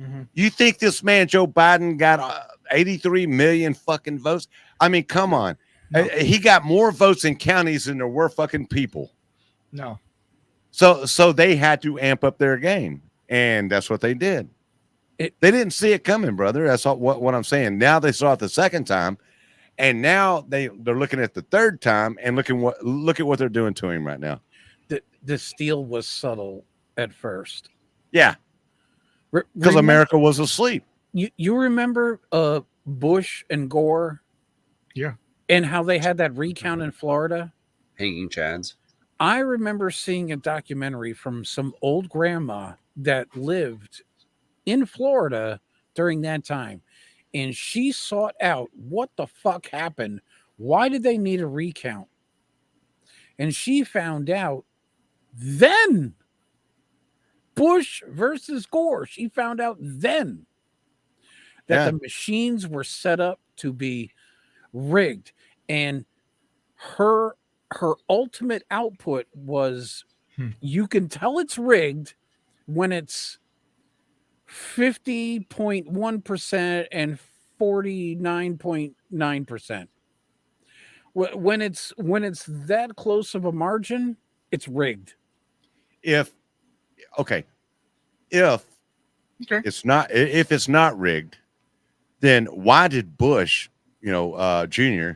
Mm-hmm. You think this man Joe Biden got 83 million fucking votes? I mean, come on. No. He got more votes in counties than there were fucking people. No. So they had to amp up their game, and that's what they did. They didn't see it coming, brother. That's all, what I'm saying. Now they saw it the second time, and now they're looking at the third time and look at what they're doing to him right now. The steal was subtle at first. Yeah, because America was asleep. You remember Bush and Gore? Yeah. And how they had that recount in Florida? Hanging chads. I remember seeing a documentary from some old grandma that lived in Florida during that time. And she sought out what the fuck happened. Why did they need a recount? And she found out then. Bush versus Gore. She found out then that the machines were set up to be rigged. And her ultimate output was you can tell it's rigged when it's 50.1% and 49.9%. When it's that close of a margin, it's rigged. If it's not rigged, then why did Bush, Jr.,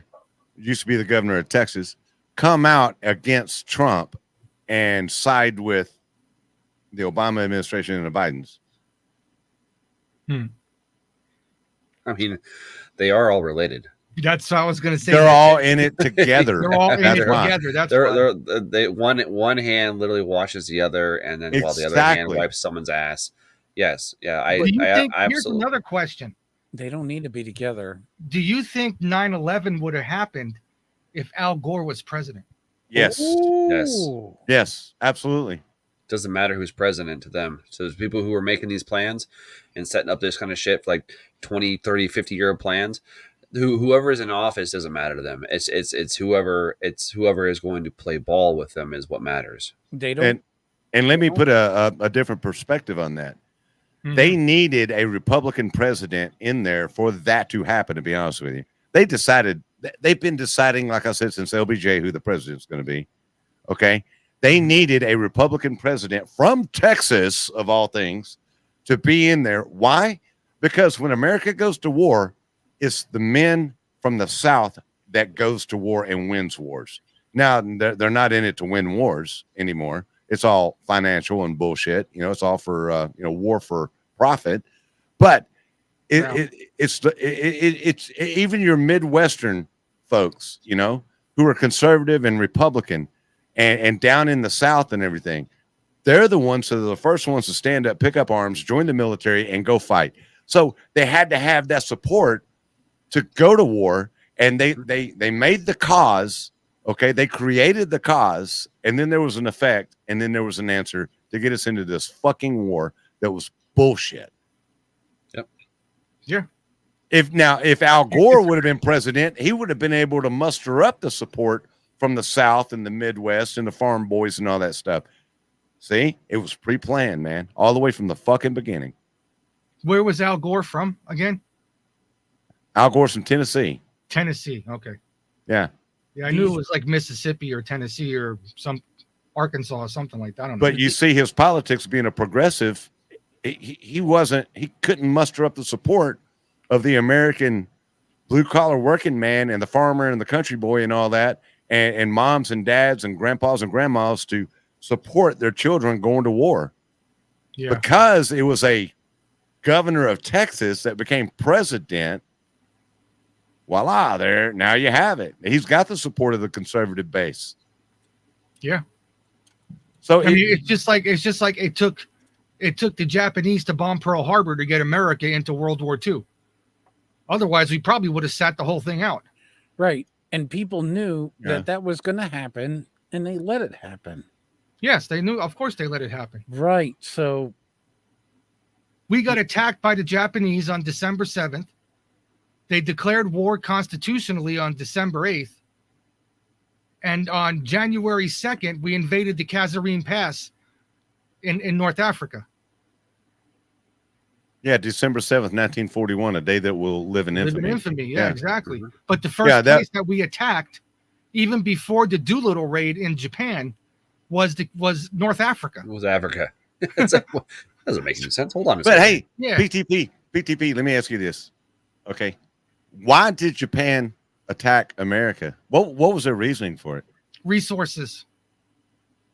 used to be the governor of Texas, come out against Trump and side with the Obama administration and the Bidens? I mean, they are all related. That's what I was going to say. They're all in it together. They're all in it why. together. That's why. They one hand literally washes the other, and then while the other hand wipes someone's ass. Yes, yeah. Here's Absolutely. another question. They don't need to be together. Do you think 9/11 would have happened if Al Gore was president? Yes. Ooh. Yes, absolutely. Doesn't matter who's president to them. So there's people who are making these plans and setting up this kind of shit for like 20, 30, 50-year plans. Whoever is in office doesn't matter to them. It's whoever is going to play ball with them is what matters. They don't. And let me put a different perspective on that. Mm-hmm. They needed a Republican president in there for that to happen, to be honest with you. They've been deciding, like I said, since LBJ, who the president's going to be. Okay. They needed a Republican president from Texas, of all things, to be in there. Why? Because when America goes to war, it's the men from the South that goes to war and wins wars. Now, they're not in it to win wars anymore. It's all financial and bullshit. It's all for, war for profit. But it's even your Midwestern folks, who are conservative and Republican and down in the South and everything. They're the ones that are the first ones to stand up, pick up arms, join the military, and go fight. So they had to have that support to go to war, and they made the cause. Okay, they created the cause, and then there was an effect, and then there was an answer to get us into this fucking war that was bullshit. Yep. Yeah. If Al Gore would have been president, he would have been able to muster up the support from the South and the Midwest and the farm boys and all that stuff. See, it was pre-planned, man, all the way from the fucking beginning. Where was Al Gore from again? Al Gore's from Tennessee. Tennessee. Okay. Yeah. Yeah, I knew it was like Mississippi or Tennessee or some Arkansas or something like that. I don't know. But you see his politics being a progressive, he couldn't muster up the support of the American blue-collar working man and the farmer and the country boy and all that, and moms and dads and grandpas and grandmas to support their children going to war. Yeah. Because it was a governor of Texas that became president. Voila, now you have it. He's got the support of the conservative base. Yeah. So it's just like it took the Japanese to bomb Pearl Harbor to get America into World War II. Otherwise, we probably would have sat the whole thing out. Right. And people knew that was going to happen, and they let it happen. Yes, they knew. Of course, they let it happen. Right. So we got attacked by the Japanese on December 7th. They declared war constitutionally on December 8th. And on January 2nd, we invaded the Kasserine Pass in North Africa. Yeah, December 7th, 1941, a day that will live in Live infamy. in infamy. Yeah, Yeah. exactly. Mhm. But the first Yeah, place that we attacked, even before the Doolittle raid in Japan, was North Africa. It was Africa. It's like, well, doesn't make any sense. Hold on a But second. hey, Yeah. PTP, let me ask you this. Okay. Why did Japan attack America? What was their reasoning for it? Resources.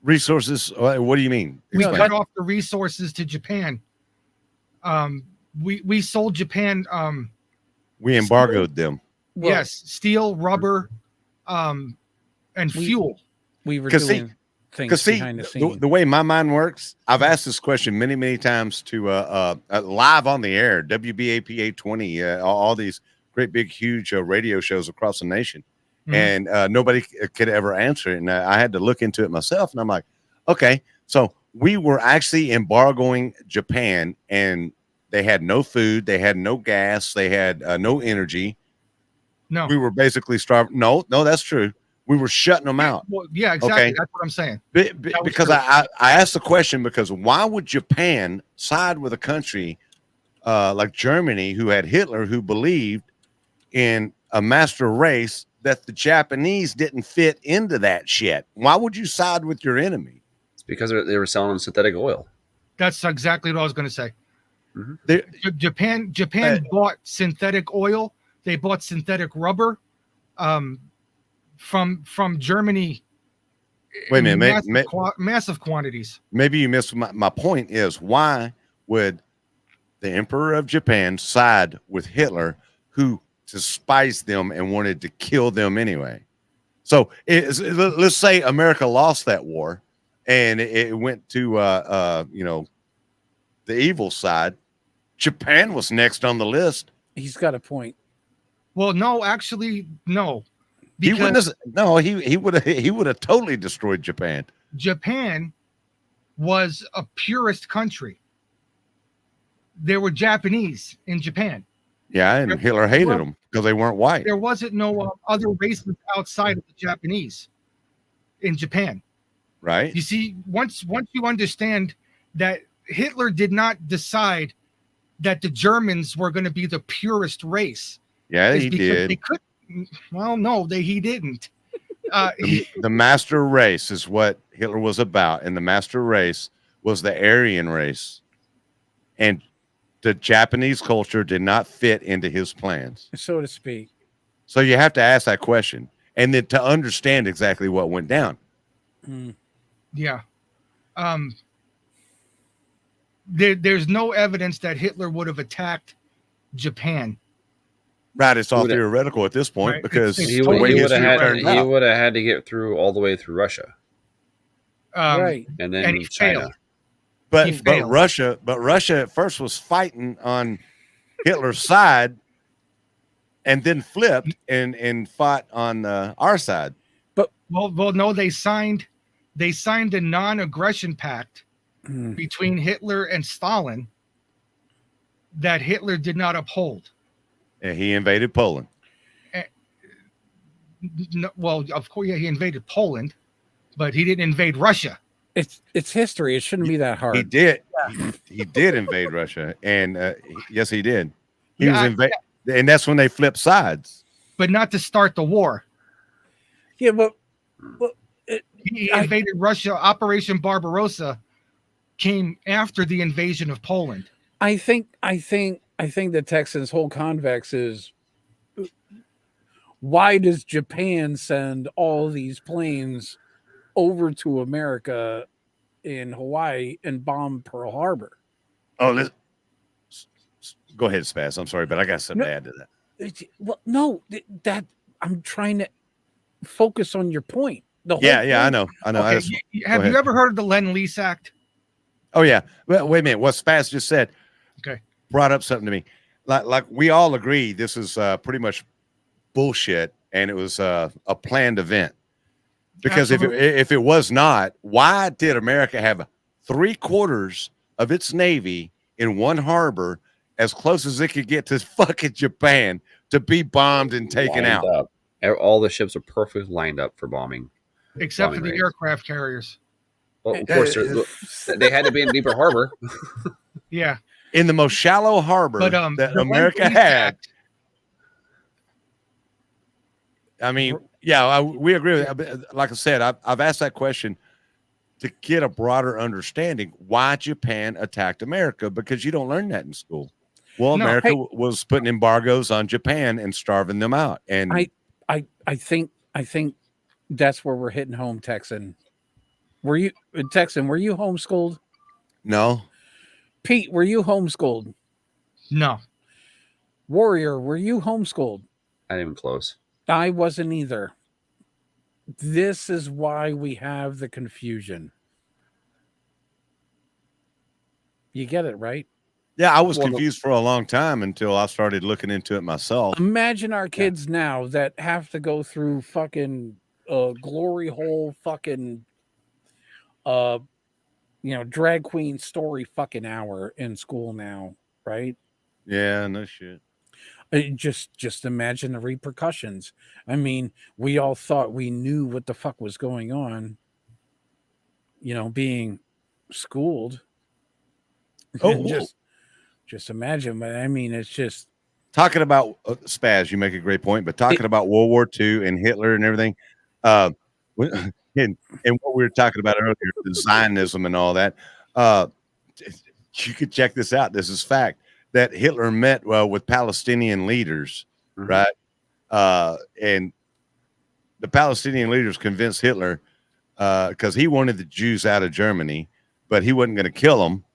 Resources? What do you mean? We No, Explain. cut off the resources to Japan. We sold Japan We embargoed them. Well, yes, steel, rubber, and We- fuel. we were 'Cause see- doing things Because see, behind the scenes. the way my mind works, I've asked this question many, many times to live on the air, WBAP 820, all these great, big, huge radio shows across the nation. Mhm. And nobody could ever answer it. And I had to look into it myself. And I'm like, okay, so we were actually embargoing Japan, and they had no food, they had no gas, they had no energy. No. We were basically starving. No, that's true. We were shutting them out. Well, yeah, exactly. Okay. That's what I'm saying. Be- was because true. I asked the question because why would Japan side with a country like Germany, who had Hitler, who believed in a master race, that the Japanese didn't fit into that shit? Why would you side with your enemy? It's because they were selling synthetic oil. That's exactly what I was going to say. They- Japan bought synthetic oil. They bought synthetic rubber from Germany. Wait a in minute, massive quantities. Maybe you missed my point. Is why would the Emperor of Japan side with Hitler, who despised them and wanted to kill them anyway? So let's say America lost that war and it went to the evil side. Japan was next on the list. He's got a point. Well, no, actually, no. He Because wouldn't have, no, he would have totally destroyed Japan. Japan was a purist country. There were Japanese in Japan. Yeah, and Hitler hated them because they weren't white. There wasn't no other races outside of the Japanese in Japan. Right? You see, once you understand that Hitler did not decide that the Germans were going to be the purest race. Yeah, is he because did. They could. Well, no, he didn't. The master race is what Hitler was about, and the master race was the Aryan race, and the Japanese culture did not fit into his plans. So to speak. So you have to ask that question, and then to understand exactly what went down. Mm. Yeah. There's no evidence that Hitler would have attacked Japan. Right, it's all Would've- theoretical at this point Right, because it's He the would way have history turned out. had to get through all the way through Russia Right. and then And he China. failed. He But failed. Russia at first was fighting on Hitler's side, and then flipped and fought on our side. Well, no, they signed a non-aggression pact Mm. between Hitler and Stalin that Hitler did not uphold. And he invaded Poland. No, well, of course, yeah, he invaded Poland, but he didn't invade Russia. It's history. It shouldn't be that hard. He did. He did invade Russia, and yes, he did. He Yeah, was and that's when they flipped sides. But not to start the war. Yeah, but He I- invaded Russia. Operation Barbarossa came after the invasion of Poland. I think the Texans' whole convex is, why does Japan send all these planes over to America in Hawaii and bomb Pearl Harbor? Oh, go ahead, Spaz. I'm sorry, but I got something to add to that. Well, no, that I'm trying to focus on your point. The whole Yeah, I point- know. Okay, have ahead. you ever heard of the Lend-Lease Act? Oh yeah. Well, wait a minute. What Spaz just said, Okay. brought up something to me. Like we all agree, this is pretty much bullshit, and it was a planned event. Because if it was not, why did America have 3/4 of its navy in one harbor, as close as it could get to fucking Japan, to be bombed and taken Lined out? up. All the ships are perfectly lined up for bombing. Except for the Bombing aircraft carriers. Well, of course, they had to be in deeper harbor. Yeah. in the most shallow harbor But that the America Lend-Lease had. Act- America Lend-Lease had. Act- I mean, yeah, we agree with that. But like I said, I've asked that question to get a broader understanding why Japan attacked America, because you don't learn that in school. Well, No. America Hey. was putting embargoes on Japan and starving them out. And I think that's where we're hitting home, Texan. Were you homeschooled? no, Pete, were you homeschooled? No. Warrior, were you homeschooled? Not even close. I wasn't either. This is why we have the confusion. You get it, right? yeah, I was Well, confused for a long time until I started looking into it myself. Imagine our kids now that have to go through fucking glory hole fucking drag queen story fucking hour in school now, right? Yeah, no shit. Just imagine the repercussions. I mean, we all thought we knew what the fuck was going on, being schooled. Oh, And just imagine. But I mean, it's just talking about Spaz, you make a great point, but talking about World War II and Hitler and everything, and what we were talking about earlier, the Zionism and all that, you could check this out. This is fact that Hitler met with Palestinian leaders, right? And the Palestinian leaders convinced Hitler because he wanted the Jews out of Germany, but he wasn't going to kill them.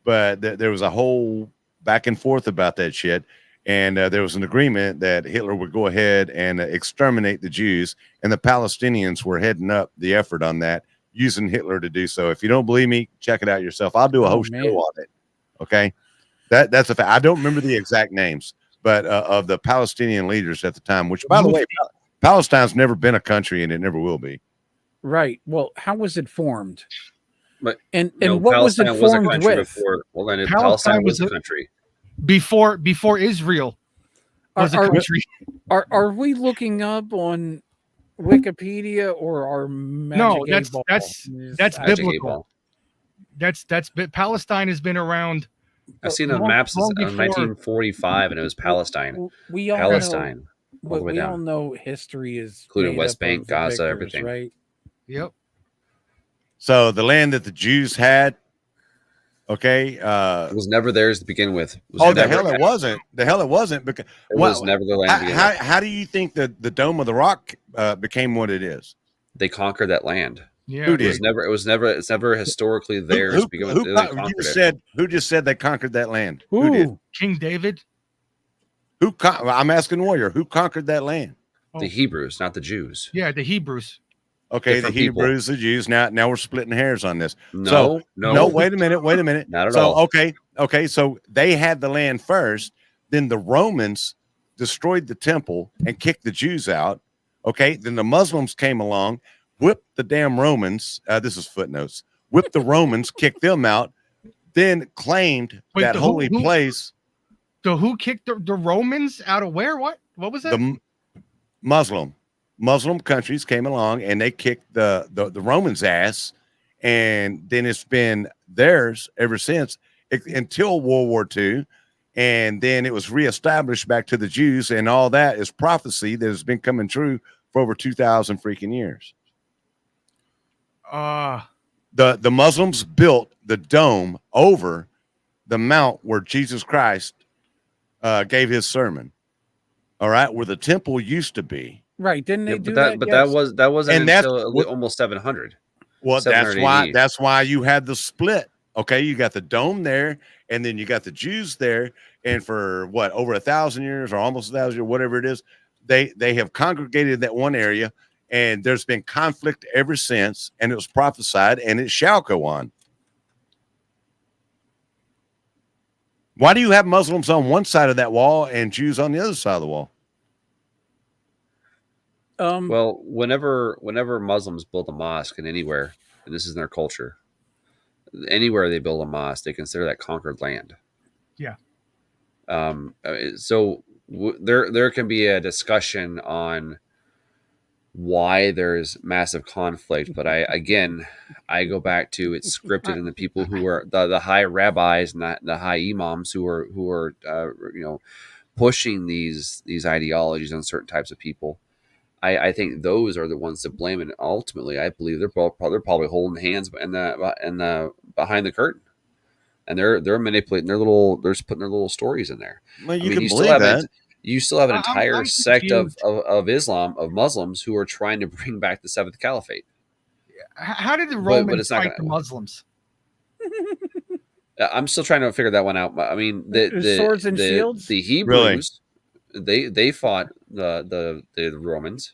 But there was a whole back and forth about that shit. And there was an agreement that Hitler would go ahead and exterminate the Jews, and the Palestinians were heading up the effort on that, using Hitler to do so. If you don't believe me, check it out yourself. I'll do a whole show on it. Okay, that's a fact. I don't remember the exact names, but of the Palestinian leaders at the time. Which, by the way, Palestine's never been a country, and it never will be. right. Well, how was it formed? But and what was it formed with? Before, well, then Palestine Palestine was was a country. Before Israel was a country. Are we looking up on Wikipedia or our No, that's Magic biblical. That's Palestine has been around. I've seen the maps of 1945, and it was Palestine. We all Palestine. Know, all the way we down. all know history is including West Bank, Gaza, everything. Right? Yep. So the land that the Jews had, okay, it was never theirs to begin with. The hell it wasn't. The hell it wasn't, because it was never their land to begin with. How do you think that the Dome of the Rock became what it is? They conquered that land. Yeah, who did? It's never historically theirs. Who just said they conquered that land? Ooh. Who did? King David. I'm asking Warrior. Who conquered that land? The Hebrews, not the Jews. Yeah, the Hebrews. Okay, Different the Hebrews, the Jews. Now we're splitting hairs on this. No. Wait a minute. Not at all. Okay. So they had the land first. Then the Romans destroyed the temple and kicked the Jews out. Okay. Then the Muslims came along, whipped the damn Romans. This is footnotes. Whipped the Romans, kicked them out, then claimed that holy place. So who kicked the Romans out of where? What was that? The Muslim countries came along and they kicked the Romans' ass, and then it's been theirs ever since until World War II, and then it was reestablished back to the Jews, and all that is prophecy that has been coming true for over 2,000 freaking years. The Muslims built the dome over the mount where Jesus Christ gave his sermon. All right, where the temple used to be. Right? Didn't they do that? But yes. that wasn't and until almost 700. Well, that's why you had the split. Okay, you got the dome there, and then you got the Jews there, and for what, over 1,000 years or almost 1,000 years, whatever it is, they have congregated that one area, and there's been conflict ever since, and it was prophesied, and it shall go on. Why do you have Muslims on one side of that wall and Jews on the other side of the wall? Well, whenever Muslims build a mosque in anywhere, and this is in their culture, anywhere they build a mosque, they consider that conquered land. Yeah. So there can be a discussion on why there's massive conflict. But I go back to it's scripted, and the people who are the high rabbis and the high imams who are pushing these ideologies on certain types of people. I think those are the ones to blame, and ultimately, I believe they're probably holding hands and the behind the curtain, and they're manipulating they're just putting their little stories in there. Well, you I mean, can you believe still have that. you still have an I'm entire sect of confused. Muslims who are trying to bring back the seventh caliphate. How did the But Romans it's not fight the gonna. Muslims? I'm still trying to figure that one out. I mean, Swords and shields? the Hebrews, they fought the Romans.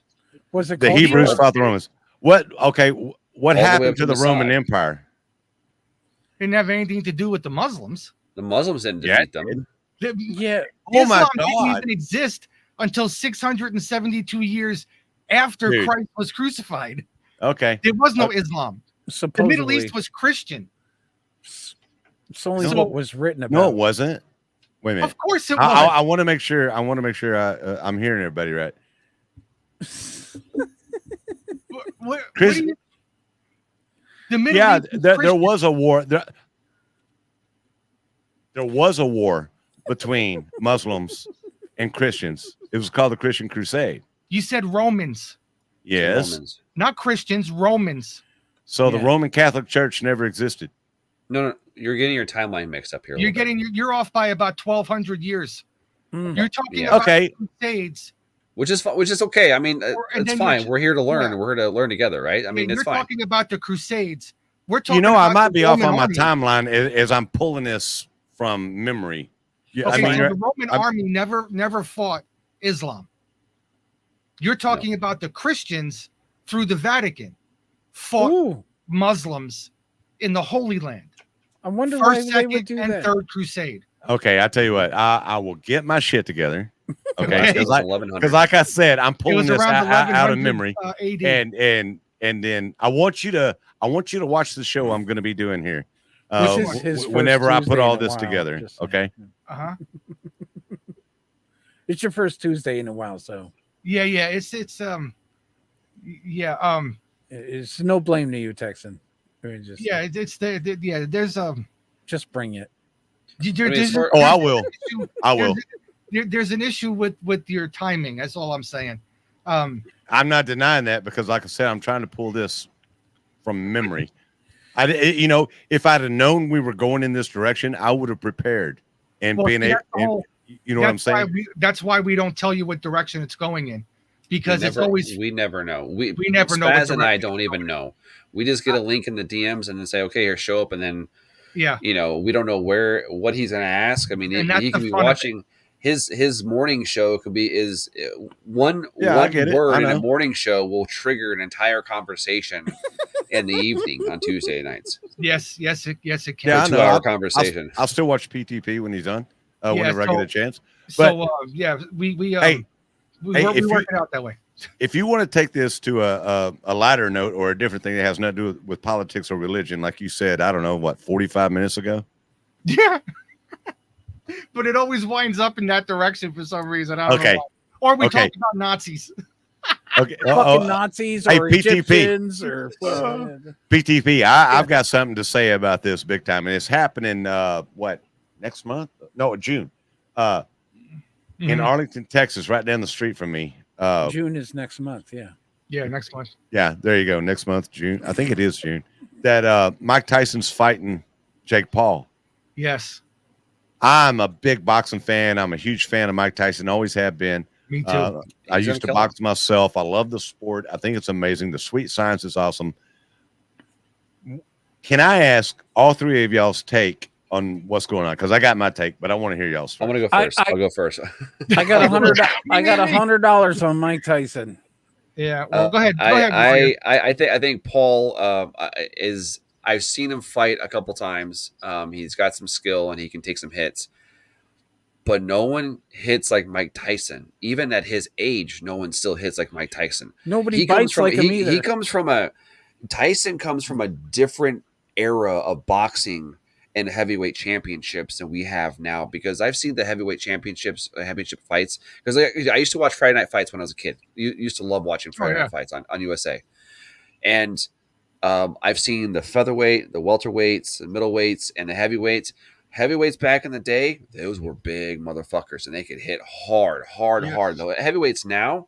Was it The culture? Hebrews fought the Romans. What? Okay. What All the way up happened to to the Roman Mossad. Empire? Didn't have anything to do with the Muslims. The Muslims didn't Yeah, defeat them. Yeah. Oh my Islam didn't God. even exist until 672 years after Dude. Christ was crucified. Okay. There was no Islam. The Supposedly. Middle East was Christian. It's only No. what was written about. No, it wasn't. Wait a minute. Of course it was. I want to make sure. I want to make sure I'm hearing everybody right. What Chris- do you, the Middle Yeah, East was there Christian. was a war. There was a war between Muslims and Christians. It was called the Christian Crusade. You said Romans, Yes. Romans. not Christians, Romans. So the Yeah. Roman Catholic Church never existed. No, you're getting your timeline mixed up here. You're off by about 1,200 years. Mm. You're talking Yeah. about Okay. Crusades. which is okay. I mean, and it's then fine. you're- We're here to learn. yeah. And we're here to learn together, right? I mean, and it's you're fine. talking about the Crusades. We're talking. You know, I about might the be off Roman on my army. timeline as I'm pulling this from memory. Yeah, Okay, I mean, so the Roman I'm- army never fought Islam. You're talking about the Christians through the Vatican fought Ooh, Muslims in the Holy Land. I wonder why First, they would second, do and that. third Crusade. okay, I tell you what, I will get my shit together. Okay, Okay. because 1100. like I said, I'm It pulling was this around out of 1100 memory, AD. and then I want you to watch the show I'm going to be doing here. Which is his first Whenever I put Tuesday all in a this while, together, just saying. okay? Uh-huh. It's your first Tuesday in a while, so Yeah. It's it's no blame to you, Texan. Just, there's just bring it. Oh, I will. I will. There's an issue with your timing. That's all I'm saying. I'm not denying that because, like I said, I'm trying to pull this from memory. If I'd have known we were going in this direction, I would have prepared and Well, been see, able. that's the whole- You know what I'm That's why saying? that's why we don't tell you what direction it's going in, because it's always we never know. We never know what Spaz and I direction don't it's even going. know. We just get a link in the DMs and then say, okay, here, show up, and then yeah. we don't know what he's going to ask. I mean, And that's he can the be fun of it. watching his morning show could be one I get it. word I in a know. morning show will trigger an entire conversation in the evening on Tuesday nights. Yes, it can. Yeah, I a know. 2-hour I'll- conversation. I'll still watch PTP when he's done. Whenever I so- get a chance. So we Hey, work if it out that way. If you want to take this to a lighter note or a different thing that has nothing to do with politics or religion, like you said, I don't know, 45 minutes ago? Yeah. But it always winds up in that direction for some reason. I don't Okay. know why. Or we Okay. talk about Nazis. Okay. Fucking Nazis hey, or PTP. Egyptians or PTP, I've got something to say about this big time. And it's happening, next month? No, June. In Mhm. Arlington, Texas, right down the street from me. June is next month. Yeah. Yeah, next one. Yeah, there you go. Next month, June. I think it is June. That Mike Tyson's fighting Jake Paul. Yes, I'm a big boxing fan. I'm a huge fan of Mike Tyson. Always have been. me too. I He's used to gonna kill box myself. I love the sport. I think it's amazing. The sweet science is awesome. Can I ask all three of y'all's take on what's going on? Because I got my take, but I want to hear y'all's. I'm First. going to go first. I'll go first. I got $100 on Mike Tyson. Yeah. Well, go ahead. Go ahead. I think Paul is. I've seen him fight a couple times. He's got some skill and he can take some hits, but no one hits like Mike Tyson. Even at his age, no one still hits like Mike Tyson. Nobody bites like him either. Tyson comes from a different era of boxing, in heavyweight championships than we have now, because I've seen the heavyweight championships, championship fights. Because I used to watch Friday Night Fights when I was a kid. Used to love watching Friday Night Fights on USA. And I've seen the featherweight, the welterweights, the middleweights, and the heavyweights. Heavyweights back in the day, those were big motherfuckers, and they could hit hard. The heavyweights now,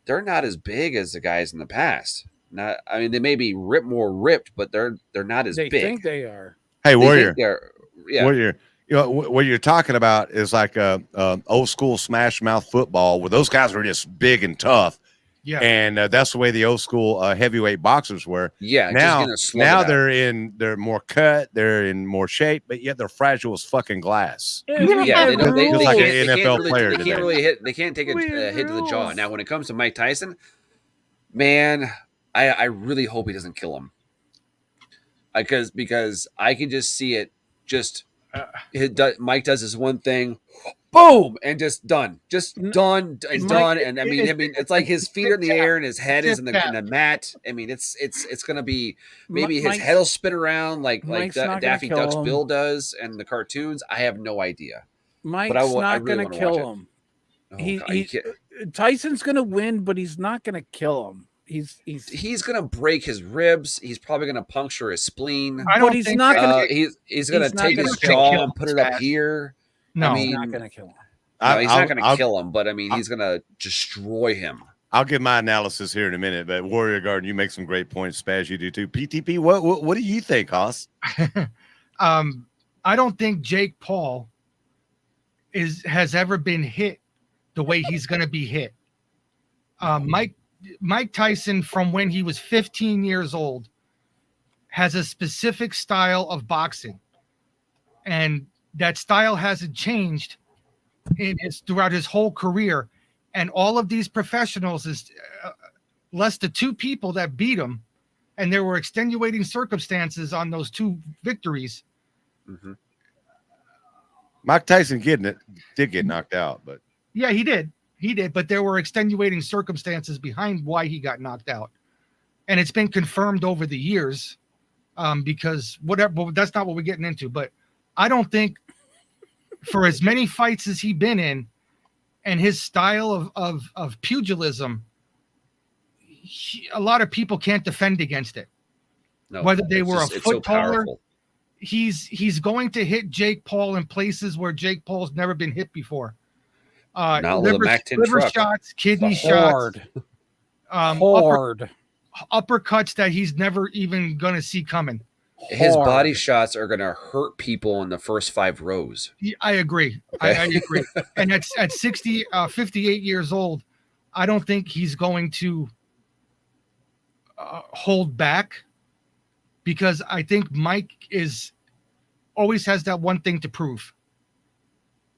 they're not as big as the guys in the past. Not, I mean, they may be more ripped, but they're not as They big. think they are. Hey, They Warrior. think they're- yeah. Warrior. You know, what you're talking about is like a old school smash mouth football where those guys were just big and tough. Yeah. And that's the way the old school heavyweight boxers were. Yeah, just Now, gonna slug it out. they're more cut, they're in more shape, but yet they're fragile as fucking glass. Yeah, they don't. They, Just they like can't, an they NFL can't really, player They today. can't really hit. They can't take a hit to the jaw. Now, when it comes to Mike Tyson, man, I really hope he doesn't kill him. Because I can just see it. Just Mike does this one thing, boom, and just done, done. And I mean, it's like his feet are in the air and his head is in the mat. I mean, it's gonna be maybe his head will spin around like Daffy Duck's Bill does and the cartoons. I have no idea. Mike's I not really going to wanna kill watch him. Oh, Tyson's going to win, but he's not going to kill him. He's gonna break his ribs. He's probably gonna puncture his spleen. But he's not going to. He's gonna he's not take gonna his kill jaw him. and put it up here. No, I mean, He's not going to kill him. No, he's not gonna I'll- kill him, but I mean, he's gonna destroy him. I'll give my analysis here in a minute, but Warrior Garden, you make some great points. Spaz, you do too. PTP, what do you think, Hoss? I don't think Jake Paul has ever been hit the way he's going to be hit. Mike Tyson, from when he was 15 years old, has a specific style of boxing, and that style hasn't changed throughout his whole career. And all of these professionals is less than two people that beat him, and there were extenuating circumstances on those two victories. Mm-hmm. Mike Tyson did get knocked out, but Yeah, he did, but there were extenuating circumstances behind why he got knocked out, and it's been confirmed over the years. Because whatever, that's not what we're getting into. But I don't think, for as many fights as he's been in, and his style of pugilism, a lot of people can't defend against it. No, Whether they it's were just- a it's so foot taller, powerful. he's going to hit Jake Paul in places where Jake Paul's never been hit before. Not with a Mac 10 liver truck. shots, kidney shots, Hard. uppercuts that he's never even going to see coming. His Hard. body shots are gonna hurt people in the first 5 rows. I agree. I agree. And at 58 years old, I don't think he's going to hold back, because I think Mike always has that one thing to prove.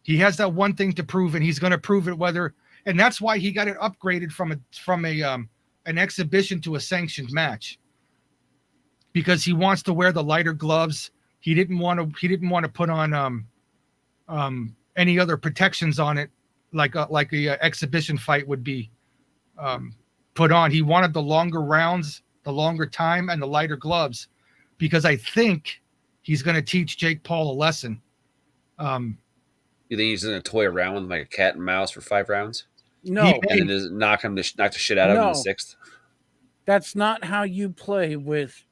He has that one thing to prove, and he's going to prove it and that's why he got it upgraded from an exhibition to a sanctioned match, because he wants to wear the lighter gloves. He didn't want to put on any other protections on it, like a exhibition fight would be put on. He wanted the longer rounds, the longer time, and the lighter gloves, because I think he's going to teach Jake Paul a lesson. You think he's gonna toy around with like a cat and mouse for 5 rounds, No, He- and then just knock the shit out of him in No. the 6th? that's not how you play with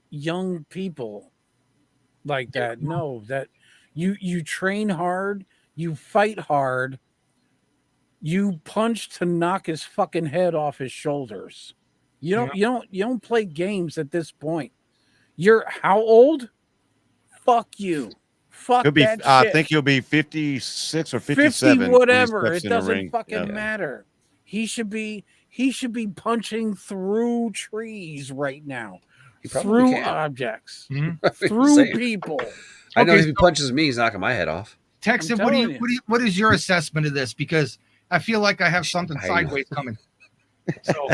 young people like that. No, that you train hard, you fight hard, you punch to knock his fucking head off his shoulders. You don't play games at this point. You're how old? Fuck you. Fuck he'll be. that I shit. think he'll be 56 or 57. 50 when he whatever. steps It in the doesn't ring. fucking Yeah. matter. He should be punching through trees right now. He probably Through can. objects. Mhm. Through Saying. people. I know Okay, if he punches me, he's knocking my head off. Texan, I'm telling what is your assessment of this? Because I feel like I have something I- sideways coming. So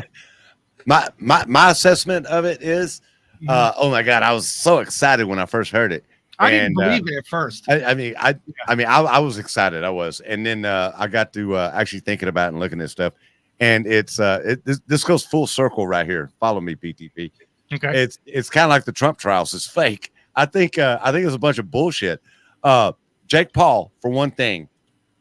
My assessment of it is, oh my god, I was so excited when I first heard it. I didn't and, believe it at first. I was excited. I was, and then I got to actually thinking about it and looking at stuff, and this goes full circle right here. Follow me, PTP. Okay. It's kind of like the Trump trials is fake. I think it's a bunch of bullshit. Jake Paul, for one thing,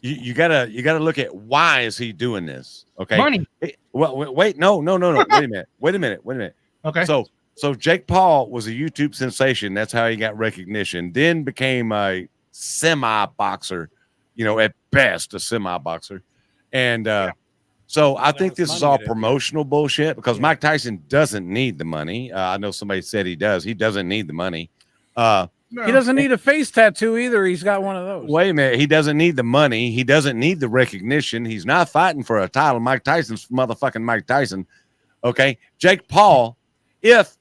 you gotta look at why is he doing this? Okay, Money. Well, wait, no. Wait a minute. Okay. So Jake Paul was a YouTube sensation. That's how he got recognition. Then became a semi boxer, at best a semi boxer, and so I think this is all promotional bullshit because Mike Tyson doesn't need the money. I know somebody said he does. He doesn't need the money. He doesn't need a face tattoo either. He's got one of those. Wait a minute. He doesn't need the money. He doesn't need the recognition. He's not fighting for a title. Mike Tyson's motherfucking Mike Tyson. Okay. Jake Paul, if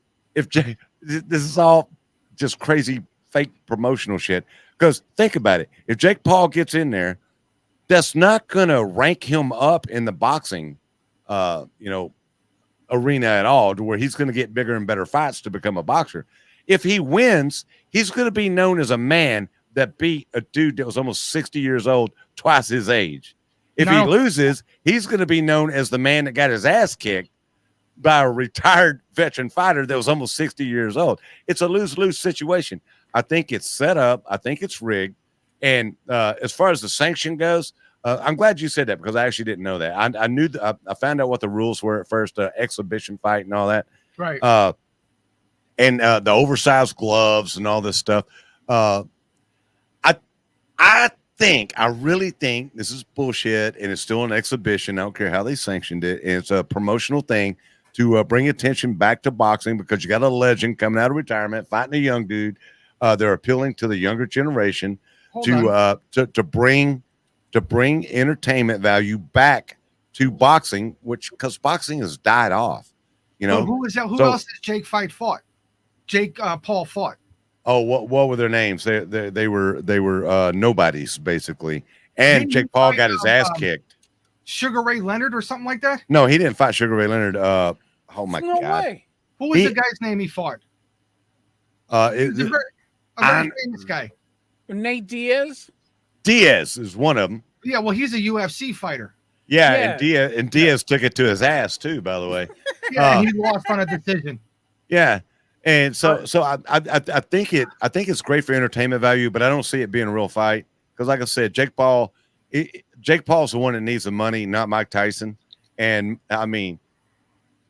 Jake, this is all just crazy fake promotional shit. Because think about it. If Jake Paul gets in there, that's not going to rank him up in the boxing, arena at all to where he's going to get bigger and better fights to become a boxer. If he wins, he's going to be known as a man that beat a dude that was almost 60 years old, twice his age. If he loses, he's going to be known as the man that got his ass kicked by a retired veteran fighter that was almost 60 years old. It's a lose-lose situation. I think it's set up. I think it's rigged. And as far as the sanction goes, I'm glad you said that because I actually didn't know that. I knew I found out what the rules were at first, exhibition fight and all that. Right. And the oversized gloves and all this stuff. I really think this is bullshit, and it's still an exhibition. I don't care how they sanctioned it. And it's a promotional thing to bring attention back to boxing because you got a legend coming out of retirement, fighting a young dude. They're appealing to the younger generation to bring entertainment value back to boxing, because boxing has died off. Who is that? Who else has Jake fought? Jake Paul fought. Oh, what were their names? They were nobodies basically. And Jake Paul got his ass kicked. Sugar Ray Leonard or something like that? No, he didn't fight Sugar Ray Leonard. Oh my God. Way. Who was the guy's name he fought? He's a very famous guy. Nate Diaz? Diaz is one of them. Yeah, well, he's a UFC fighter. Yeah. And Diaz took it to his ass too, by the way. Yeah, he lost on a decision. Yeah. And so I think it's great for entertainment value, but I don't see it being a real fight because, like I said, Jake Paul's the one that needs the money, not Mike Tyson. And I mean,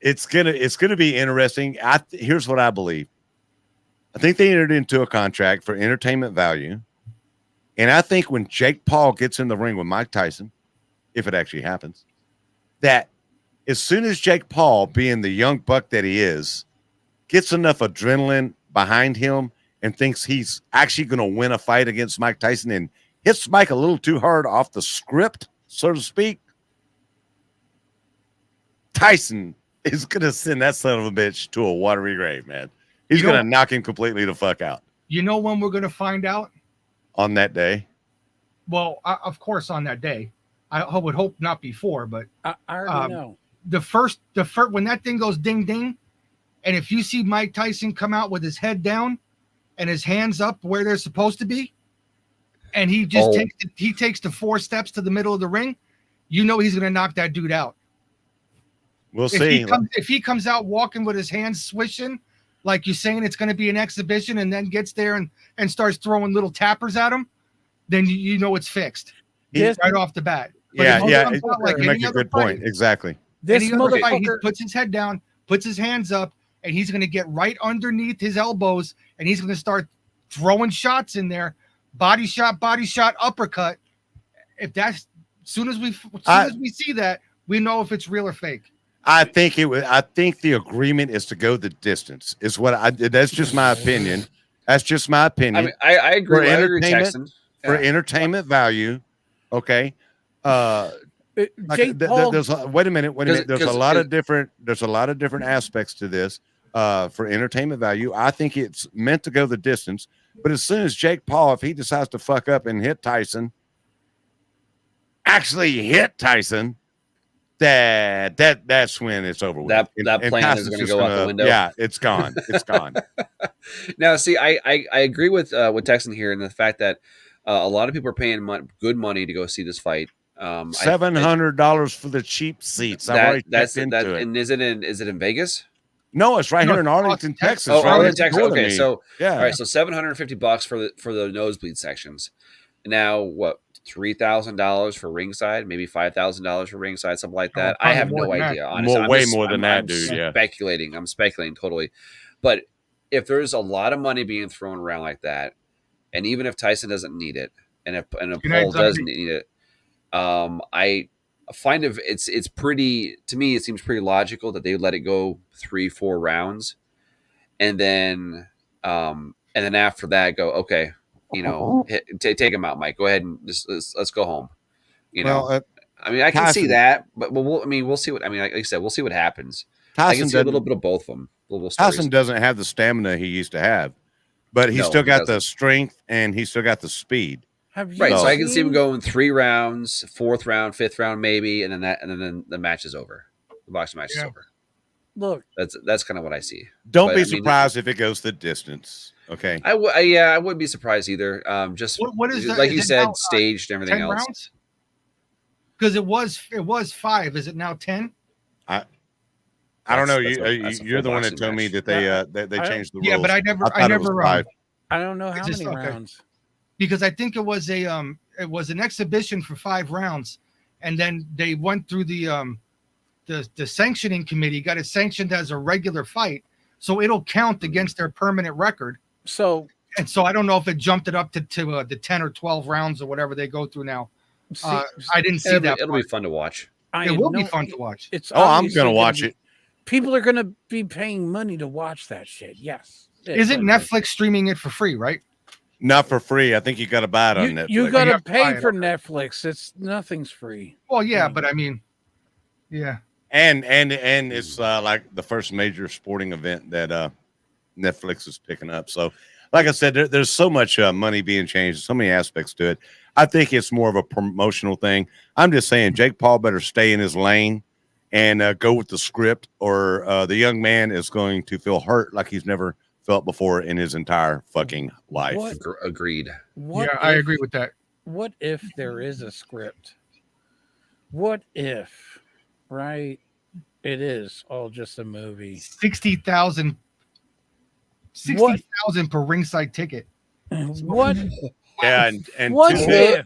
it's gonna be interesting. Here's what I believe. I think they entered into a contract for entertainment value, and I think when Jake Paul gets in the ring with Mike Tyson, if it actually happens, that as soon as Jake Paul, being the young buck that he is, gets enough adrenaline behind him and thinks he's actually going to win a fight against Mike Tyson and hits Mike a little too hard off the script, so to speak, Tyson is going to send that son of a bitch to a watery grave, man. He's going to knock him completely the fuck out. You know when we're going to find out? On that day? Well, of course on that day. I would hope not before, but I already know. The first when that thing goes ding ding, and if you see Mike Tyson come out with his head down and his hands up where they're supposed to be, and he just takes the 4 steps to the middle of the ring, you know he's going to knock that dude out. We'll see. If he comes out walking with his hands swishing, like you're saying it's going to be an exhibition, and then gets there and starts throwing little tappers at him, then you know it's fixed right off the bat. But yeah. Like make a good point. Exactly. This motherfucker, he puts his head down, puts his hands up, and he's going to get right underneath his elbows, and he's going to start throwing shots in there, body shot, uppercut. If that's as soon as we see that, we know if it's real or fake. I think the agreement is to go the distance. Is what that's just my opinion. That's just my opinion. I mean, I agree. For I agree with Jackson. For entertainment value, okay. Wait a minute. There's a lot of different aspects to this. For entertainment value, I think it's meant to go the distance. But as soon as Jake Paul, if he decides to fuck up and hit Tyson, that's when it's over with. That plan is going to go out the window. Yeah, it's gone. It's gone. Now, see, I agree with Texan here in the fact that a lot of people are paying good money to go see this fight. $700 for the cheap seats. I've already checked into it. And is it in Vegas? No, it's right No, here in it's Arlington, Austin, Texas. Texas. Oh, right Arlington, next Texas. door to Okay, me. so yeah, all right, so $750 for the nosebleed sections. Now what? $3,000 for ringside, maybe $5,000 for ringside, something like Oh, that. I probably have more no than that. idea. Honestly, way more than that, dude. Yeah. speculating. I'm speculating totally. But if there's a lot of money being thrown around like that, and even if Tyson doesn't need it, and if Good Paul night, does Zombie. need it, I find it's pretty, to me it seems pretty logical that they let it go 3-4 rounds, and then after that go, okay, take him out, Mike, go ahead and let's go home, well, I mean, I can see Tyson- that, but we'll see what, I mean, like I said, we'll see what happens. I Tyson can see a little doesn't. bit of both of them, little stories. Tyson doesn't have the stamina he used to have, but he's No, still he got the doesn't. strength and he's still got the speed. Have you Right, so I can seen- see him going 3 rounds, 4th round, 5th round, maybe, and then the match is over. The boxing match is Yeah. over. Look, That's kind of what I see. Don't But, be I mean, surprised if it goes the distance. Okay. I wouldn't be surprised either. Just What is like is you it said, now, staged and everything 10 else. rounds? Because it was 5. Is it now 10? I don't know. That's a You're the full one that boxing told me match. that they I- changed the rules. Yeah, but I never thought it was 5. I don't know how It's many just- okay. rounds. because I think it was an exhibition for 5 rounds, and then they went through the sanctioning committee, got it sanctioned as a regular fight, so it'll count against their permanent record. So And so I don't know if it jumped it up to the 10 or 12 rounds or whatever they go through now. see, I didn't see that. It'll be fun to watch. I It will be know- fun to watch. It's Oh, I'm obviously gonna watch be- it. People are gonna be paying money to watch that shit. Yes. Isn't But- Netflix streaming it for free, right? Not for free. I think you got to buy it on You, Netflix. you You gotta have to buy pay it, for okay. Netflix. It's nothing's free. Well, yeah, Mm. but I mean, yeah. and it's like the first major sporting event that Netflix is picking up. So, like I said, there's so much money being changed, so many aspects to it. I think it's more of a promotional thing. I'm just saying, Jake Paul better stay in his lane and go with the script, or the young man is going to feel hurt like he's never felt before in his entire fucking life. What? Agreed. What Yeah, I if- agree with that. What if there is a script? What if, right? It is all just a movie. 60,000 per ringside ticket. What? Yeah, and What $2 if?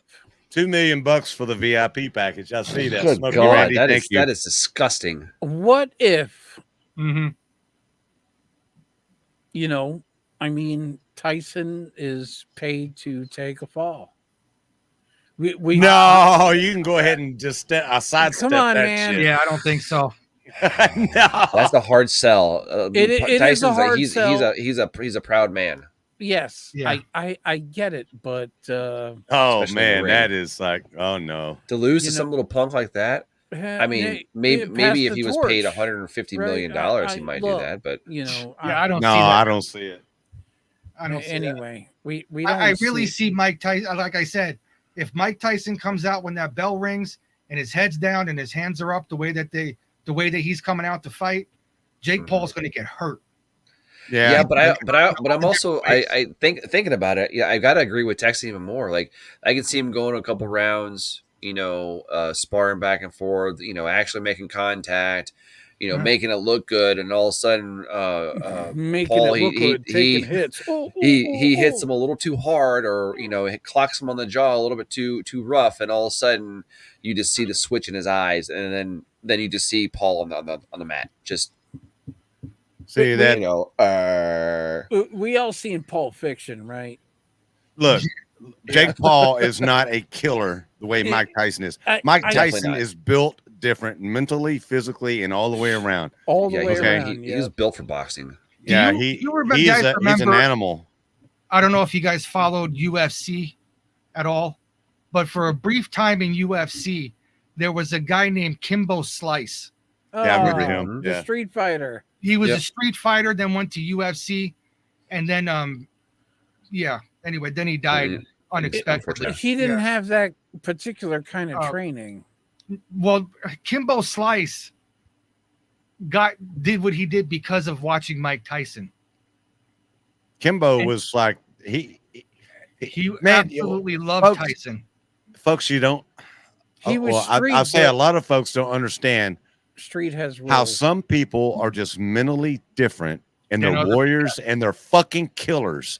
$2 million for the VIP package. I see that. Good Smokey God, Randy, that thank is you. that is disgusting. What if? Mm-hmm. You know, I mean, Tyson is paid to take a fall. We No, you can go ahead and just sidestep Come on, that man. shit. Yeah, I don't think so. No. That's a hard sell. It is a Tyson's hard he's sell. he's a proud man. yes, Yeah. I get it, but Oh Especially in the man, ring. that is like, oh no. To lose You to know- some little punk like that. I mean, hey, maybe pass maybe if the he was torch, paid $150 million, right? he might look, do that. But you know, Yeah, I don't No, see that. I don't see it. I don't see that. anyway, we don't. I really see Mike Tyson. Like I said, if Mike Tyson comes out when that bell rings and his head's down and his hands are up the way that he's coming out to fight, Jake Mhm. Paul's going to get hurt. Yeah. but I'm also I thinking about it. Yeah, I gotta agree with Texas even more. Like I can see him going a couple rounds, sparring back and forth, actually making contact, Yeah. making it look good, and all of a sudden, making Paul, it look good, taking hits. he hits him a little too hard, or it clocks him on the jaw a little bit too rough, and all of a sudden you just see the switch in his eyes, and then you just see Paul on the mat, just See that? We all seen Pulp Fiction, right? Look, Jake Paul is not a killer the way Mike Tyson is. Mike Definitely Tyson not. is built different mentally, physically, and all the way around. All the Yeah, way he's, around. he was built for boxing. Yeah, you- he, you remember- he's, guys he's remember- an animal. I don't know if you guys followed UFC at all, but for a brief time in UFC, there was a guy named Kimbo Slice. Yeah, I remember Oh, him. The Yeah. Street Fighter. He was Yep. a street fighter, then went to UFC, and then anyway, then he died Mhm. unexpectedly. Unfortunate. He didn't Yeah. have that particular kind of Uh, training. Well, Kimbo Slice did what he did because of watching Mike Tyson. Kimbo was like he He Man, absolutely loved folks- Tyson. folks, you don't. He was street, I'll say a but- lot of folks don't understand Street has rules. how some people are just mentally different, and You they're know, warriors and they're fucking killers.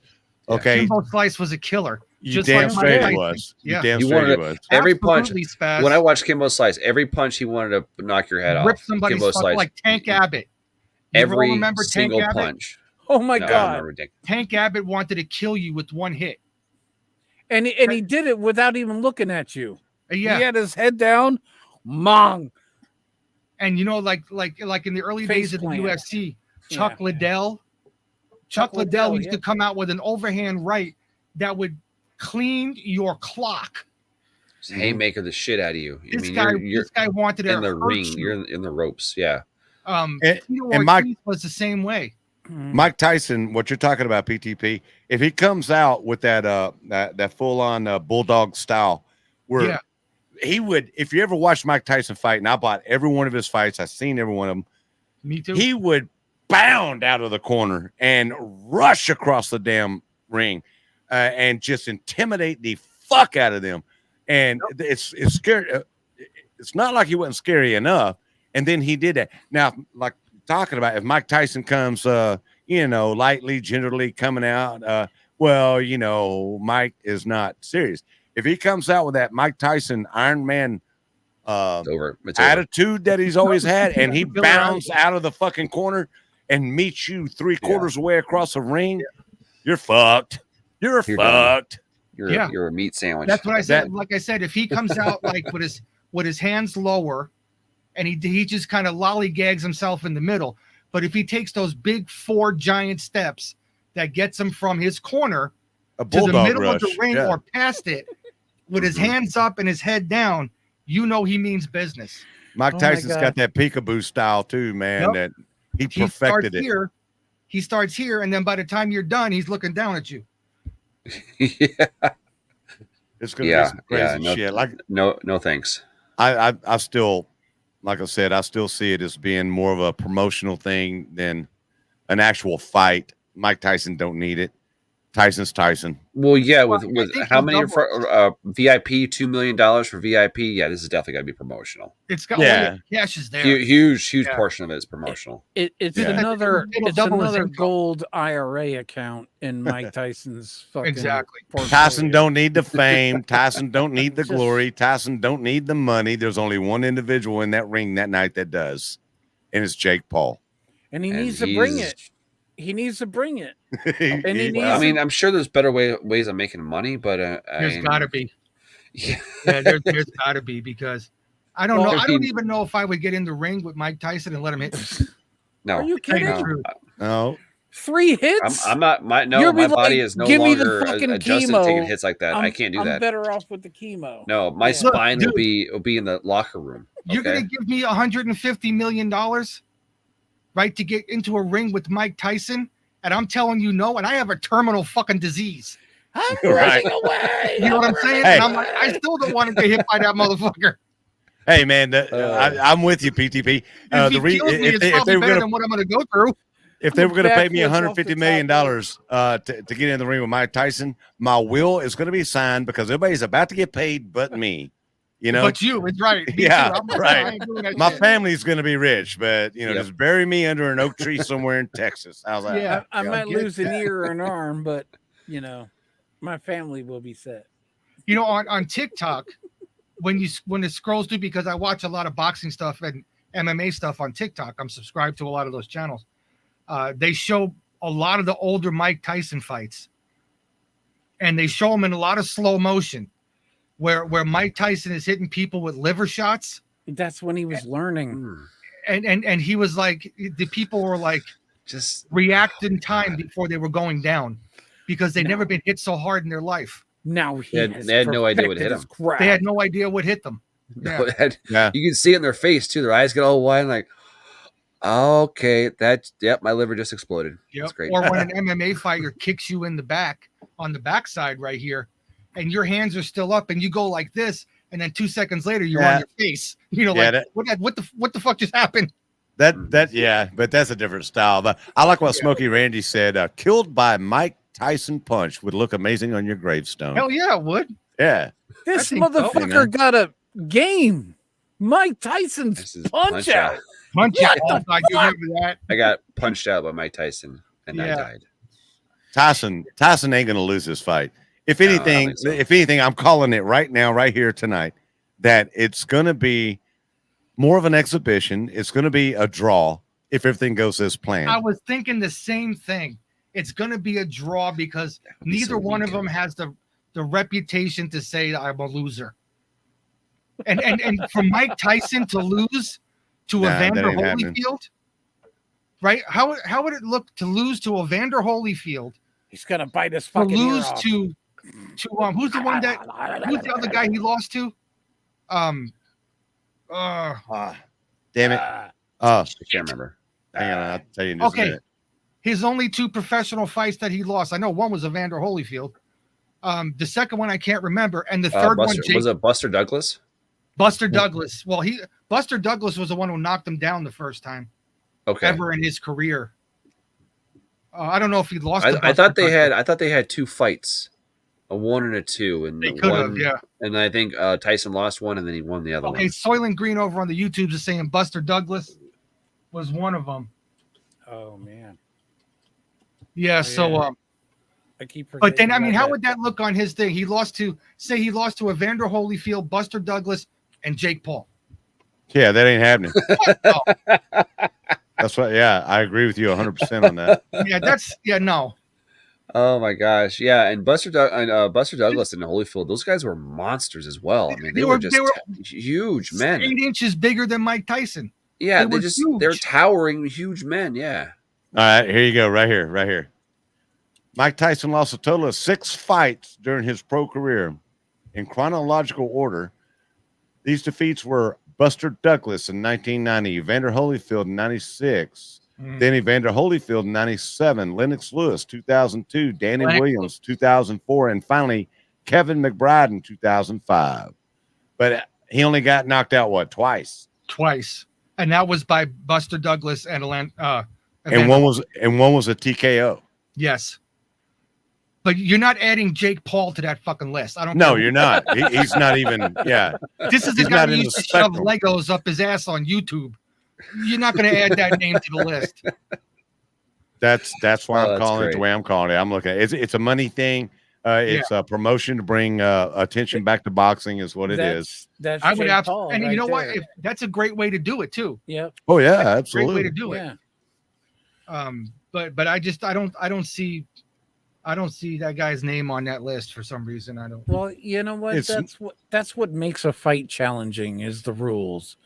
Okay, Kimbo Slice was a killer. you just damn like straight Mike he Tyson. was. You Yeah. damn You straight he wanted was. Every punch. Absolutely, Spaz. When I watched Kimbo Slice, every punch he wanted to knock your head Rip off. somebody's Kimbo fucking Slice. like Tank Abbott. You ever Every remember single Tank Abbott? punch. Oh my No, I god! remember Tank. Tank Abbott wanted to kill you with one hit. And he did it without even looking at you. Yeah, He had his head down. Mong. and you know, like in the early Face days of the plant. UFC, Chuck Liddell. Chuck Chuck Liddell used yeah. to come out with an overhand right that would clean your clock. Just haymaker the shit out of you. I This mean, guy, you're this guy wanted to in the hurt ring. you. You're in the ropes. Yeah. And Tito Mike- Ortiz was the same way. Mike Tyson, what you're talking about, PTP, if he comes out with that full on bulldog style, where Yeah. he would, if you ever watched Mike Tyson fight, and I bought every one of his fights, I've seen every one of them, Me too. he would bound out of the corner and rush across the damn ring and just intimidate the fuck out of them. And it's scary. It's not like he wasn't scary enough. And then he did that. Now, like talking about, if Mike Tyson comes, lightly, gingerly coming out, Mike is not serious. If he comes out with that Mike Tyson Iron Man It's over. It's over. attitude that he's always had, and he Bill bounds out of the fucking corner and meets you 3/4 away across the ring, you're fucked. You're You're fucked. You're a meat sandwich. That's what I said. Like I said, if he comes out like with his hands lower, and he just kind of lollygags himself in the middle, but if he takes those big 4 giant steps that gets him from his corner A to the bulldog middle rush. of the ring Yeah. or past it, with his hands up and his head down, you know he means business. Mike Oh my Tyson's God. got that peekaboo style too, man. Yep. That he He starts perfected it. here. He starts here, and then by the time you're done, he's looking down at you. yeah. It's gonna Yeah, be some crazy yeah, no- shit. Like No thanks. I still, like I said, I still see it as being more of a promotional thing than an actual fight. Mike Tyson don't need it. Tyson's Tyson. Well, yeah, Well, with I think how he'll many double for VIP $2 million for VIP? Yeah, this is definitely got to be promotional. It's got Yeah. cash is there. Huge Yeah. portion of it is promotional. It's Yeah. another It'll it's double his another income. gold IRA account in Mike Tyson's fucking Exactly. portfolio. Tyson don't need the fame. Tyson don't need the Just- glory. Tyson don't need the money. There's only one individual in that ring that night that does, and it's Jake Paul. and he And needs to bring he's- it. He needs to bring it. He- And he he- needs I mean, I'm sure there's better ways of making money, but There's got to be. Yeah. Yeah, there's got to be because I don't Well, know. I I don't mean- even know if I would get in the ring with Mike Tyson and let him hit me. No, Are you Tell you kidding? the truth. no, 3 hits. I'm not. My You'll be body like, is no "Give me the longer fucking adjusted to chemo." taking hits like that. I can't do I'm that. better off with the chemo. No, my Yeah. spine Look, will be in the locker room. You're okay? gonna give me $150 million, right, to get into a ring with Mike Tyson, and I'm telling you no, and I have a terminal fucking disease. I'm Right. running away. You know what I'm saying? Hey. And I'm like, I still don't want to get hit by that motherfucker. hey man, I'm with you, PTP. If he The kills me, it's if they probably were better gonna than what I'm gonna go through. if they were gonna pay me Backflips off the $150 million top to get in the ring with Mike Tyson, my will is gonna be signed because everybody's about to get paid but me. You know, But you, it's right. Me Yeah, too. I'm like, right. I ain't doing that my shit. family's gonna be rich, but Yep. just bury me under an oak tree somewhere in Texas. How's that? Yeah. I might get lose an ear or an arm, but my family will be set. You know, on TikTok, when it scrolls through, because I watch a lot of boxing stuff and MMA stuff on TikTok, I'm subscribed to a lot of those channels. They show a lot of the older Mike Tyson fights, and they show them in a lot of slow motion, where Mike Tyson is hitting people with liver shots, That's when he was learning. Hmm. and he was like, the people were like Just react in time before they were going down, because they'd never been hit so hard in their life. Now he They had- has they had no idea what perfected hit his him. craft. They had no idea what hit them. no, Yeah. Yeah. you can see it in their face too. Their eyes get all wide, and like, okay, my liver just exploded. Yep. That's great. Or when an MMA fighter kicks you in the back, on the backside right here, and your hands are still up, and you go like this, and then 2 seconds later you're Yeah. on your face. You know, Yeah, like what the fuck just happened? Yeah, but that's a different style. But I like what Yeah. Smokey Randy said. Killed by Mike Tyson punch would look amazing on your gravestone. Hell yeah, it would. Yeah. This I think so. motherfucker got a game. Mike Tyson's This is punch out. Punch What out. the I do remember that. I got punched out by Mike Tyson, and I Yeah. died. Tyson ain't gonna lose this fight. If No, I don't anything, think so. if anything, I'm calling it right now, right here tonight, that it's gonna be more of an exhibition. It's gonna be a draw if everything goes as planned. I was thinking the same thing. It's going to be a draw because be neither so one weak. of them has the reputation to say I'm a loser. And for Mike Tyson to lose to Nah, that Evander ain't happening. Holyfield, right? How would it look to lose to Evander Holyfield? He's gonna bite his To fucking ear lose off. to who's the one that who's the other guy he lost to? Damn it. Ah, I can't remember. Hang on, I'll tell you in just a Okay. minute. His only 2 professional fights that he lost. I know one was Evander Holyfield. The second one I can't remember, and the third one Was it Buster Douglas? Buster Douglas. Well, Buster Douglas was the one who knocked him down the first time Okay. ever in his career. I don't know if he lost. to I Buster thought they Douglas. had 2 fights, a 1 and a 2, and They could have, one, yeah. And I think Tyson lost one, and then he won the other Okay, one. Soylent Green over on the YouTubes is saying Buster Douglas was one of them. oh man, Yeah. So, Yeah. I keep. but then I forgetting mean, about how that. would that look on his thing? He lost to Evander Holyfield, Buster Douglas, and Jake Paul. Yeah, that ain't happening. No. That's what. Yeah, I agree with you 100% on that. Yeah, no. Oh my gosh, yeah, and Buster Douglas and Holyfield, those guys were monsters as well. I mean, they were just huge men. 8 inches bigger than Mike Tyson. Yeah, they were they're huge. towering, huge men. Yeah. All right, here you go, right here. Mike Tyson lost a total of 6 fights during his pro career. In chronological order, these defeats were Buster Douglas in 1990, Evander Holyfield in 96, then Evander Holyfield in 97, Lennox Lewis 2002, Danny Lennox Williams 2004, and finally Kevin McBride in 2005. But he only got knocked out, twice? Twice, and that was by Buster Douglas and And one was a TKO. Yes. But you're not adding Jake Paul to that fucking list. I don't. No, care. you're not. He's not even. Yeah, This is the he's guy not who in used the to shove spectrum. Legos up his ass on YouTube. You're not going to add that name to the list. That's why I'm that's calling it the great. way I'm calling it. I'm looking at it. It's a money thing. It's a promotion to bring attention back to boxing is what it is. That's I would Jake have, Paul and you right know what? there. That's a great way to do it too. Yep. Oh yeah, Great way absolutely. to do it. Yeah. But I don't see that guy's name on that list for some reason. I don't. Well, you know what? It's- That's what makes a fight challenging is the rules.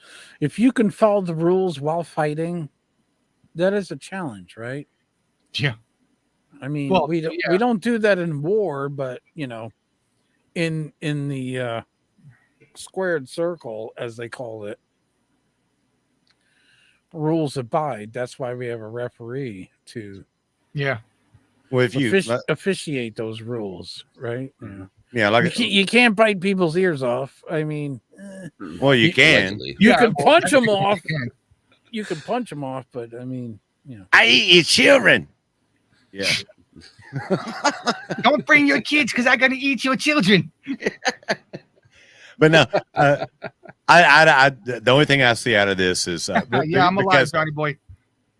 If you can follow the rules while fighting, that is a challenge, right? Yeah. I mean, Well, we don't do that in war, but in the squared circle, as they call it, rules abide. That's why we have a referee to Yeah. Well, if you officiate those rules, right? yeah, like You can't bite people's ears off. I mean, well, you can. Allegedly. you Yeah, can well, punch them you off. can. You can punch them off, but I mean, I eat your children. Yeah. Don't bring your kids because I'm going to eat your children. But no, I the only thing I see out of this is Yeah, I'm alive, Johnny boy.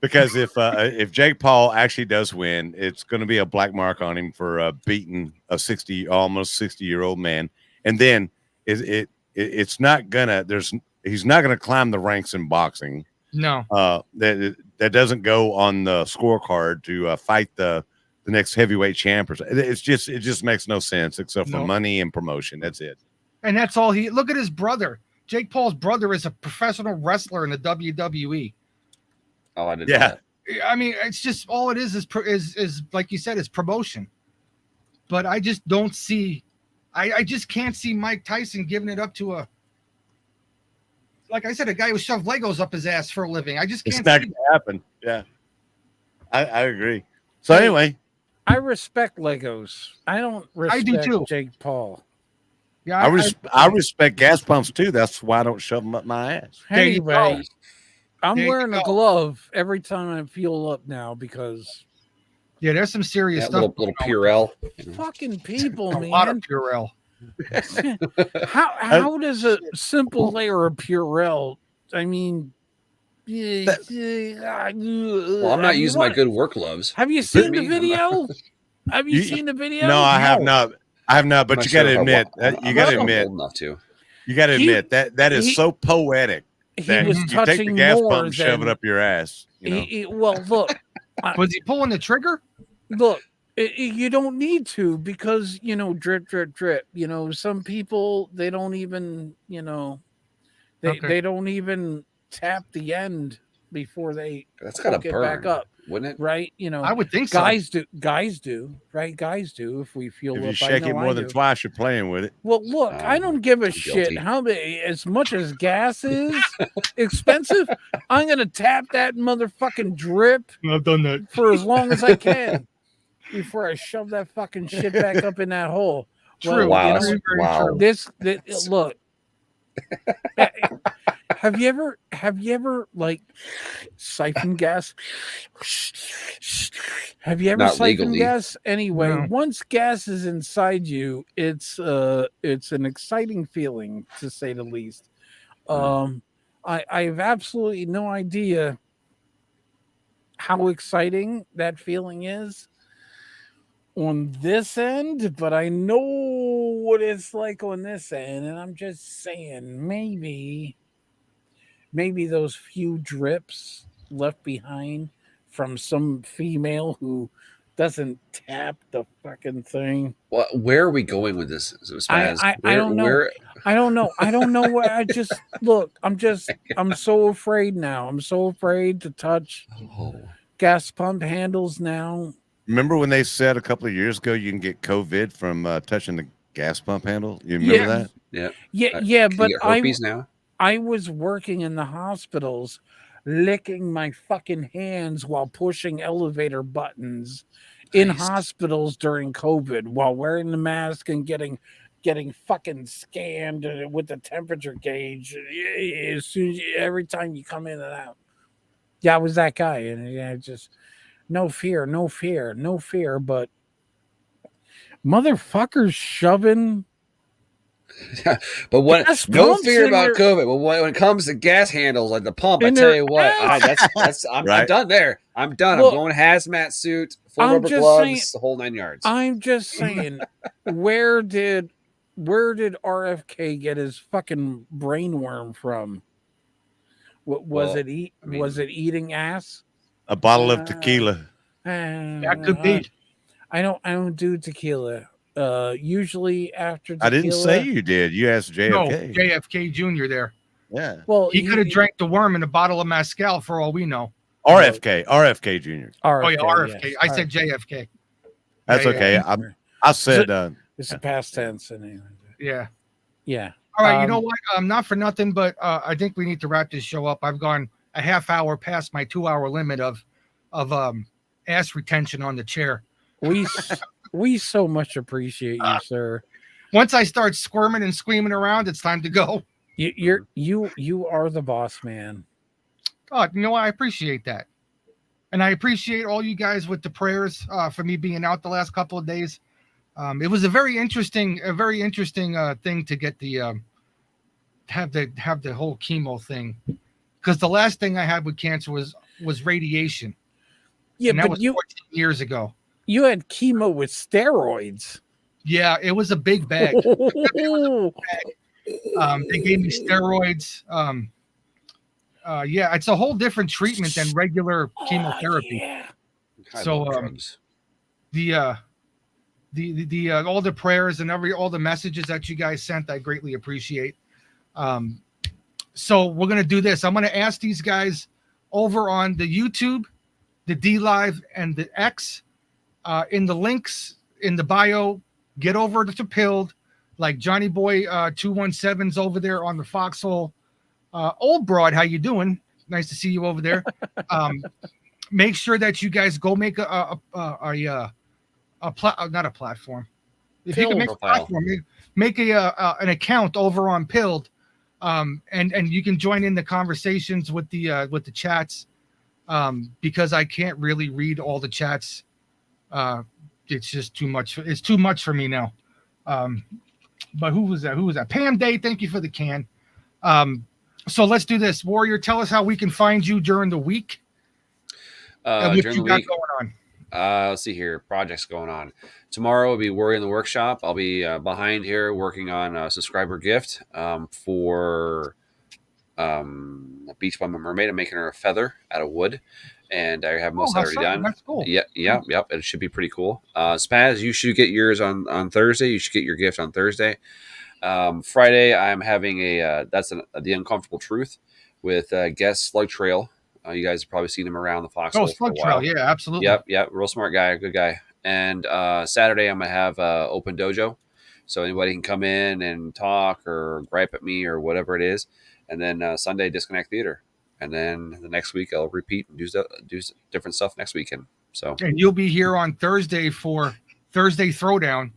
because if Jake Paul actually does win, it's going to be a black mark on him for beating a almost 60-year-old man, and then it's not gonna he's not gonna climb the ranks in boxing. No. That doesn't go on the scorecard to fight the next heavyweight champ. It just makes no sense except for No. money and promotion. That's it. And that's all he look at his brother. Jake Paul's brother is a professional wrestler in the WWE. Oh, I didn't. Yeah. know that. I mean, it's just all it is like you said, is promotion. But I just don't see, I just can't see Mike Tyson giving it up to like I said, a guy who shoved Legos up his ass for a living. I just It's can't not see. going to happen. Yeah. I agree. So anyway, I respect Legos. I don't I do respect too. Jake Paul. Yeah, I respect gas pumps too. That's why I don't shove them up my ass. There you go. Anyway, I'm There you wearing a go. glove every time I fuel up now because yeah, there's some serious Yeah, stuff. little going on. Purell. fucking people, A lot of man. Purell. How does a simple layer of Purell? I mean, Well, I'm not using my good work gloves. Have you What seen do the you mean? video? Have you seen the video? No, I have not. I have not. But I'm you not got sure to if I admit, wa- I'm you not got to sure I'm admit, old enough to. you got to He- admit that is he- so poetic. He That was you take the touching gas more pump and shove it than. up your ass. You know, Well, look, Was he pulling the trigger? look. You don't need to because drip, drip, drip. Some people they don't even Okay. they don't even tap the end before they That's gotta hook it burn, back up, wouldn't it? right? I would think so. Guys do, right? Guys do. If we fuel if up, you shake I it know more I than do. twice, you're playing with it. Well, look, I don't give a I'm shit guilty. how many, as much as gas is expensive. I'm gonna tap that motherfucking drip I've done that. for as long as I can before I shove that fucking shit back up in that hole. True. Wow, you know that's- what? wow. This look. Have you ever like siphoned gas? Have you ever Not siphoned legally. gas? Anyway, No. once gas is inside you, it's an exciting feeling to say the least. I have absolutely no idea how exciting that feeling is on this end, but I know what it's like on this end, and I'm just saying maybe those few drips left behind from some female who doesn't tap the fucking thing. Where are we going with this, Spaz? I don't know. I don't know where I just look. I'm so afraid now. I'm so afraid to touch Oh, gas pump handles now. Remember when they said a couple of years ago you can get COVID from touching the gas pump handle? You remember Yeah. that? yeah. Yeah, Can but you get herpes now? I was working in the hospitals, licking my fucking hands while pushing elevator buttons in Nice. hospitals during COVID while wearing the mask and getting fucking scanned with the temperature gauge as soon as every time you come in and out. Yeah, I was that guy, and yeah, just no fear, but motherfuckers shoving. But what? Gas No pumps fear in about their- COVID. But when it comes to gas handles like the pump, I In tell their you what, ass. I'm Right. done there. I'm done. Look, I'm going hazmat suit, full I'm rubber just gloves, saying- the whole 9 yards. I'm just saying, where did RFK get his fucking brainworm from? What was Well, it? Was it eating ass? A bottle of tequila. That could be. I don't do tequila. Usually after tequila. I didn't say you did. You asked No, JFK. JFK Jr. there. Yeah. Well, He could have drank the worm in a bottle of mezcal for all we know. RFK Jr. Oh yeah, RFK. yes. I said JFK. That's Yeah, okay. yeah. I said It's a past tense anyway. Yeah. Yeah. All right. You know what? Not for nothing, but I think we need to wrap this show up. I've gone a half hour past my 2-hour limit of ass retention on the chair. We so much appreciate you, sir. Once I start squirming and screaming around, it's time to go. You are the boss man. Oh, you know what? I appreciate that. And I appreciate all you guys with the prayers for me being out the last couple of days. It was a very interesting thing to get the have the whole chemo thing, because the last thing I had with cancer was radiation. Yeah, and that but was 14 years ago. You had chemo with steroids. Yeah, it was a big bag. They gave me steroids. Yeah, it's a whole different treatment than regular chemotherapy. Yeah. I So, love drugs. The all the prayers and all the messages that you guys sent, I greatly appreciate. So we're gonna do this. I'm gonna ask these guys over on the YouTube, the D Live, and the X, in the links in the bio. Get over to Pilled, like Johnny Boy 217's over there on the Foxhole. Old Broad, how you doing? Nice to see you over there. Make sure that you guys go make not a platform. If you can make a platform, make an account over on Pilled, and you can join in the conversations with the chats, because I can't really read all the chats. It's just too much. It's too much for me now. But who was that? Who was that? Pam Day, thank you for the can. So let's do this. Warrior, tell us how we can find you during the week. And what During you the got week, going on. let's see here. Projects going on. Tomorrow will be Warrior in the Workshop. I'll be behind here working on a subscriber gift for Beach Bum and Mermaid. I'm making her a feather out of wood, and I have most how already exciting. done. That's cool. Yep. It should be pretty cool. Spaz, you should get yours on Thursday. You should get your gift on Thursday. Friday, I'm having the Uncomfortable Truth with guest Slug Trail. You guys have probably seen him around the foxhole for a Slug while. Trail, yeah, absolutely. Yep, real smart guy, good guy. And Saturday, I'm gonna have open dojo, so anybody can come in and talk or gripe at me or whatever it is. And then Sunday, Disconnect Theater, and then the next week I'll repeat and do different stuff next weekend. So, and you'll be here on Thursday for Thursday Throwdown.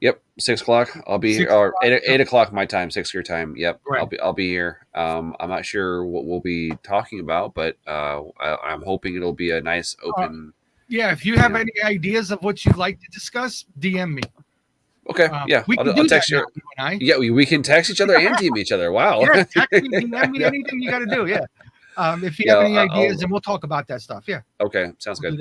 Yep, 6 o'clock. I'll be here, or 8 o'clock my time, 6 your time. Yep, right. I'll be here. I'm not sure what we'll be talking about, but I'm hoping it'll be a nice open. Yeah, if you have any ideas of what you'd like to discuss, DM me. Okay, yeah, I'll text you. Yeah, we can text each other and DM each other. Wow. Yeah, text me, DM me, anything you got to do. Yeah. If you have any ideas, then we'll talk about that stuff. Yeah. Okay, sounds good.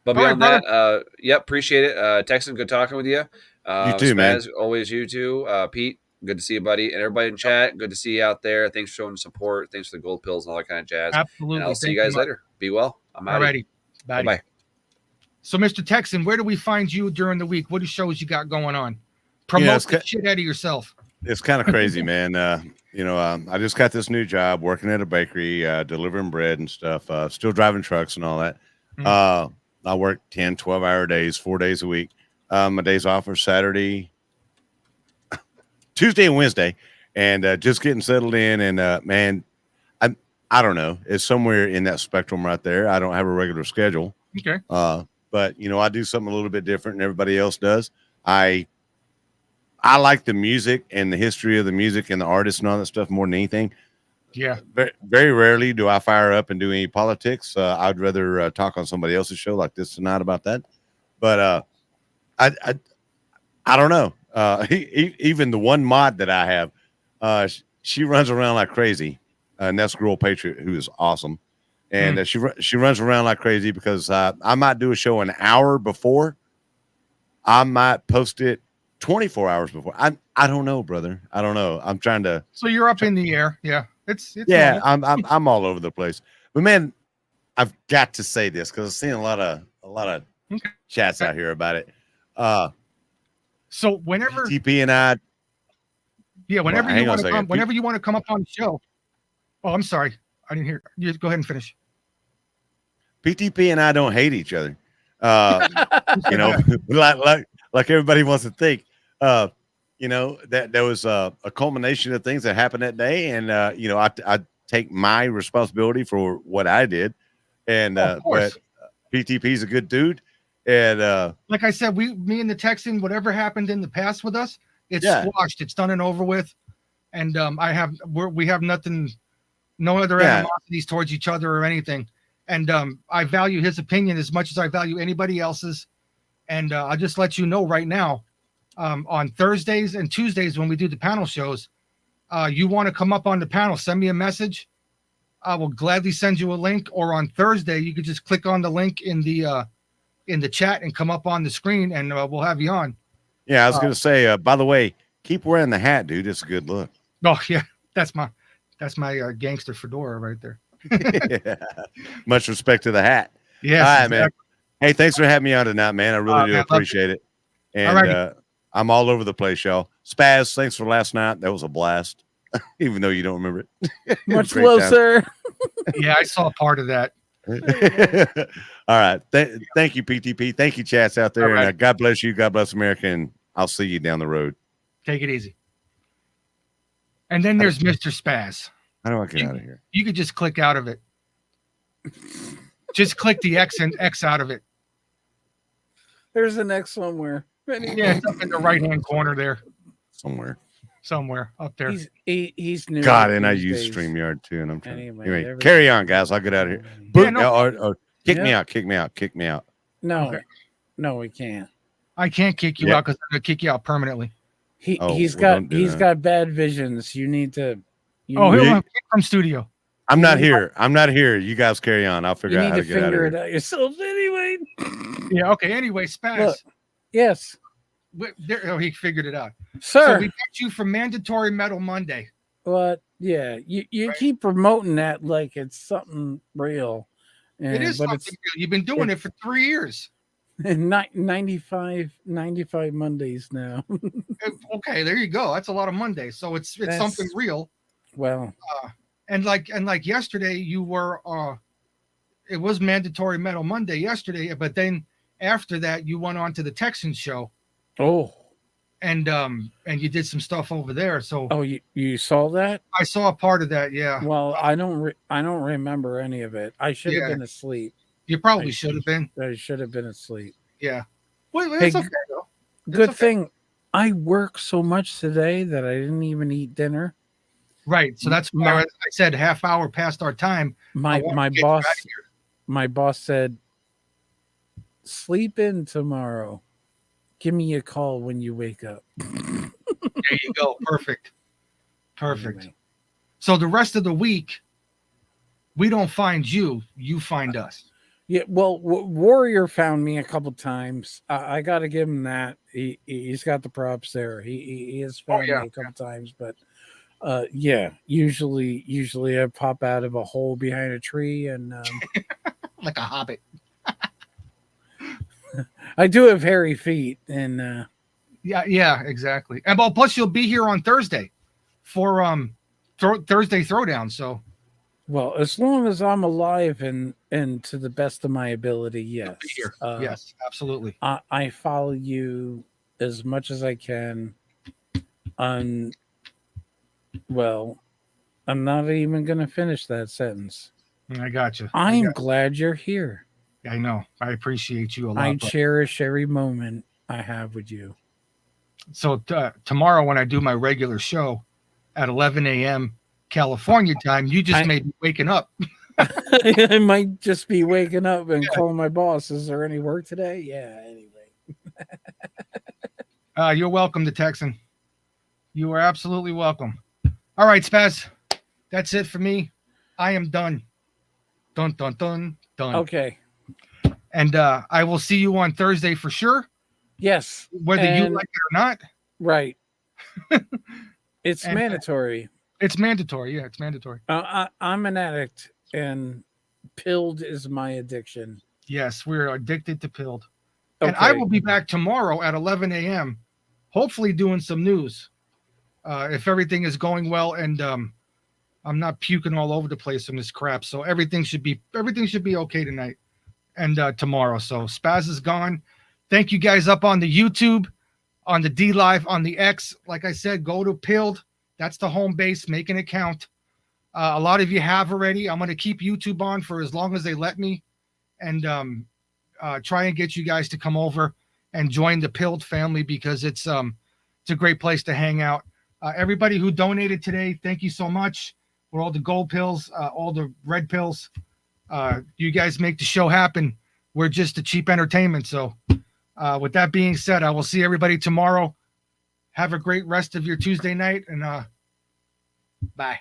But All beyond that, yep, appreciate it. Texan, good talking with you. You too, man. Always you too. Pete, good to see you, buddy. And everybody in chat, good to see you out there. Thanks for showing support. Thanks for the gold pills and all that kind of jazz. Absolutely. And I'll see you guys later. Be well. I'm out. Alrighty. Bye. So, Mr. Texan, where do we find you during the week? What shows you got going on? Promote the shit out of yourself. It's kind of crazy, man. I just got this new job working at a bakery, delivering bread and stuff, still driving trucks and all that. Mm-hmm. I work 10, 12-hour days, 4 days a week. My days off are Saturday, Tuesday, and Wednesday, and just getting settled in. And man, I don't know. It's somewhere in that spectrum right there. I don't have a regular schedule. Okay. But I do something a little bit different than everybody else does. I like the music and the history of the music and the artists and all that stuff more than anything. Yeah. Very, very rarely do I fire up and do any politics. I'd rather talk on somebody else's show like this tonight about that. But I don't know. Even the one mod that I have, she runs around like crazy, and that's Girl Patriot, who is awesome. And she runs around like crazy because I might do a show an hour before. I might post it 24 hours before. I don't know, brother. I don't know. I'm trying to. So you're up in the air. Yeah. It's yeah. I'm all over the place. But man, I've got to say this because I've seen a lot of chats out here about it. So whenever TP and I. Yeah. Whenever you want to come, whenever you want to come up on the show. Oh, I'm sorry. I didn't hear. You go ahead and finish. PTP and I don't hate each other. Like everybody wants to think. That there was a culmination of things that happened that day, and I take my responsibility for what I did. And but PTP's a good dude, and like I said, me and the Texan, whatever happened in the past with us, it's squashed. It's done and over with. And we have nothing. No other animosities towards each other or anything. And I value his opinion as much as I value anybody else's. And I'll just let you know right now, on Thursdays and Tuesdays when we do the panel shows, you want to come up on the panel, send me a message. I will gladly send you a link. Or on Thursday, you could just click on the link in the chat and come up on the screen, and we'll have you on. Yeah, I was going to say, by the way, keep wearing the hat, dude. It's a good look. Oh, yeah. That's my gangster fedora right there. Yeah. Much respect to the hat. Yeah. All right, exactly. Man. Hey, thanks for having me on tonight, man. I really do appreciate it. And I'm all over the place, y'all. Spaz, thanks for last night. That was a blast, even though you don't remember it. Much love, sir. Yeah, I saw part of that. All right. Thank you, PTP. Thank you, chats out there. And God bless you. God bless America. And I'll see you down the road. Take it easy. And then there's Mr. Spaz. How do I get out of here? You could just click out of it. Just click the X and X out of it. There's an X somewhere. Yeah, it's up in the right-hand corner there. Somewhere up there. He's new. God, and I use StreamYard too, and I'm trying. Anyway, carry on, guys. I'll get out of here. Kick me out. Kick me out. Kick me out. No, no, we can't. I can't kick you out because I'm gonna kick you out permanently. He's well, don't do that. got bad visions. You need to. Oh, need- he'll kick from studio. I'm not you- here. I'm not here. You guys carry on. I'll You figure out need how to to get out of figure here. it out yourselves anyway. Yeah. Okay. Anyway, Spaz. Look, yes, He figured it out. sir. So we got you for Mandatory Metal Monday. But yeah, you Right. keep promoting that like it's something real. It is but something it's real. You've been doing it for 3 years. 95 Mondays now. Okay, there you go. That's a lot of Mondays. So it's That's- something real. Well, And like yesterday, you were it was Mandatory Metal Monday yesterday, but then after that, you went on to the Texans show oh, and you did some stuff over there. So you saw that? I saw a part of that. Yeah, Well, I don't remember any of it. I should have Yeah. been asleep. you probably should have been. I should have been asleep. Yeah, well, Hey, it's okay though. Good okay. thing I worked so much today that I didn't even eat dinner. Right. So that's why I said half hour past our time. My I wanted my to get you boss out of here. my boss said, "Sleep in tomorrow. Give me a call when you wake up." There you go. Perfect. Perfect. Anyway. So the rest of the week, we don't find you. You find us. Yeah, well, Warrior found me a couple times. I got to give him that. He's got the props there. He has found yeah. me a couple times, but yeah, usually I pop out of a hole behind a tree, and Like a hobbit. I do have hairy feet, and Yeah, exactly. And well, plus you'll be here on Thursday for Thursday Throwdown. So well, as long as I'm alive and to the best of my ability, yes. be here. Uh, Yes, absolutely. I follow you as much as I can. Well, I'm not even going to finish that sentence. I got you. I'm glad you're here. I know. I appreciate you a lot. I but- cherish every moment I have with you. So tomorrow when I do my regular show at 11 a.m. California time, you just may be waking up. I might just be waking up and calling my boss. Is there any work today? Yeah, anyway. You're welcome to Texan. You are absolutely welcome. All right, Spaz. That's it for me. I am done. Dun, dun, dun, done. Okay. And I will see you on Thursday for sure, Yes. whether you And- like it or not. Right. It's And- mandatory. It's mandatory. Yeah, it's mandatory. I'm an addict, and pilled is my addiction. Yes, we're addicted to pilled. And I Okay. will be back tomorrow at 11 a.m., hopefully doing some news. If everything is going well and I'm not puking all over the place from this crap. So everything should be okay tonight and tomorrow. So Spaz is gone. Thank you guys up on the YouTube, on the D Live, on the X. Like I said, go to Pilled. That's the home base. Make an account. A lot of you have already. I'm going to keep YouTube on for as long as they let me, and try and get you guys to come over and join the Pilled family because it's a great place to hang out. Everybody who donated today, thank you so much for all the gold pills, all the red pills. You guys make the show happen. We're just a cheap entertainment. So with that being said, I will see everybody tomorrow. Have a great rest of your Tuesday night, and bye.